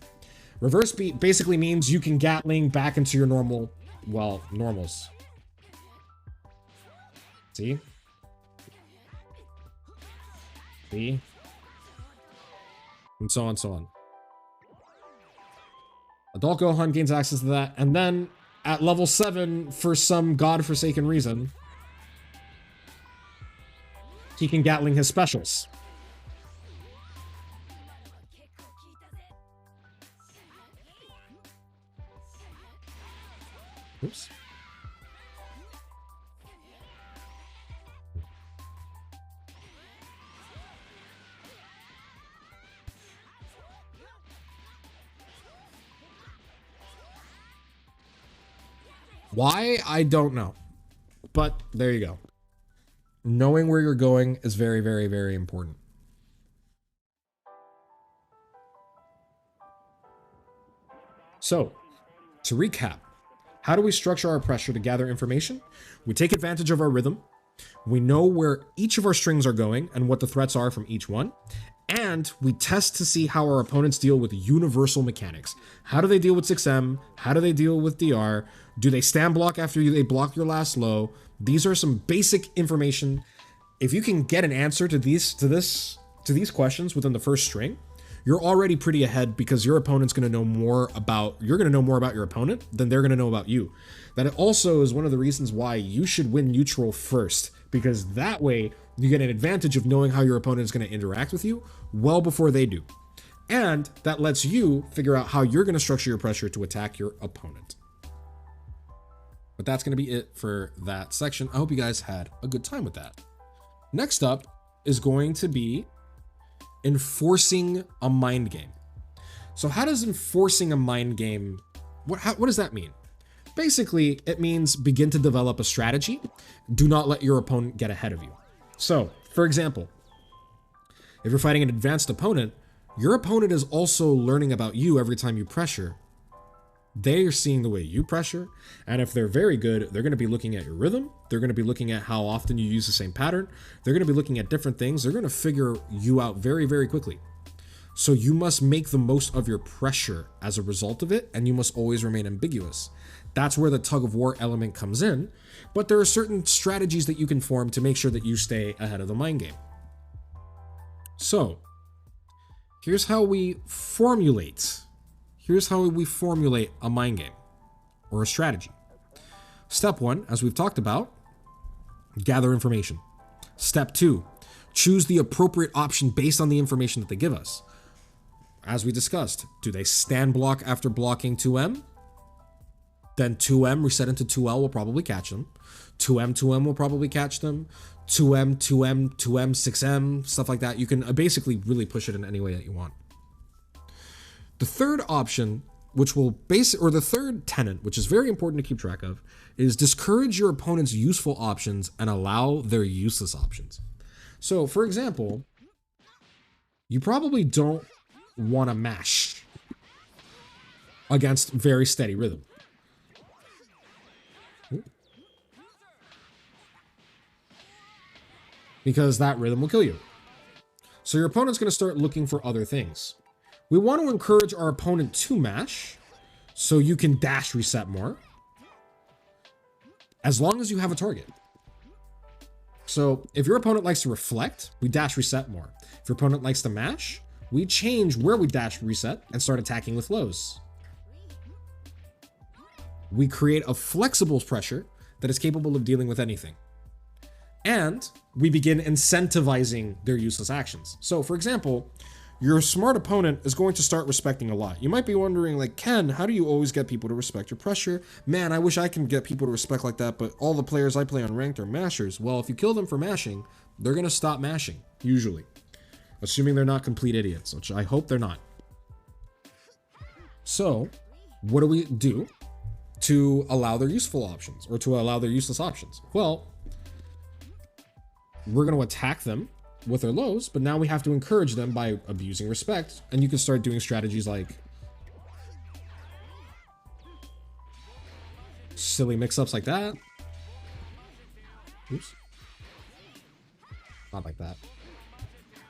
Reverse beat basically means you can Gatling back into your normals. See? See? And so on, so on. Adult Gohan gains access to that, and then at level 7, for some godforsaken reason, he can Gatling his specials. Oops. Why? I don't know. But there you go. Knowing where you're going is very, very, very important. So, to recap, how do we structure our pressure to gather information? We take advantage of our rhythm. We know where each of our strings are going and what the threats are from each one. And we test to see how our opponents deal with universal mechanics. How do they deal with 6M? How do they deal with DR? Do they stand block after they block your last low? These are some basic information. If you can get an answer to these questions within the first string, you're already pretty ahead because your opponent's going to know more about your opponent than they're going to know about you. That also is one of the reasons why you should win neutral first, because that way you get an advantage of knowing how your opponent is going to interact with you well before they do. And that lets you figure out how you're going to structure your pressure to attack your opponent. But that's going to be it for that section. I hope you guys had a good time with that. Next up is going to be enforcing a mind game. So how does enforcing a mind game, what does that mean? Basically, it means begin to develop a strategy. Do not let your opponent get ahead of you. So, for example, if you're fighting an advanced opponent, your opponent is also learning about you every time you pressure. They're seeing the way you pressure, and if they're very good, they're going to be looking at your rhythm. They're going to be looking at how often you use the same pattern. They're going to be looking at different things. They're going to figure you out very, very quickly. So you must make the most of your pressure as a result of it, and you must always remain ambiguous. That's where the tug of war element comes in, but there are certain strategies that you can form to make sure that you stay ahead of the mind game. So, here's how we formulate a mind game or a strategy. Step 1, as we've talked about, gather information. Step 2, choose the appropriate option based on the information that they give us. As we discussed, do they stand block after blocking 2M? Then 2M reset into 2L will probably catch them. 2M will probably catch them. 2M, 6M, stuff like that. You can basically really push it in any way that you want. The third option, the third tenet, which is very important to keep track of, is discourage your opponent's useful options and allow their useless options. So, for example, you probably don't want to mash against very steady rhythm. Because that rhythm will kill you. So your opponent's going to start looking for other things. We want to encourage our opponent to mash so you can dash reset more, as long as you have a target. So if your opponent likes to reflect, we dash reset more. If your opponent likes to mash, we change where we dash reset and start attacking with lows. We create a flexible pressure that is capable of dealing with anything. And we begin incentivizing their useless actions. So for example, your smart opponent is going to start respecting a lot. You might be wondering, like, Ken, how do you always get people to respect your pressure? Man, I wish I can get people to respect like that, but all the players I play on ranked are mashers. Well, if you kill them for mashing, they're going to stop mashing, usually. Assuming they're not complete idiots, which I hope they're not. So, what do we do to allow their useful options, or to allow their useless options? Well, we're going to attack them with their lows, but now we have to encourage them by abusing respect, and you can start doing strategies like silly mix-ups like that. Oops. Not like that.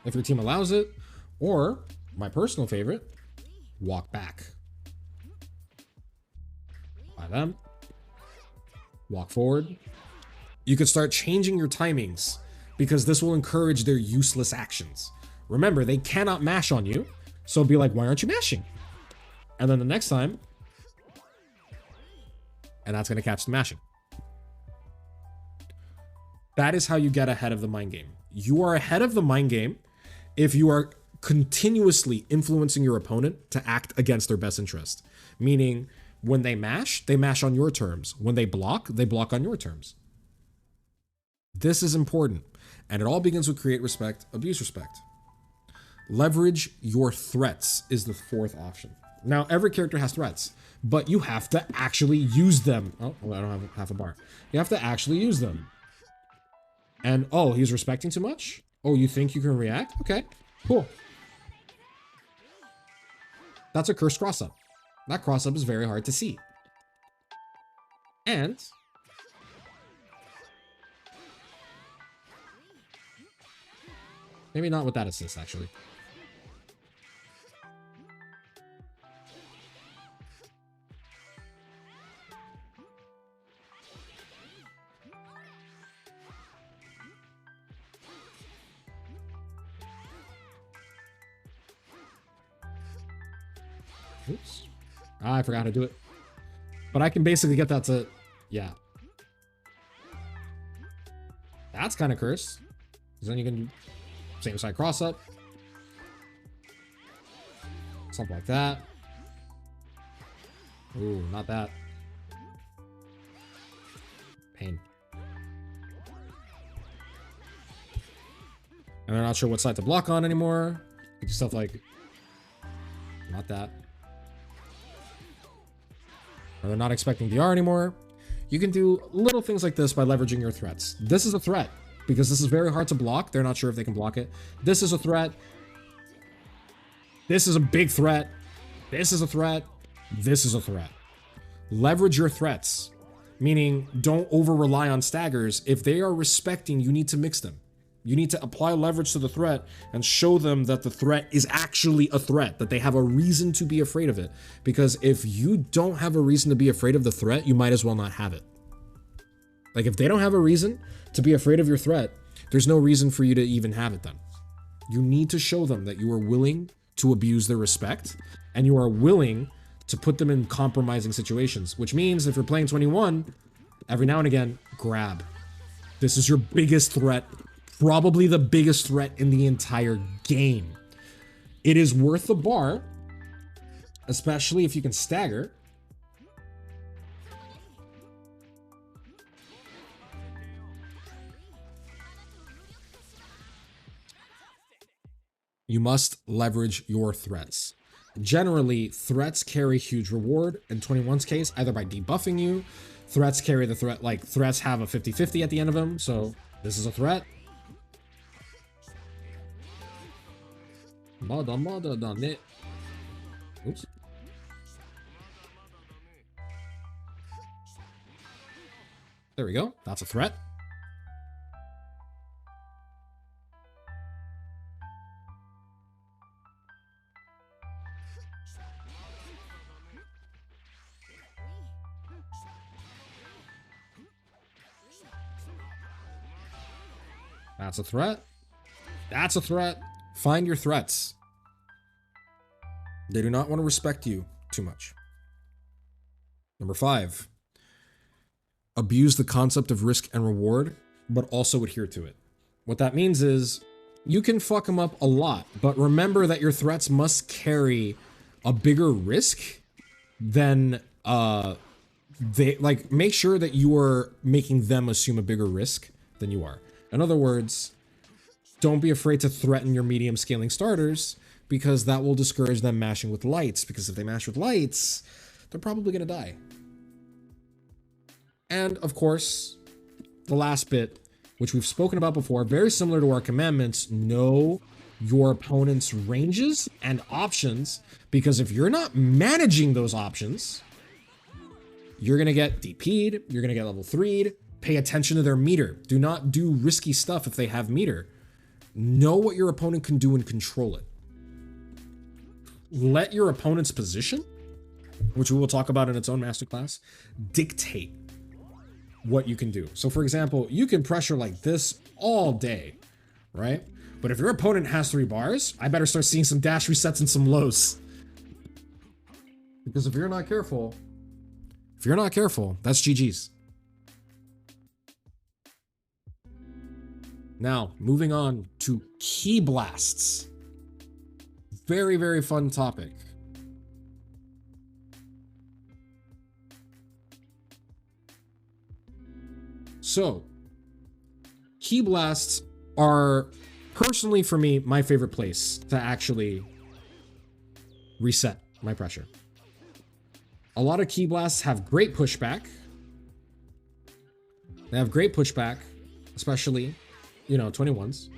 If your team allows it, or my personal favorite, walk back. By them. Walk forward. You could start changing your timings, because this will encourage their useless actions. Remember, they cannot mash on you, so be like, why aren't you mashing? And then the next time, and that's going to catch the mashing. That is how you get ahead of the mind game. You are ahead of the mind game if you are continuously influencing your opponent to act against their best interest. Meaning, when they mash on your terms. When they block on your terms. This is important. And it all begins with create respect, abuse respect. Leverage your threats is the fourth option. Now, every character has threats, but you have to actually use them. Oh, well, I don't have half a bar. You have to actually use them. And, oh, he's respecting too much? Oh, you think you can react? Okay, cool. That's a cursed cross-up. That cross-up is very hard to see. And maybe not with that assist, actually. Oops. I forgot how to do it. But I can basically get that to... Yeah. That's kind of cursed. Because then you can do same side cross up. Something like that. Ooh, not that. Pain. And they're not sure what side to block on anymore. You do stuff like... Not that. Or they're not expecting DR anymore. You can do little things like this by leveraging your threats. This is a threat, because this is very hard to block. They're not sure if they can block it. This is a threat. This is a big threat. This is a threat. This is a threat. Leverage your threats, meaning don't over rely on staggers. If they are respecting, you need to mix them. You need to apply leverage to the threat and show them that the threat is actually a threat, that they have a reason to be afraid of it. Because if you don't have a reason to be afraid of the threat, you might as well not have it. Like, if they don't have a reason to be afraid of your threat, there's no reason for you to even have it then. You need to show them that you are willing to abuse their respect and you are willing to put them in compromising situations, which means if you're playing 21, every now and again, grab. This is your biggest threat, probably the biggest threat in the entire game. It is worth the bar, especially if you can stagger. You must leverage your threats. Generally, threats carry huge reward. In 21's case, either by debuffing you, threats carry the threat, like threats have a 50-50 at the end of them, so this is a threat. Oops. There we go, that's a threat. That's a threat. That's a threat. Find your threats. They do not want to respect you too much. Number 5. Abuse the concept of risk and reward, but also adhere to it. What that means is you can fuck them up a lot, but remember that your threats must carry a bigger risk than make sure that you are making them assume a bigger risk than you are. In other words, don't be afraid to threaten your medium scaling starters because that will discourage them mashing with lights, because if they mash with lights, they're probably going to die. And of course, the last bit, which we've spoken about before, very similar to our commandments, know your opponent's ranges and options, because if you're not managing those options, you're going to get DP'd, you're going to get level 3'd. Pay attention to their meter. Do not do risky stuff if they have meter. Know what your opponent can do and control it. Let your opponent's position, which we will talk about in its own masterclass, dictate what you can do. So for example, you can pressure like this all day, right? But if your opponent has 3 bars, I better start seeing some dash resets and some lows. Because if you're not careful, that's GG's. Now, moving on to key blasts. Very, very fun topic. So, key blasts are, personally for me, my favorite place to actually reset my pressure. A lot of key blasts have great pushback. They have great pushback, especially, 21s.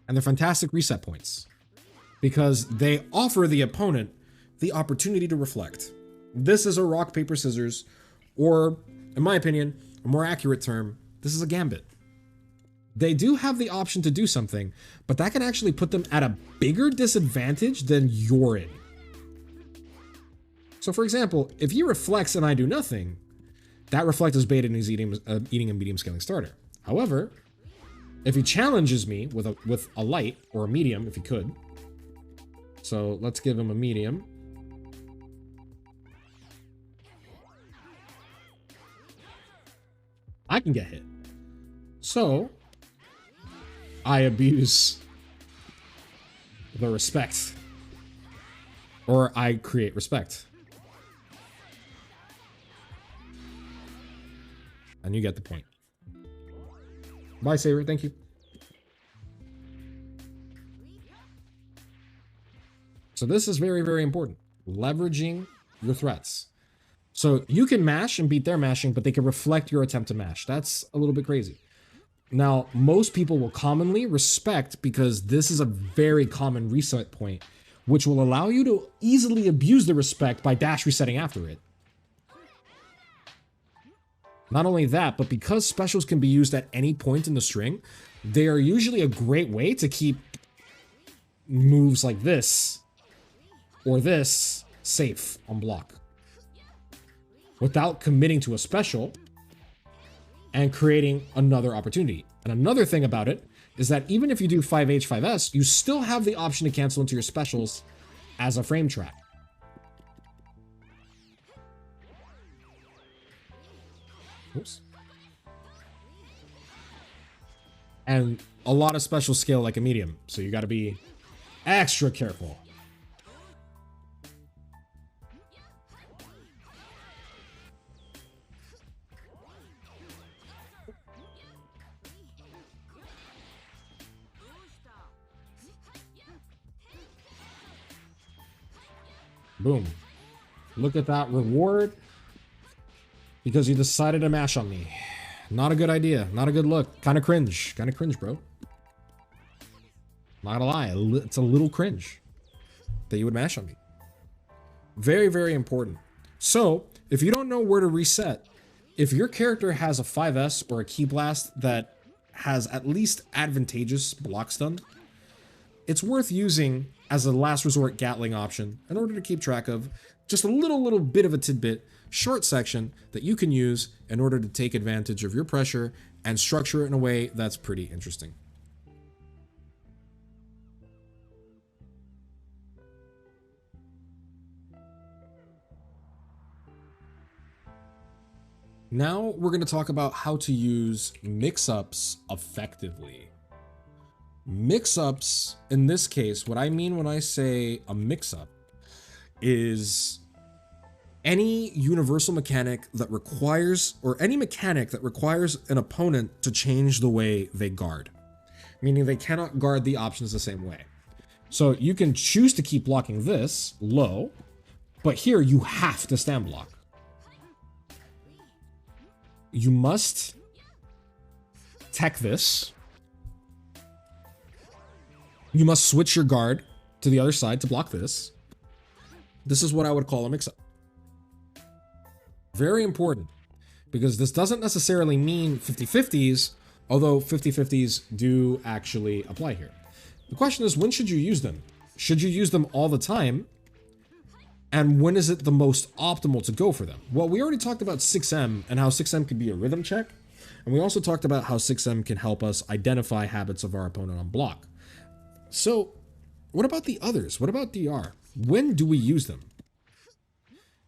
And they're fantastic reset points because they offer the opponent the opportunity to reflect. This is a rock, paper, scissors, or in my opinion, a more accurate term, this is a gambit. They do have the option to do something, but that can actually put them at a bigger disadvantage than you're in. So for example, if he reflects and I do nothing, that reflect is baited and he's eating a medium scaling starter. However, if he challenges me with a light or a medium, if he could. So let's give him a medium. I can get hit. So I abuse the respect. Or I create respect. And you get the point. Bye, Saber. Thank you. So this is very, very important. Leveraging your threats. So you can mash and beat their mashing, but they can reflect your attempt to mash. That's a little bit crazy. Now, most people will commonly respect because this is a very common reset point, which will allow you to easily abuse the respect by dash resetting after it. Not only that, but because specials can be used at any point in the string, they are usually a great way to keep moves like this or this safe on block without committing to a special and creating another opportunity. And another thing about it is that even if you do 5H, 5S, you still have the option to cancel into your specials as a frame trap. Oops. And a lot of special scale like a medium, so you got to be extra careful. Boom. Look at that reward. Because you decided to mash on me. Not a good idea. Not a good look. Kind of cringe. Kind of cringe, bro. Not gonna lie. It's a little cringe that you would mash on me. Very, very important. So, if you don't know where to reset, if your character has a 5S or a Ki Blast that has at least advantageous block stun, it's worth using as a last resort Gatling option in order to keep track of just a little bit of a tidbit, short section that you can use in order to take advantage of your pressure and structure it in a way that's pretty interesting. Now we're going to talk about how to use mix-ups effectively. Mix-ups, in this case, what I mean when I say a mix-up is any universal mechanic that requires, or any mechanic that requires an opponent to change the way they guard. Meaning they cannot guard the options the same way. So you can choose to keep blocking this low, but here you have to stand block. You must tech this. You must switch your guard to the other side to block this. This is what I would call a mix-up. Very important, because this doesn't necessarily mean 50-50s, although 50-50s do actually apply here. The question is, when should you use them? Should you use them all the time? And when is it the most optimal to go for them? Well, we already talked about 6M and how 6M could be a rhythm check. And we also talked about how 6M can help us identify habits of our opponent on block. So what about the others? What about DR? When do we use them?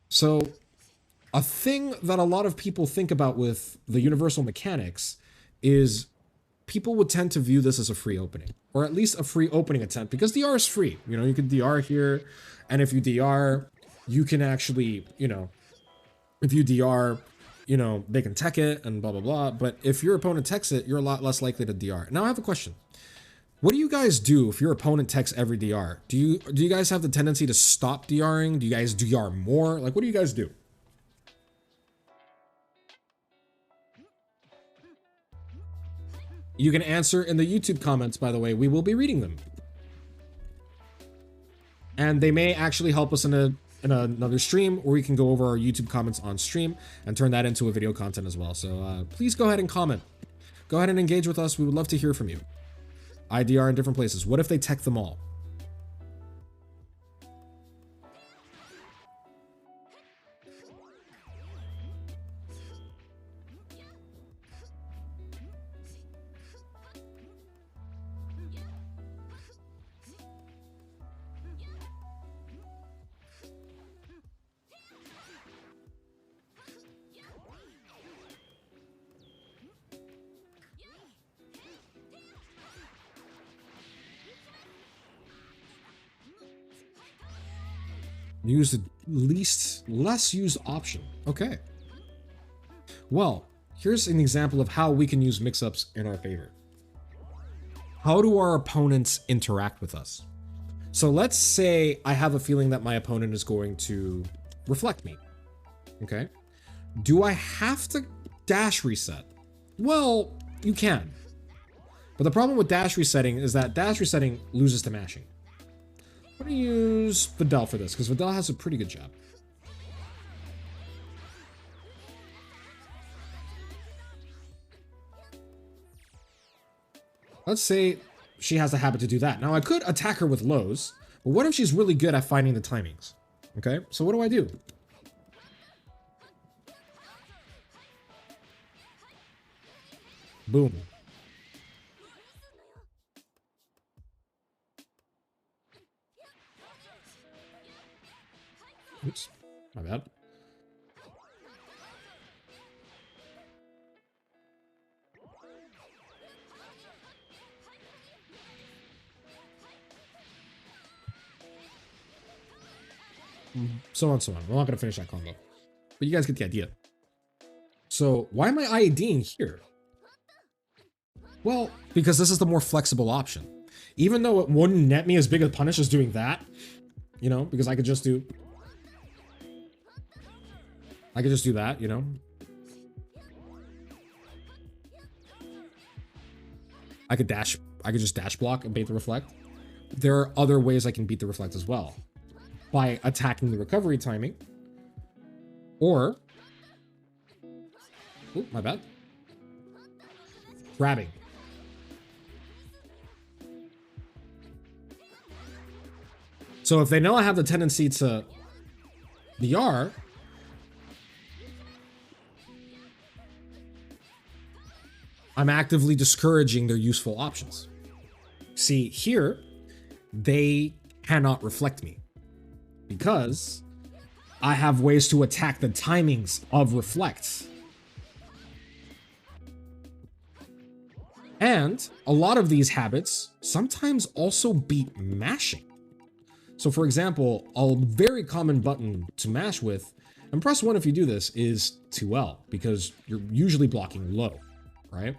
So a thing that a lot of people think about with the universal mechanics is people would tend to view this as a free opening, or at least a free opening attempt, because DR is free. You know, you can DR here, and if you DR, you can actually, you know, if you DR, you know, they can tech it and blah, blah, blah. But if your opponent techs it, you're a lot less likely to DR. Now I have a question. What do you guys do if your opponent techs every DR? Do you guys have the tendency to stop DRing? Do you guys DR more? Like, what do you guys do? You can answer in the YouTube comments, by the way. We will be reading them. And they may actually help us in another stream, or we can go over our YouTube comments on stream and turn that into a video content as well. So please go ahead and comment. Go ahead and engage with us. We would love to hear from you. IDR in different places. What if they tech them all? Use the less used option. Okay. Well, here's an example of how we can use mix-ups in our favor. How do our opponents interact with us? So let's say I have a feeling that my opponent is going to reflect me. Okay. Do I have to dash reset? Well, you can. But the problem with dash resetting is that dash resetting loses to mashing. I'm going to use Vidal for this, because Vidal has a pretty good job. Let's say she has a habit to do that. Now I could attack her with lows, but what if she's really good at finding the timings? Okay, so what do I do? Boom. Oops, my bad. So on, so on. We're not going to finish that combo. But you guys get the idea. So why am I IEDing here? Well, because this is the more flexible option. Even though it wouldn't net me as big a punish as doing that, you know, because I could just do that, you know. I could just dash block and bait the reflect. There are other ways I can beat the reflect as well. By attacking the recovery timing. Or, oh, my bad. Grabbing. So if they know I have the tendency to DR, I'm actively discouraging their useful options. See, here, they cannot reflect me because I have ways to attack the timings of reflects. And a lot of these habits sometimes also beat mashing. So for example, a very common button to mash with, and press 1 if you do this, is 2L, because you're usually blocking low, right?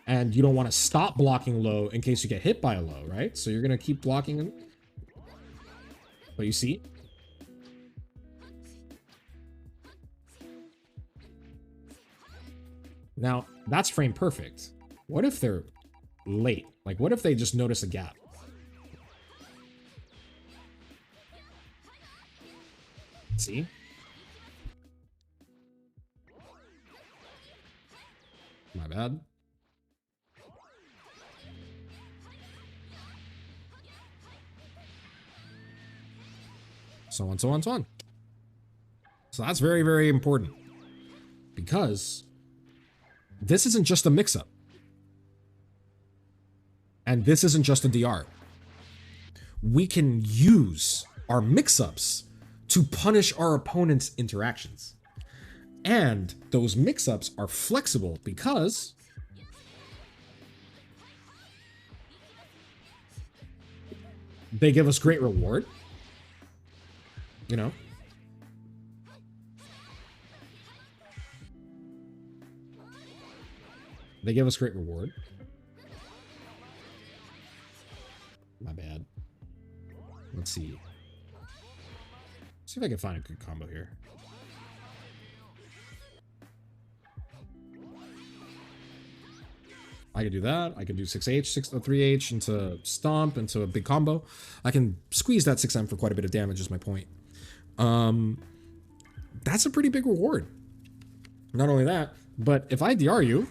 And you don't want to stop blocking low in case you get hit by a low, right? So you're going to keep blocking them. But you see? Now, that's frame perfect. What if they're late? Like, what if they just notice a gap? See? My bad. So on, so on, so on. So that's very, very important. Because this isn't just a mix-up. And this isn't just a DR. We can use our mix-ups to punish our opponent's interactions. And those mix-ups are flexible because they give us great reward. You know? They give us great reward. My bad. Let's see. See if I can find a good combo here. I can do that. I can do 6H, 3H into Stomp, into a big combo. I can squeeze that 6M for quite a bit of damage is my point. That's a pretty big reward. Not only that, but if I DR you,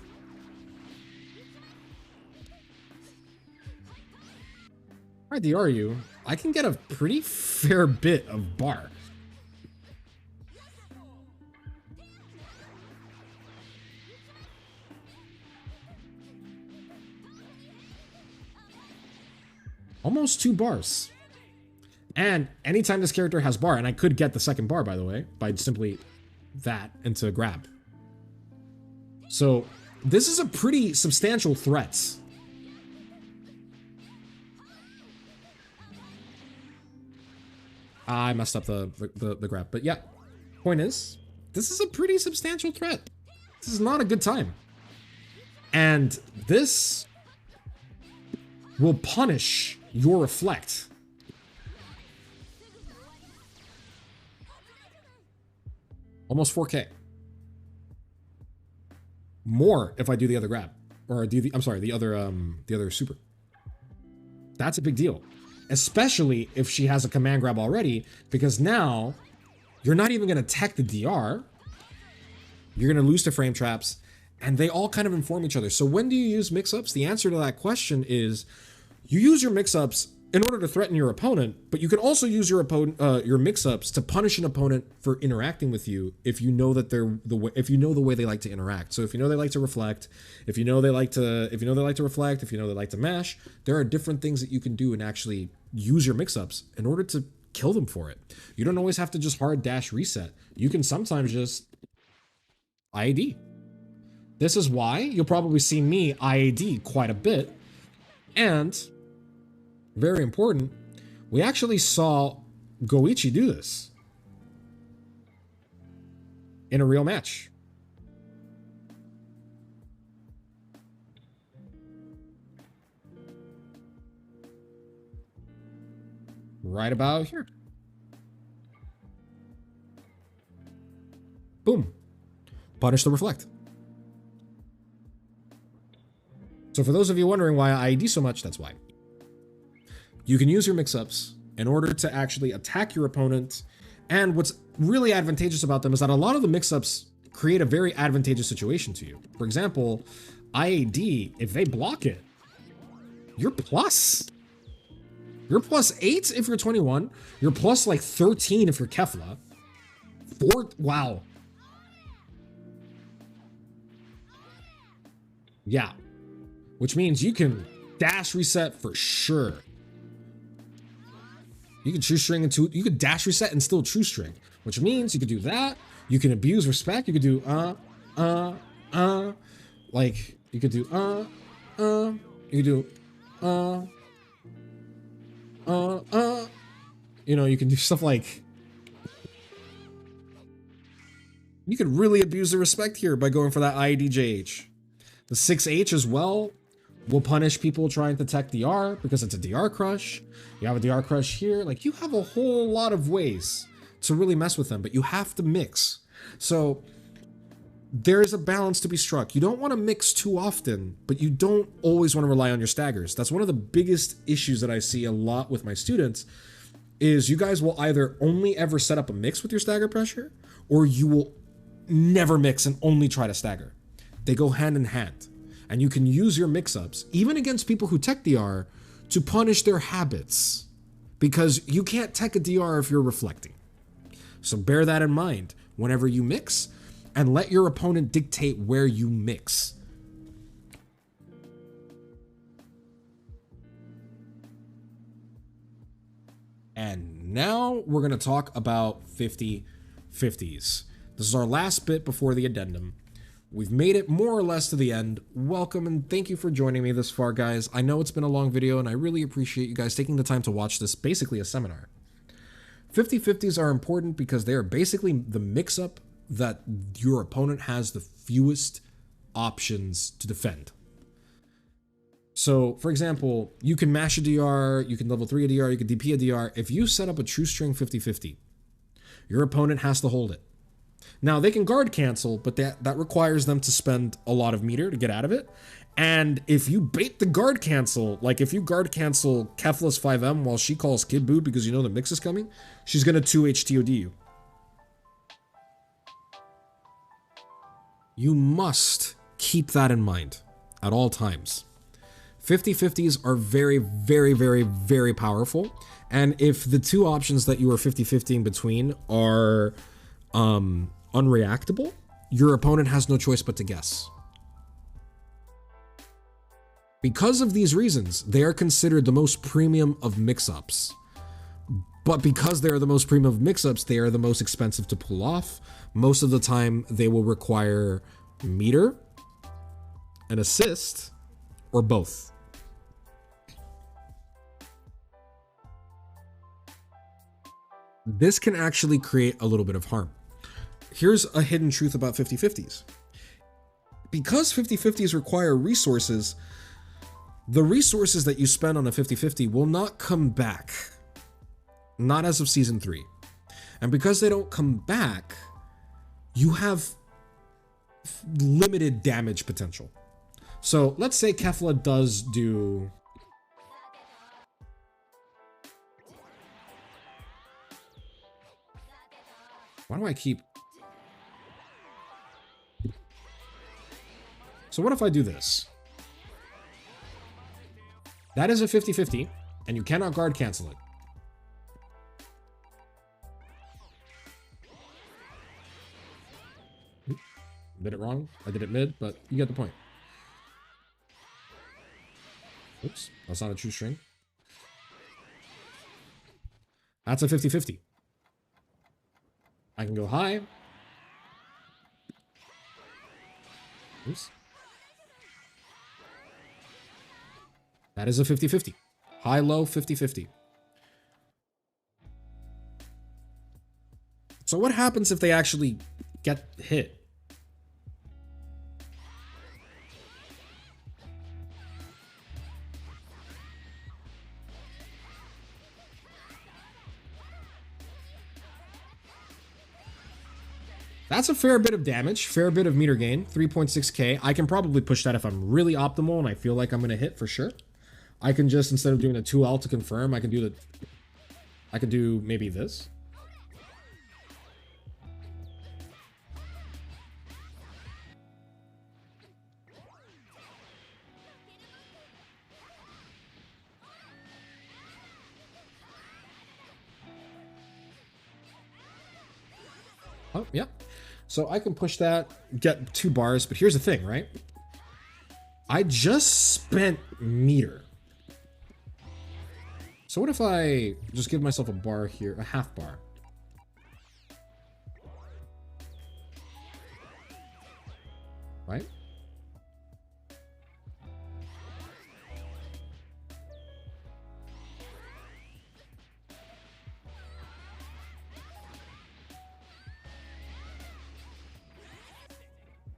I can get a pretty fair bit of bar. Almost 2 bars. And anytime this character has bar, and I could get the second bar, by the way, by simply that into grab. So this is a pretty substantial threat. I messed up the grab, but yeah. Point is, this is a pretty substantial threat. This is not a good time. And this will punish your reflect. Almost 4K. More if I do the other grab. Or do the, I'm sorry, the other super. That's a big deal. Especially if she has a command grab already, because now you're not even going to tech the DR. You're going to lose to frame traps, and they all kind of inform each other. So when do you use mix-ups? The answer to that question is you use your mix-ups in order to threaten your opponent, but you can also use your mix-ups to punish an opponent for interacting with you if you know that if you know the way they like to interact. So if you know they like to reflect, if you know they like to reflect, if you know they like to mash, there are different things that you can do and actually use your mix-ups in order to kill them for it. You don't always have to just hard dash reset. You can sometimes just IAD. This is why you'll probably see me IAD quite a bit. And very important, we actually saw Goichi do this in a real match. Right about here. Boom. Punish the reflect. So for those of you wondering why I ID so much, that's why. You can use your mix-ups in order to actually attack your opponent. And what's really advantageous about them is that a lot of the mix-ups create a very advantageous situation to you. For example, IAD, if they block it, you're plus. You're +8 if you're 21. You're plus like 13 if you're Kefla. Wow. Yeah. Which means you can dash reset for sure. You can true string into, you could dash reset and still true string, which means you could do that. You can abuse respect. You could do, like you could do, you could do, you know, you can do stuff like, you could really abuse the respect here by going for that IADJH. The 6H as well will punish people trying to tech DR because it's a DR crush. You have a DR crush here. Like, you have a whole lot of ways to really mess with them, but you have to mix. So there is a balance to be struck. You don't want to mix too often, but you don't always want to rely on your staggers. That's one of the biggest issues that I see a lot with my students is you guys will either only ever set up a mix with your stagger pressure, or you will never mix and only try to stagger. They go hand in hand. And you can use your mix-ups, even against people who tech DR, to punish their habits. Because you can't tech a DR if you're reflecting. So bear that in mind whenever you mix, and let your opponent dictate where you mix. And now we're going to talk about 50-50s. This is our last bit before the addendum. We've made it more or less to the end. Welcome and thank you for joining me this far, guys. I know it's been a long video and I really appreciate you guys taking the time to watch this, basically a seminar. 50-50s are important because they are basically the mix-up that your opponent has the fewest options to defend. So, for example, you can mash a DR, you can level 3 a DR, you can DP a DR. If you set up a true string 50-50, your opponent has to hold it. Now, they can guard cancel, but that requires them to spend a lot of meter to get out of it. And if you bait the guard cancel, like if you guard cancel Kefla's 5M while she calls Kid Boo because you know the mix is coming, she's going to 2H TOD you. You must keep that in mind at all times. 50-50s are very, very, very, very powerful. And if the two options that you are 50-50ing between are unreactable, your opponent has no choice but to guess. Because of these reasons, they are considered the most premium of mix-ups. But because they are the most premium of mix-ups, they are the most expensive to pull off. Most of the time, they will require meter, an assist, or both. This can actually create a little bit of harm. Here's a hidden truth about 50-50s. Because 50-50s require resources, the resources that you spend on a 50-50 will not come back. Not as of Season 3. And because they don't come back, you have limited damage potential. So let's say Kefla does do... Why do I keep... So what if I do this? That is a 50-50, and you cannot guard cancel it. Did it wrong. I did it mid, but you get the point. Oops, that's not a true string. That's a 50-50. I can go high. Oops. That is a 50-50. High, low, 50-50. So what happens if they actually get hit? That's a fair bit of damage, fair bit of meter gain, 3.6k. I can probably push that if I'm really optimal and I feel like I'm going to hit for sure. I can just, instead of doing a 2L to confirm, I can do maybe this. Oh, yeah. So I can push that, get 2 bars, but here's the thing, right? I just spent meter. So what if I just give myself a bar here, a half bar? Right?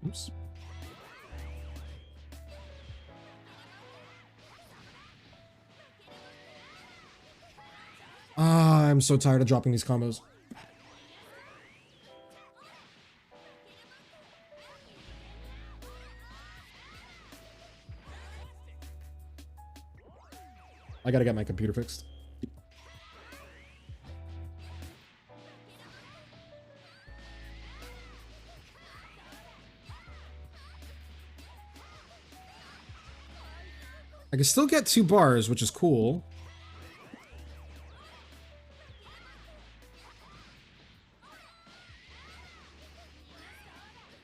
Oops. I'm so tired of dropping these combos. I gotta get my computer fixed. I can still get 2 bars, which is cool.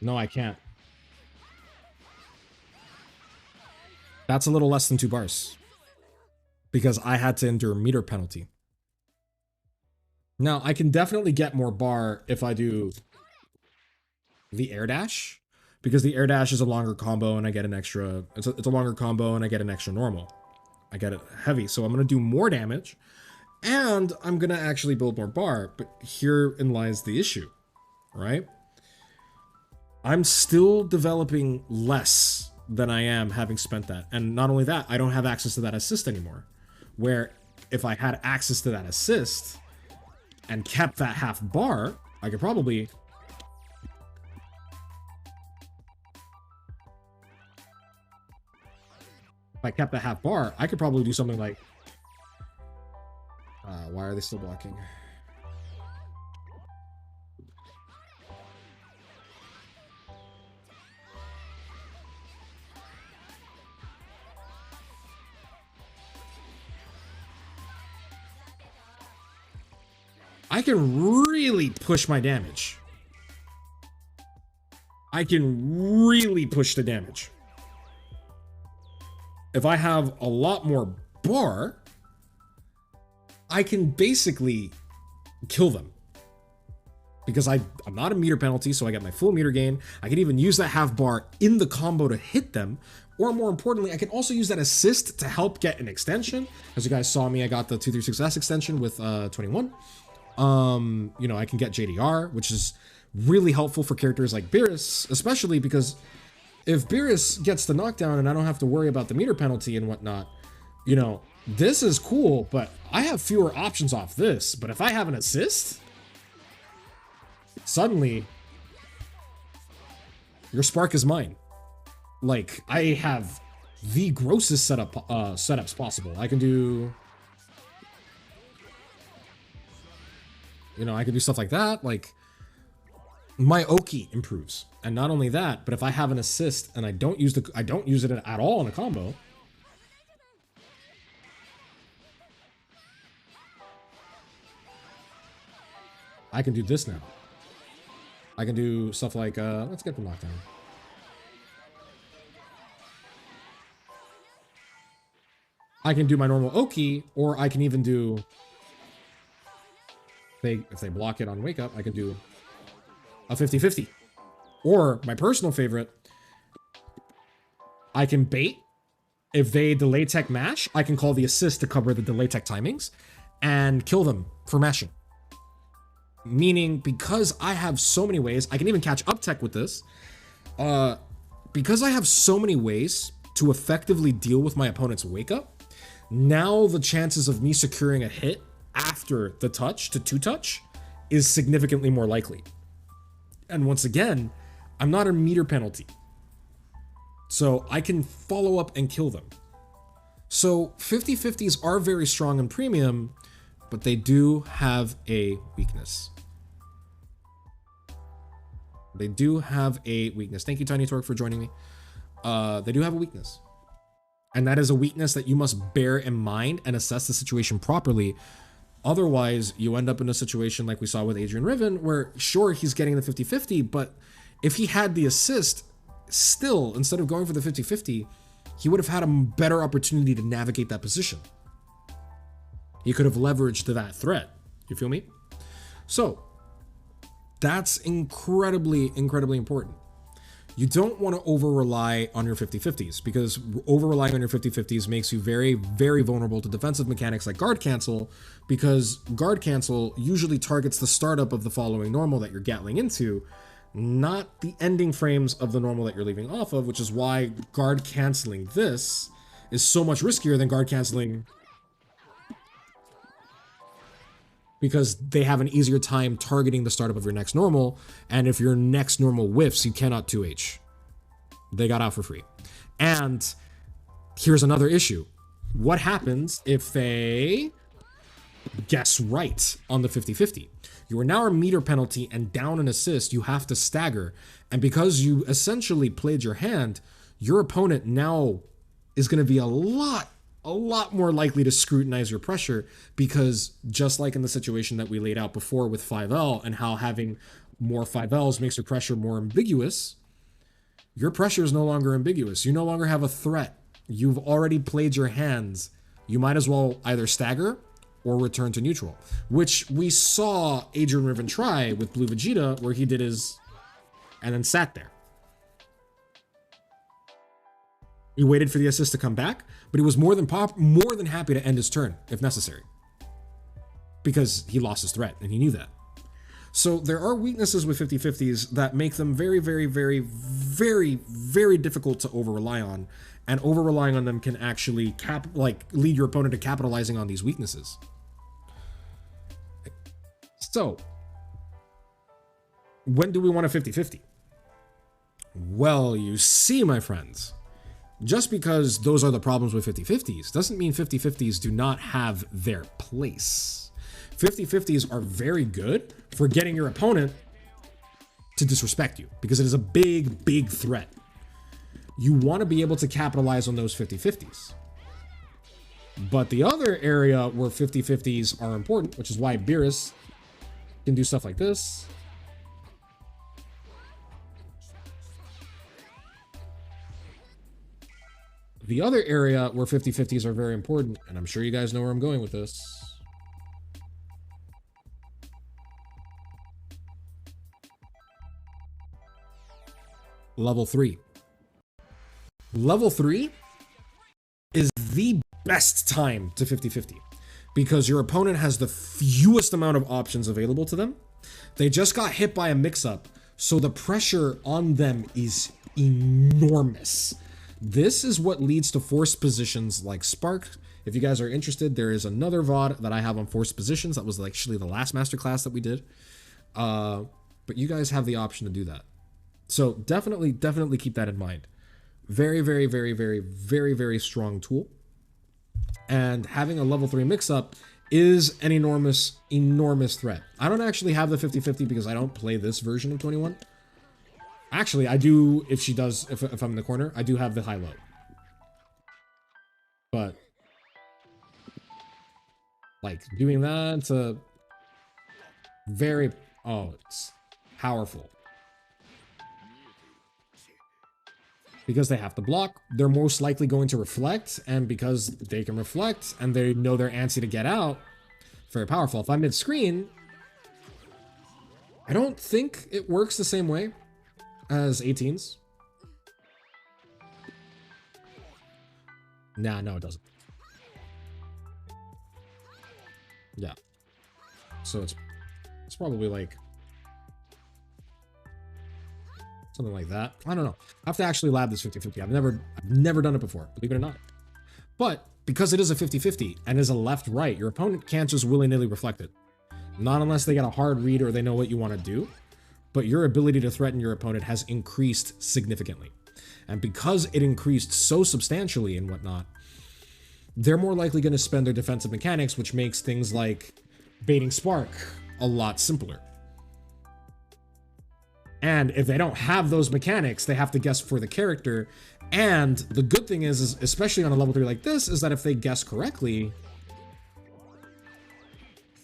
No, I can't. That's a little less than 2 bars. Because I had to endure meter penalty. Now, I can definitely get more bar if I do the air dash. Because the air dash is a longer combo and I get an extra... It's a longer combo and I get an extra normal. I get it heavy, so I'm going to do more damage. And I'm going to actually build more bar. But herein lies the issue, right? I'm still developing less than I am having spent that. And not only that, I don't have access to that assist anymore. Where if I had access to that assist and kept that half bar, I could probably... If I kept that half bar, I could probably do something like... why are they still blocking? I can really push my damage. I can really push the damage. If I have a lot more bar, I can basically kill them. Because I'm not a meter penalty, so I get my full meter gain. I can even use that half bar in the combo to hit them. Or more importantly, I can also use that assist to help get an extension. As you guys saw me, I got the 236S extension with 21. You know, I can get JDR, which is really helpful for characters like Beerus, especially because if Beerus gets the knockdown and I don't have to worry about the meter penalty and whatnot, you know, this is cool, but I have fewer options off this. But if I have an assist, suddenly your spark is mine. Like, I have the grossest setups possible. I can do... You know, I can do stuff like that. Like, my Oki improves. And not only that, but if I have an assist and I don't use it at all in a combo, I can do this now. I can do stuff like, let's get the knockdown. I can do my normal Oki, or I can even do, if they block it on Wake Up, I can do a 50-50. Or, my personal favorite, I can bait. If they delay tech mash, I can call the assist to cover the delay tech timings and kill them for mashing. Meaning, because I have so many ways, I can even catch up tech with this. Because I have so many ways to effectively deal with my opponent's Wake Up, now the chances of me securing a hit after the touch to 2-touch is significantly more likely. And once again, I'm not a meter penalty, so I can follow up and kill them. So 50-50s are very strong in premium, but they do have a weakness. They do have a weakness. Thank you, Tiny Torque, for joining me. They do have a weakness. And that is a weakness that you must bear in mind and assess the situation properly. Otherwise, you end up in a situation like we saw with Adrian Riven, where sure, he's getting the 50-50, but if he had the assist, still, instead of going for the 50-50, he would have had a better opportunity to navigate that position. He could have leveraged that threat. You feel me? So, that's incredibly, incredibly important. You don't want to over-rely on your 50-50s, because over-relying on your 50-50s makes you very, very vulnerable to defensive mechanics like guard cancel, because guard cancel usually targets the startup of the following normal that you're gatling into, not the ending frames of the normal that you're leaving off of, which is why guard canceling this is so much riskier than guard canceling, because they have an easier time targeting the startup of your next normal, and if your next normal whiffs, you cannot 2H. They got out for free. And here's another issue. What happens if they guess right on the 50-50? You are now a meter penalty and down an assist, you have to stagger. And because you essentially played your hand, your opponent now is going to be a lot more likely to scrutinize your pressure, because just like in the situation that we laid out before with 5L and how having more 5Ls makes your pressure more ambiguous, your pressure is no longer ambiguous. You no longer have a threat. You've already played your hands. You might as well either stagger or return to neutral, which we saw Adrian Riven try with Blue Vegeta, where he did his and then sat there. He waited for the assist to come back, but he was more than happy to end his turn if necessary, because he lost his threat and he knew that. So there are weaknesses with 50-50s that make them very, very, very, very, very difficult to over-rely on, and over-relying on them can actually lead your opponent to capitalizing on these weaknesses. So, when do we want a 50-50? Well, you see, my friends, just because those are the problems with 50-50s doesn't mean 50-50s do not have their place. 50-50s are very good for getting your opponent to disrespect you, because it is a big, big threat. You want to be able to capitalize on those 50-50s. But the other area where 50-50s are important, which is why Beerus can do stuff like this. The other area where 50-50s are very important, and I'm sure you guys know where I'm going with this. Level 3. Level 3 is the best time to 50-50, because your opponent has the fewest amount of options available to them. They just got hit by a mix-up, so the pressure on them is enormous. This is what leads to forced positions like Spark. If you guys are interested, there is another VOD that I have on forced positions. That was actually the last masterclass that we did. But you guys have the option to do that. So definitely keep that in mind. Very, very, very, very, very, very strong tool. And having a level 3 mix-up is an enormous, enormous threat. I don't actually have the 50-50 because I don't play this version of 21. Actually, I do, if she does, if I'm in the corner, I do have the high-low. But, like, doing that to very, oh, it's powerful. Because they have to block, they're most likely going to reflect, and because they can reflect, and they know they're antsy to get out, very powerful. If I'm mid-screen, I don't think it works the same way as 18s. Nah, no, it doesn't. Yeah. So it's probably like something like that. I don't know. I have to actually lab this 50-50. I've never done it before, believe it or not. But because it is a 50-50 and is a left-right, your opponent can't just willy-nilly reflect it. Not unless they get a hard read or they know what you want to do. But your ability to threaten your opponent has increased significantly. And because it increased so substantially and whatnot, they're more likely going to spend their defensive mechanics, which makes things like baiting Spark a lot simpler. And if they don't have those mechanics, they have to guess for the character. And the good thing is especially on a level 3 like this, is that if they guess correctly,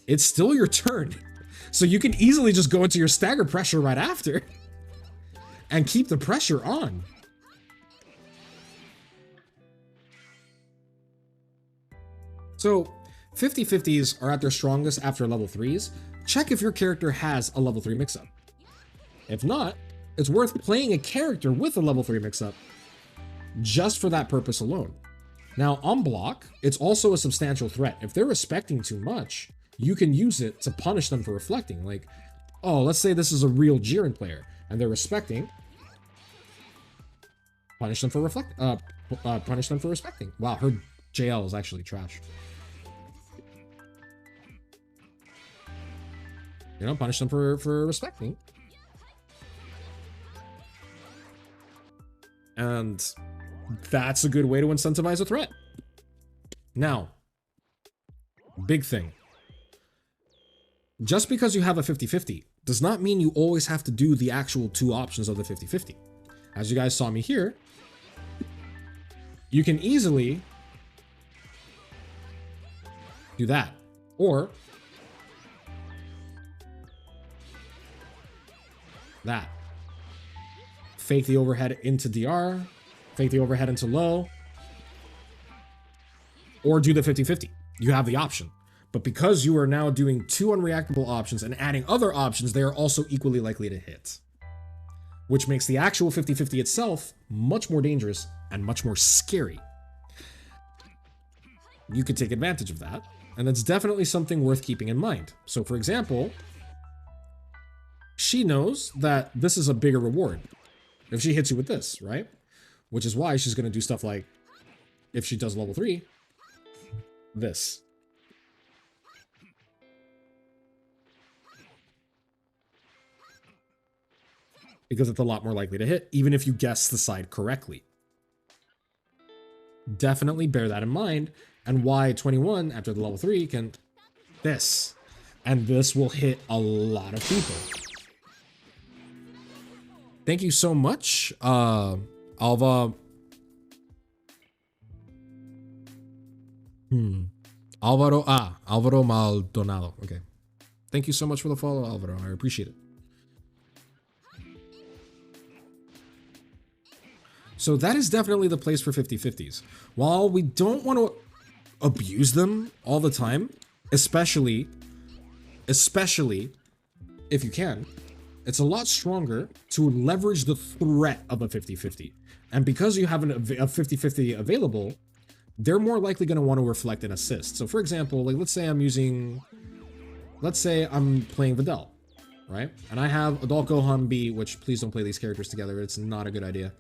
it's still your turn. So you can easily just go into your stagger pressure right after and keep the pressure on. So 50-50s are at their strongest after level 3s. Check if your character has a level 3 mix-up. If not, it's worth playing a character with a level 3 mix-up just for that purpose alone. Now, on block, it's also a substantial threat. If they're respecting too much, you can use it to punish them for reflecting. Like, oh, let's say this is a real Jiren player, and they're respecting. Punish them for punish them for respecting. Wow, her JL is actually trash. You know, punish them for respecting. And that's a good way to incentivize a threat. Now, big thing. Just because you have a 50-50 does not mean you always have to do the actual 2 options of the 50-50. As you guys saw me here, you can easily do that. Or that. Fake the overhead into DR, fake the overhead into low, or do the 50-50. You have the option. But because you are now doing 2 unreactable options and adding other options, they are also equally likely to hit. Which makes the actual 50-50 itself much more dangerous and much more scary. You could take advantage of that, and that's definitely something worth keeping in mind. So for example, she knows that this is a bigger reward if she hits you with this, right? Which is why she's going to do stuff like, if she does level 3, this. Because it's a lot more likely to hit, even if you guess the side correctly. Definitely bear that in mind, and why 21 after the level 3 can this. And this will hit a lot of people. Thank you so much, Alvaro Maldonado. Okay. Thank you so much for the follow, Alvaro. I appreciate it. So that is definitely the place for 50-50s. While we don't want to abuse them all the time, especially if you can, it's a lot stronger to leverage the threat of a 50-50. And because you have a 50-50 available, they're more likely going to want to reflect and assist. So for example, like let's say I'm playing Videl, right? And I have Adult Gohan B, which please don't play these characters together. It's not a good idea.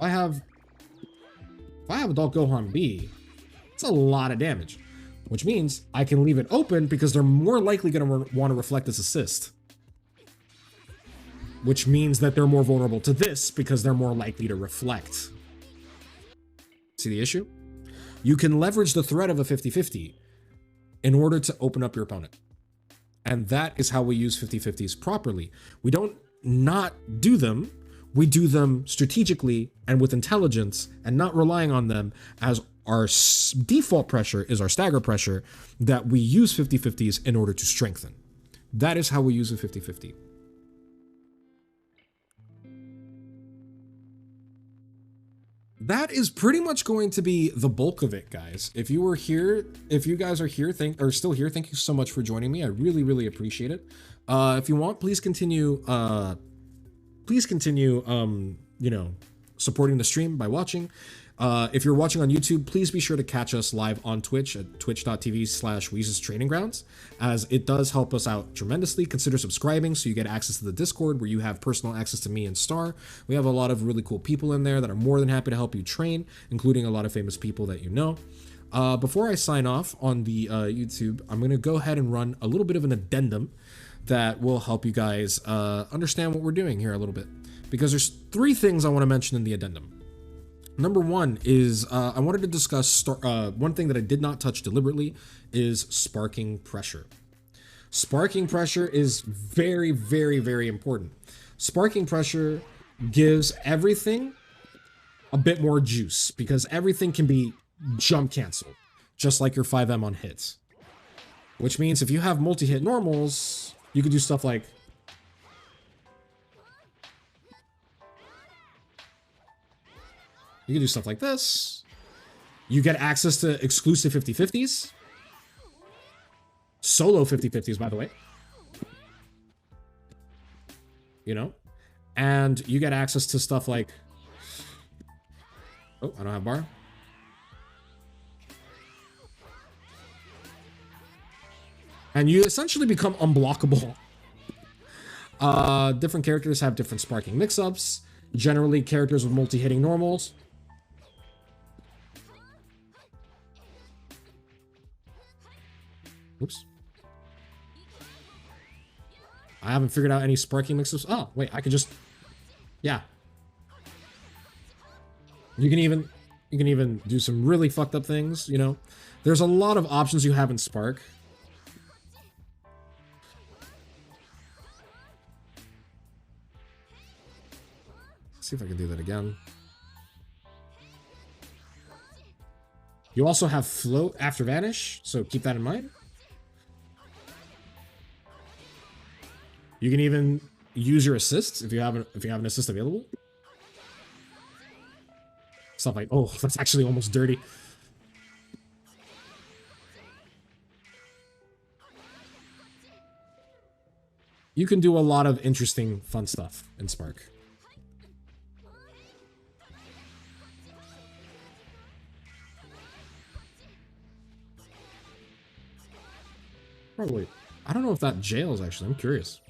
If I have Adult Gohan B, it's a lot of damage. Which means I can leave it open because they're more likely going to want to reflect this assist. Which means that they're more vulnerable to this because they're more likely to reflect. See the issue? you can leverage the threat of a 50-50 in order to open up your opponent. And that is how we use 50-50s properly. We don't not do them. We do them strategically and with intelligence, and not relying on them as our default pressure is our stagger pressure that we use 50-50s in order to strengthen. That is how we use a 50-50. That is pretty much going to be the bulk of it, guys. If you were here, if you guys are here, still here, thank you so much for joining me. I really, really appreciate it. If you want, please continue, you know, supporting the stream by watching. If you're watching on YouTube, please be sure to catch us live on Twitch at twitch.tv/Weeze's Training Grounds, as it does help us out tremendously. Consider subscribing so you get access to the Discord, where you have personal access to me and Star. We have a lot of really cool people in there that are more than happy to help you train, including a lot of famous people that you know. Before I sign off on the YouTube, I'm going to go ahead and run a little bit of an addendum that will help you guys understand what we're doing here a little bit, because there's 3 things I want to mention in the addendum. Number 1 is I wanted to discuss one thing that I did not touch deliberately is sparking pressure. Sparking pressure is very, very, very important. Sparking pressure gives everything a bit more juice, because everything can be jump canceled, just like your 5M on hits. Which means if you have multi-hit normals, you could do stuff like this. You get access to exclusive 50-50s. Solo 50-50s, by the way. You know? And you get access to stuff like... Oh, I don't have bar. And you essentially become unblockable. Different characters have different sparking mix-ups. Generally, characters with multi-hitting normals. Oops. I haven't figured out any sparking mix-ups. Oh, wait, I could just... Yeah. You can even do some really fucked up things, you know? There's a lot of options you have in Spark. Let's see if I can do that again. You also have float after vanish, so keep that in mind. You can even use your assists if you have an assist available. Stuff like, oh, that's actually almost dirty. You can do a lot of interesting, fun stuff in Spark. Probably. I don't know if that jails, actually. I'm curious.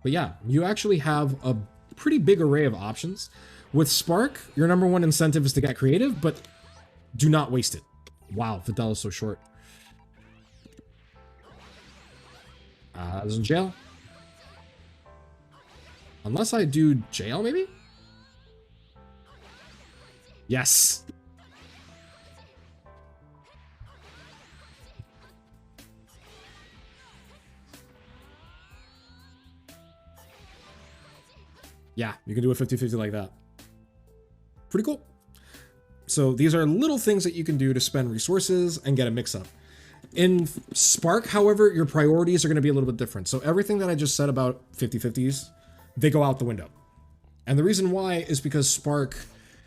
But yeah, you actually have a pretty big array of options. With Spark, your number 1 incentive is to get creative, but do not waste it. Wow, Fidel is so short. Doesn't jail. Unless I do jail, maybe? Yes. Yeah, you can do a 50-50 like that. Pretty cool. So these are little things that you can do to spend resources and get a mix-up. In Spark, however, your priorities are going to be a little bit different. So everything that I just said about 50-50s, they go out the window. And the reason why is because Spark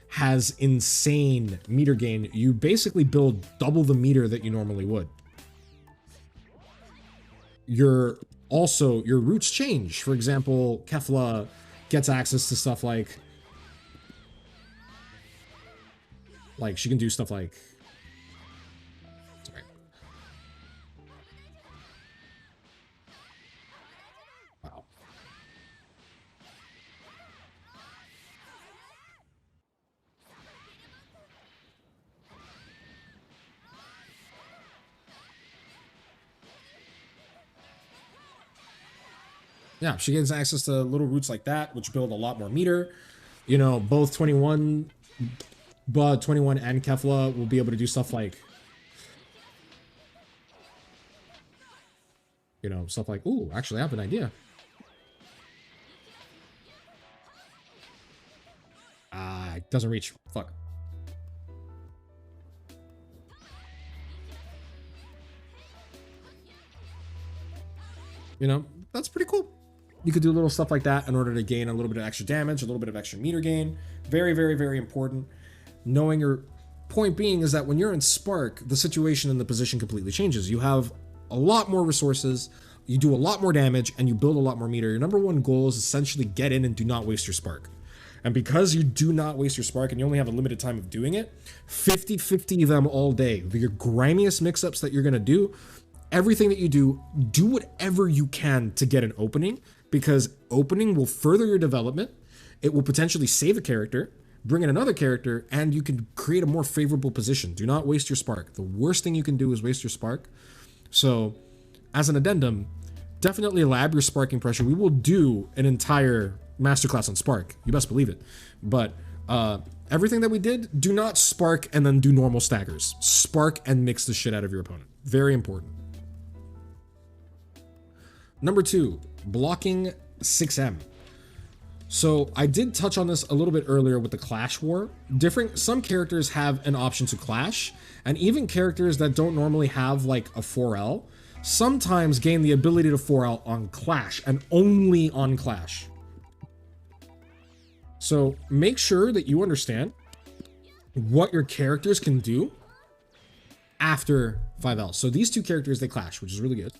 has insane meter gain. You basically build double the meter that you normally would. Your routes change. For example, Kefla gets access to stuff like she can do stuff like, sorry. Wow. Yeah, she gets access to little routes like that, which build a lot more meter. You know, both 21 but 21 and Kefla will be able to do stuff like, you know, stuff like, ooh, actually I have an idea. It doesn't reach. Fuck. You know, that's pretty cool. You could do little stuff like that in order to gain a little bit of extra damage, a little bit of extra meter gain. Very, very, very important. Knowing your point being is that when you're in Spark, the situation and the position completely changes. You have a lot more resources, you do a lot more damage, and you build a lot more meter. Your number one goal is essentially get in and do not waste your Spark. And because you do not waste your Spark and you only have a limited time of doing it, 50-50 them all day. Your grimiest mix-ups that you're going to do, everything that you do whatever you can to get an opening, because opening will further your development. It will potentially save a character, bring in another character, and you can create a more favorable position. Do not waste your Spark. The worst thing you can do is waste your Spark. So as an addendum, definitely lab your sparking pressure. We will do an entire masterclass on Spark. You best believe it. But everything that we did, do not Spark and then do normal staggers. Spark and mix the shit out of your opponent. Very important. Number 2, blocking 6M. So I did touch on this a little bit earlier with the Clash War. Some characters have an option to clash, and even characters that don't normally have like a 4L sometimes gain the ability to 4L on Clash and only on Clash. So make sure that you understand what your characters can do after 5L. So these two characters, they clash, which is really good.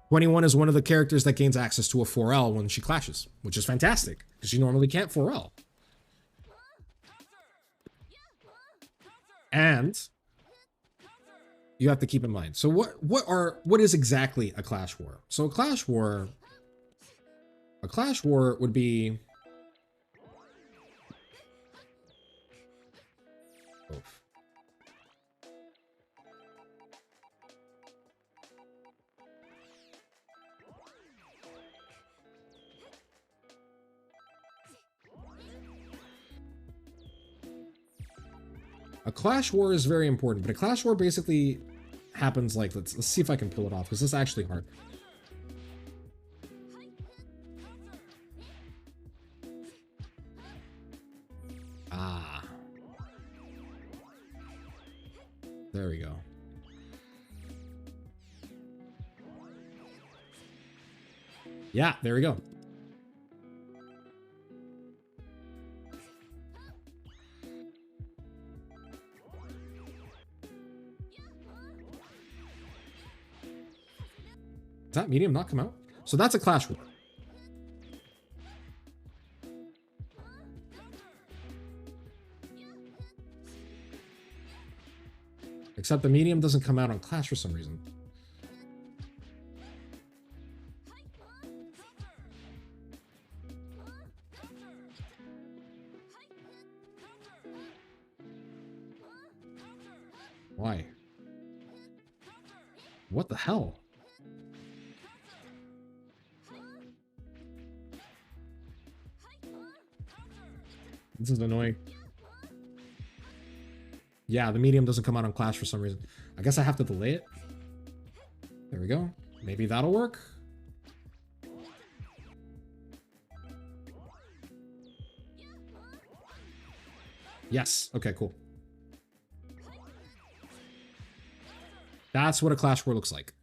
21 is one of the characters that gains access to a 4L when she clashes, which is fantastic because she normally can't 4L. And you have to keep in mind. So what is exactly a Clash War? So a Clash War would be a Clash War is very important, but a Clash War basically happens like, let's see if I can pull it off, because this is actually hard. There we go. Yeah, there we go. Did that medium not come out? So that's a Clash War. Except the medium doesn't come out on Clash for some reason. Why? What the hell? This is annoying. Yeah, the medium doesn't come out on Clash for some reason. I guess I have to delay it. There we go. Maybe that'll work. Yes. Okay, cool. That's what a Clash War looks like.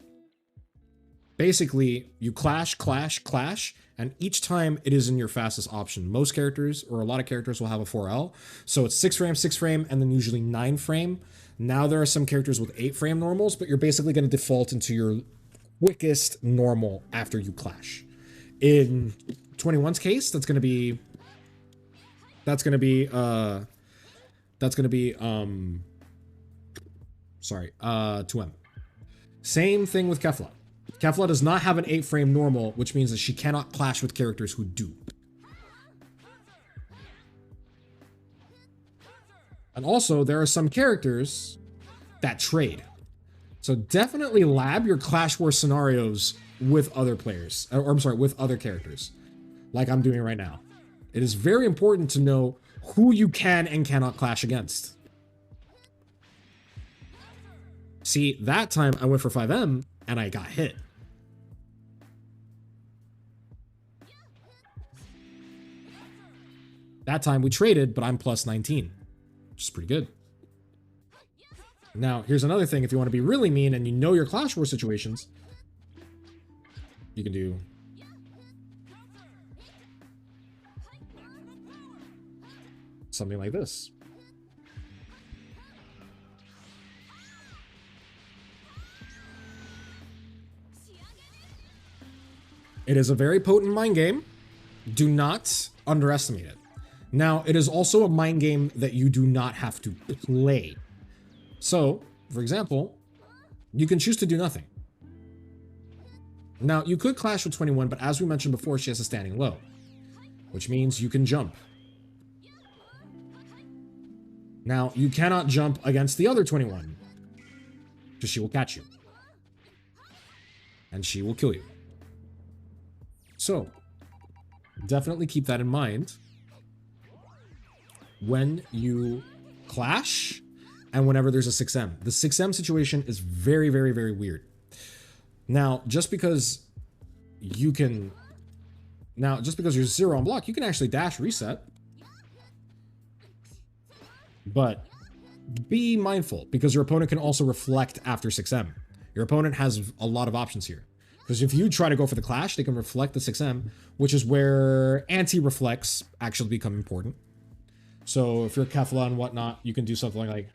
Basically, you clash, clash, clash, and each time it is in your fastest option. Most characters, or a lot of characters, will have a 4L. So it's 6 frame, and then usually 9 frame. Now there are some characters with 8 frame normals, but you're basically going to default into your quickest normal after you clash. In 21's case, that's going to be 2M. Same thing with Kefla. Kefla does not have an 8 frame normal, which means that she cannot clash with characters who do. And also, there are some characters that trade. So definitely lab your Clash War scenarios with other players. Or I'm sorry, with other characters. Like I'm doing right now. It is very important to know who you can and cannot clash against. See, that time I went for 5M and I got hit. That time we traded, but I'm plus 19, which is pretty good. Now, here's another thing. If you want to be really mean and you know your Clash War situations, you can do something like this. It is a very potent mind game. Do not underestimate it. Now, it is also a mind game that you do not have to play. So, for example, you can choose to do nothing. Now, you could clash with 21, but as we mentioned before, she has a standing low, which means you can jump. Now, you cannot jump against the other 21, because she will catch you. And she will kill you. So, definitely keep that in mind when you clash and whenever there's a 6M. The 6M situation is very, very, very weird. Now, just because you're 0 on block, you can actually dash reset. But be mindful, because your opponent can also reflect after 6M. Your opponent has a lot of options here. Because if you try to go for the clash, they can reflect the 6M, which is where anti-reflects actually become important. So if you're Kefla and whatnot, you can do something like...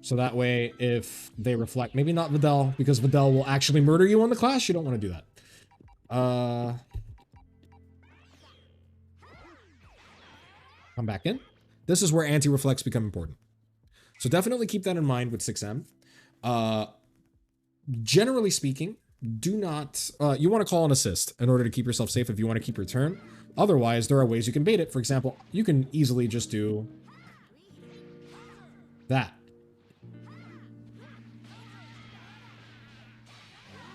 So that way, if they reflect... Maybe not Videl, because Videl will actually murder you on the clash. You don't want to do that. Come back in. This is where anti-reflects become important. So definitely keep that in mind with 6M. Generally speaking, do not... you want to call an assist in order to keep yourself safe if you want to keep your turn. Otherwise, there are ways you can bait it. For example, you can easily just do that.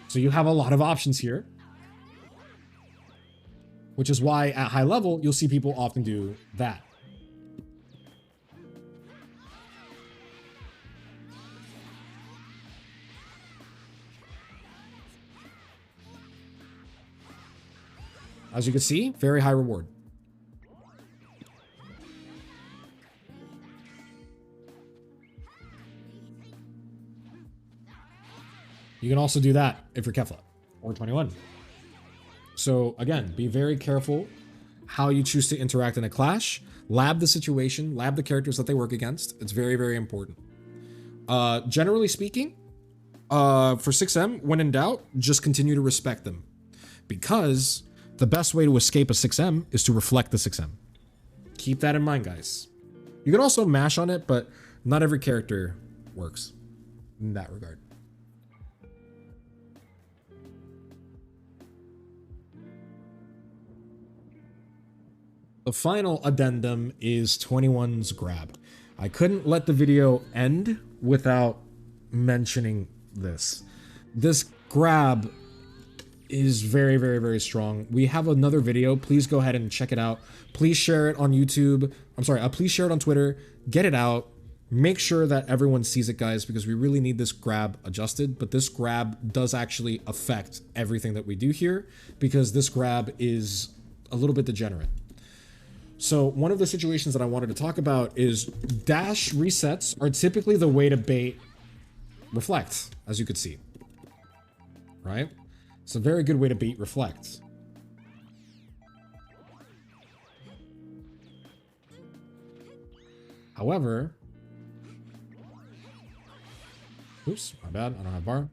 So you have a lot of options here. Which is why at high level, you'll see people often do that. As you can see, very high reward. You can also do that if you're Kefla or 21. So again, be very careful how you choose to interact in a clash. Lab the situation, lab the characters that they work against. It's very, very important. Generally speaking, for 6M, when in doubt, just continue to respect them. Because the best way to escape a 6M is to reflect the 6M. Keep that in mind, guys. You can also mash on it, but not every character works in that regard. The final addendum is 21's grab. I couldn't let the video end without mentioning this. This grab is very, very, very strong. We have another video. Please go ahead and check it out. Please share it on YouTube. I'm sorry, please share it on Twitter. Get it out. Make sure that everyone sees it, guys, because we really need this grab adjusted. But this grab does actually affect everything that we do here, because this grab is a little bit degenerate. So one of the situations that I wanted to talk about is dash resets are typically the way to bait reflect, as you could see, right? It's a very good way to bait reflect. However, oops, my bad, I don't have bar.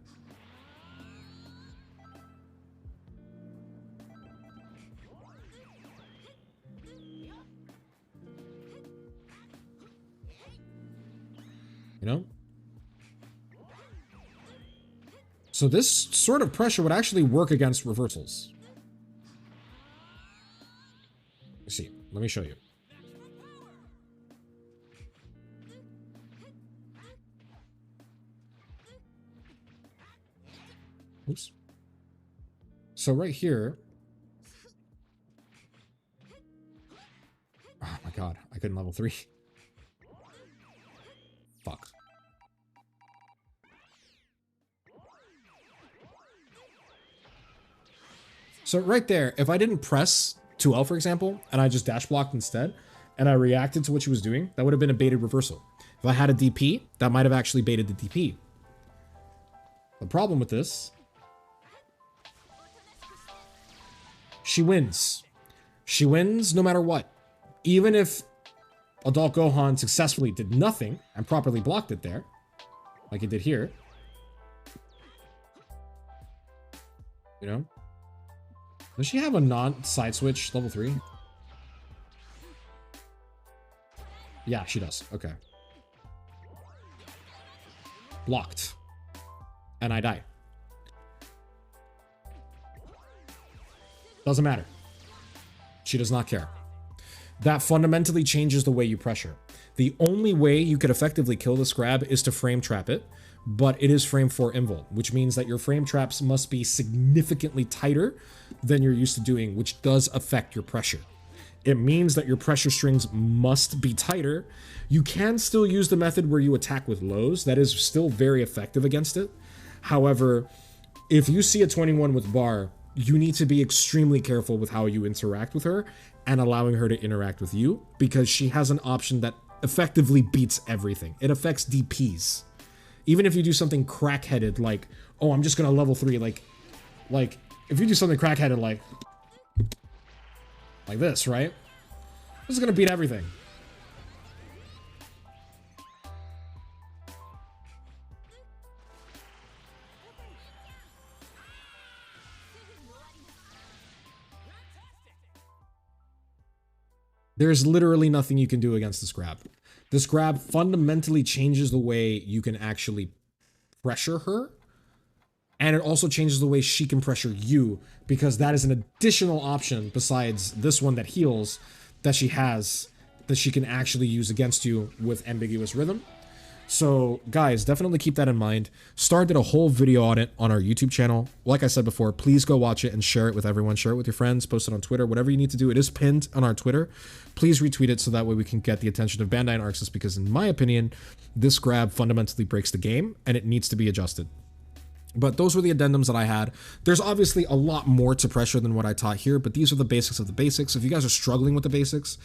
You know? So this sort of pressure would actually work against reversals. Let's see. Let me show you. Oops. So right here, God, I couldn't level 3. Fuck. So right there, if I didn't press 2L, for example, and I just dash blocked instead, and I reacted to what she was doing, that would have been a baited reversal. If I had a DP, that might have actually baited the DP. The problem with this, she wins. She wins no matter what. Even if Adult Gohan successfully did nothing and properly blocked it there, like he did here, you know? Does she have a non-side switch level 3? Yeah, she does. Okay. Blocked. And I die. Doesn't matter. She does not care. That fundamentally changes the way you pressure. The only way you could effectively kill this grab is to frame trap it, but it is frame 4 invul, which means that your frame traps must be significantly tighter than you're used to doing, which does affect your pressure. It means that your pressure strings must be tighter. You can still use the method where you attack with lows. That is still very effective against it. However, if you see a 21 with bar, you need to be extremely careful with how you interact with her and allowing her to interact with you, because she has an option that effectively beats everything. It affects DPs. Even if you do something crackheaded like, oh, I'm just gonna level 3, like if you do something crackheaded like this, right? This is gonna beat everything. There's literally nothing you can do against this grab. This grab fundamentally changes the way you can actually pressure her. And it also changes the way she can pressure you, because that is an additional option besides this one that heals that she has, that she can actually use against you with ambiguous rhythm. So guys, definitely keep that in mind. Star did a whole video on it on our YouTube channel. Like I said before, please go watch it and share it with everyone. Share it with your friends, post it on Twitter, whatever you need to do. It is pinned on our Twitter. Please retweet it so that way we can get the attention of Bandai and Arxis, because in my opinion, this grab fundamentally breaks the game and it needs to be adjusted. But those were the addendums that I had. There's obviously a lot more to pressure than what I taught here, but these are the basics of the basics. If you guys are struggling with the basics,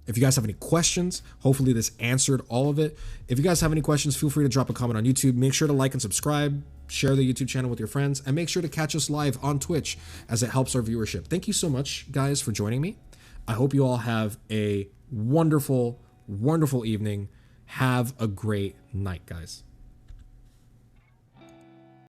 if you guys have any questions, hopefully this answered all of it. If you guys have any questions, feel free to drop a comment on YouTube. Make sure to like and subscribe, share the YouTube channel with your friends, and make sure to catch us live on Twitch as it helps our viewership. Thank you so much, guys, for joining me. I hope you all have a wonderful, wonderful evening. Have a great night, guys.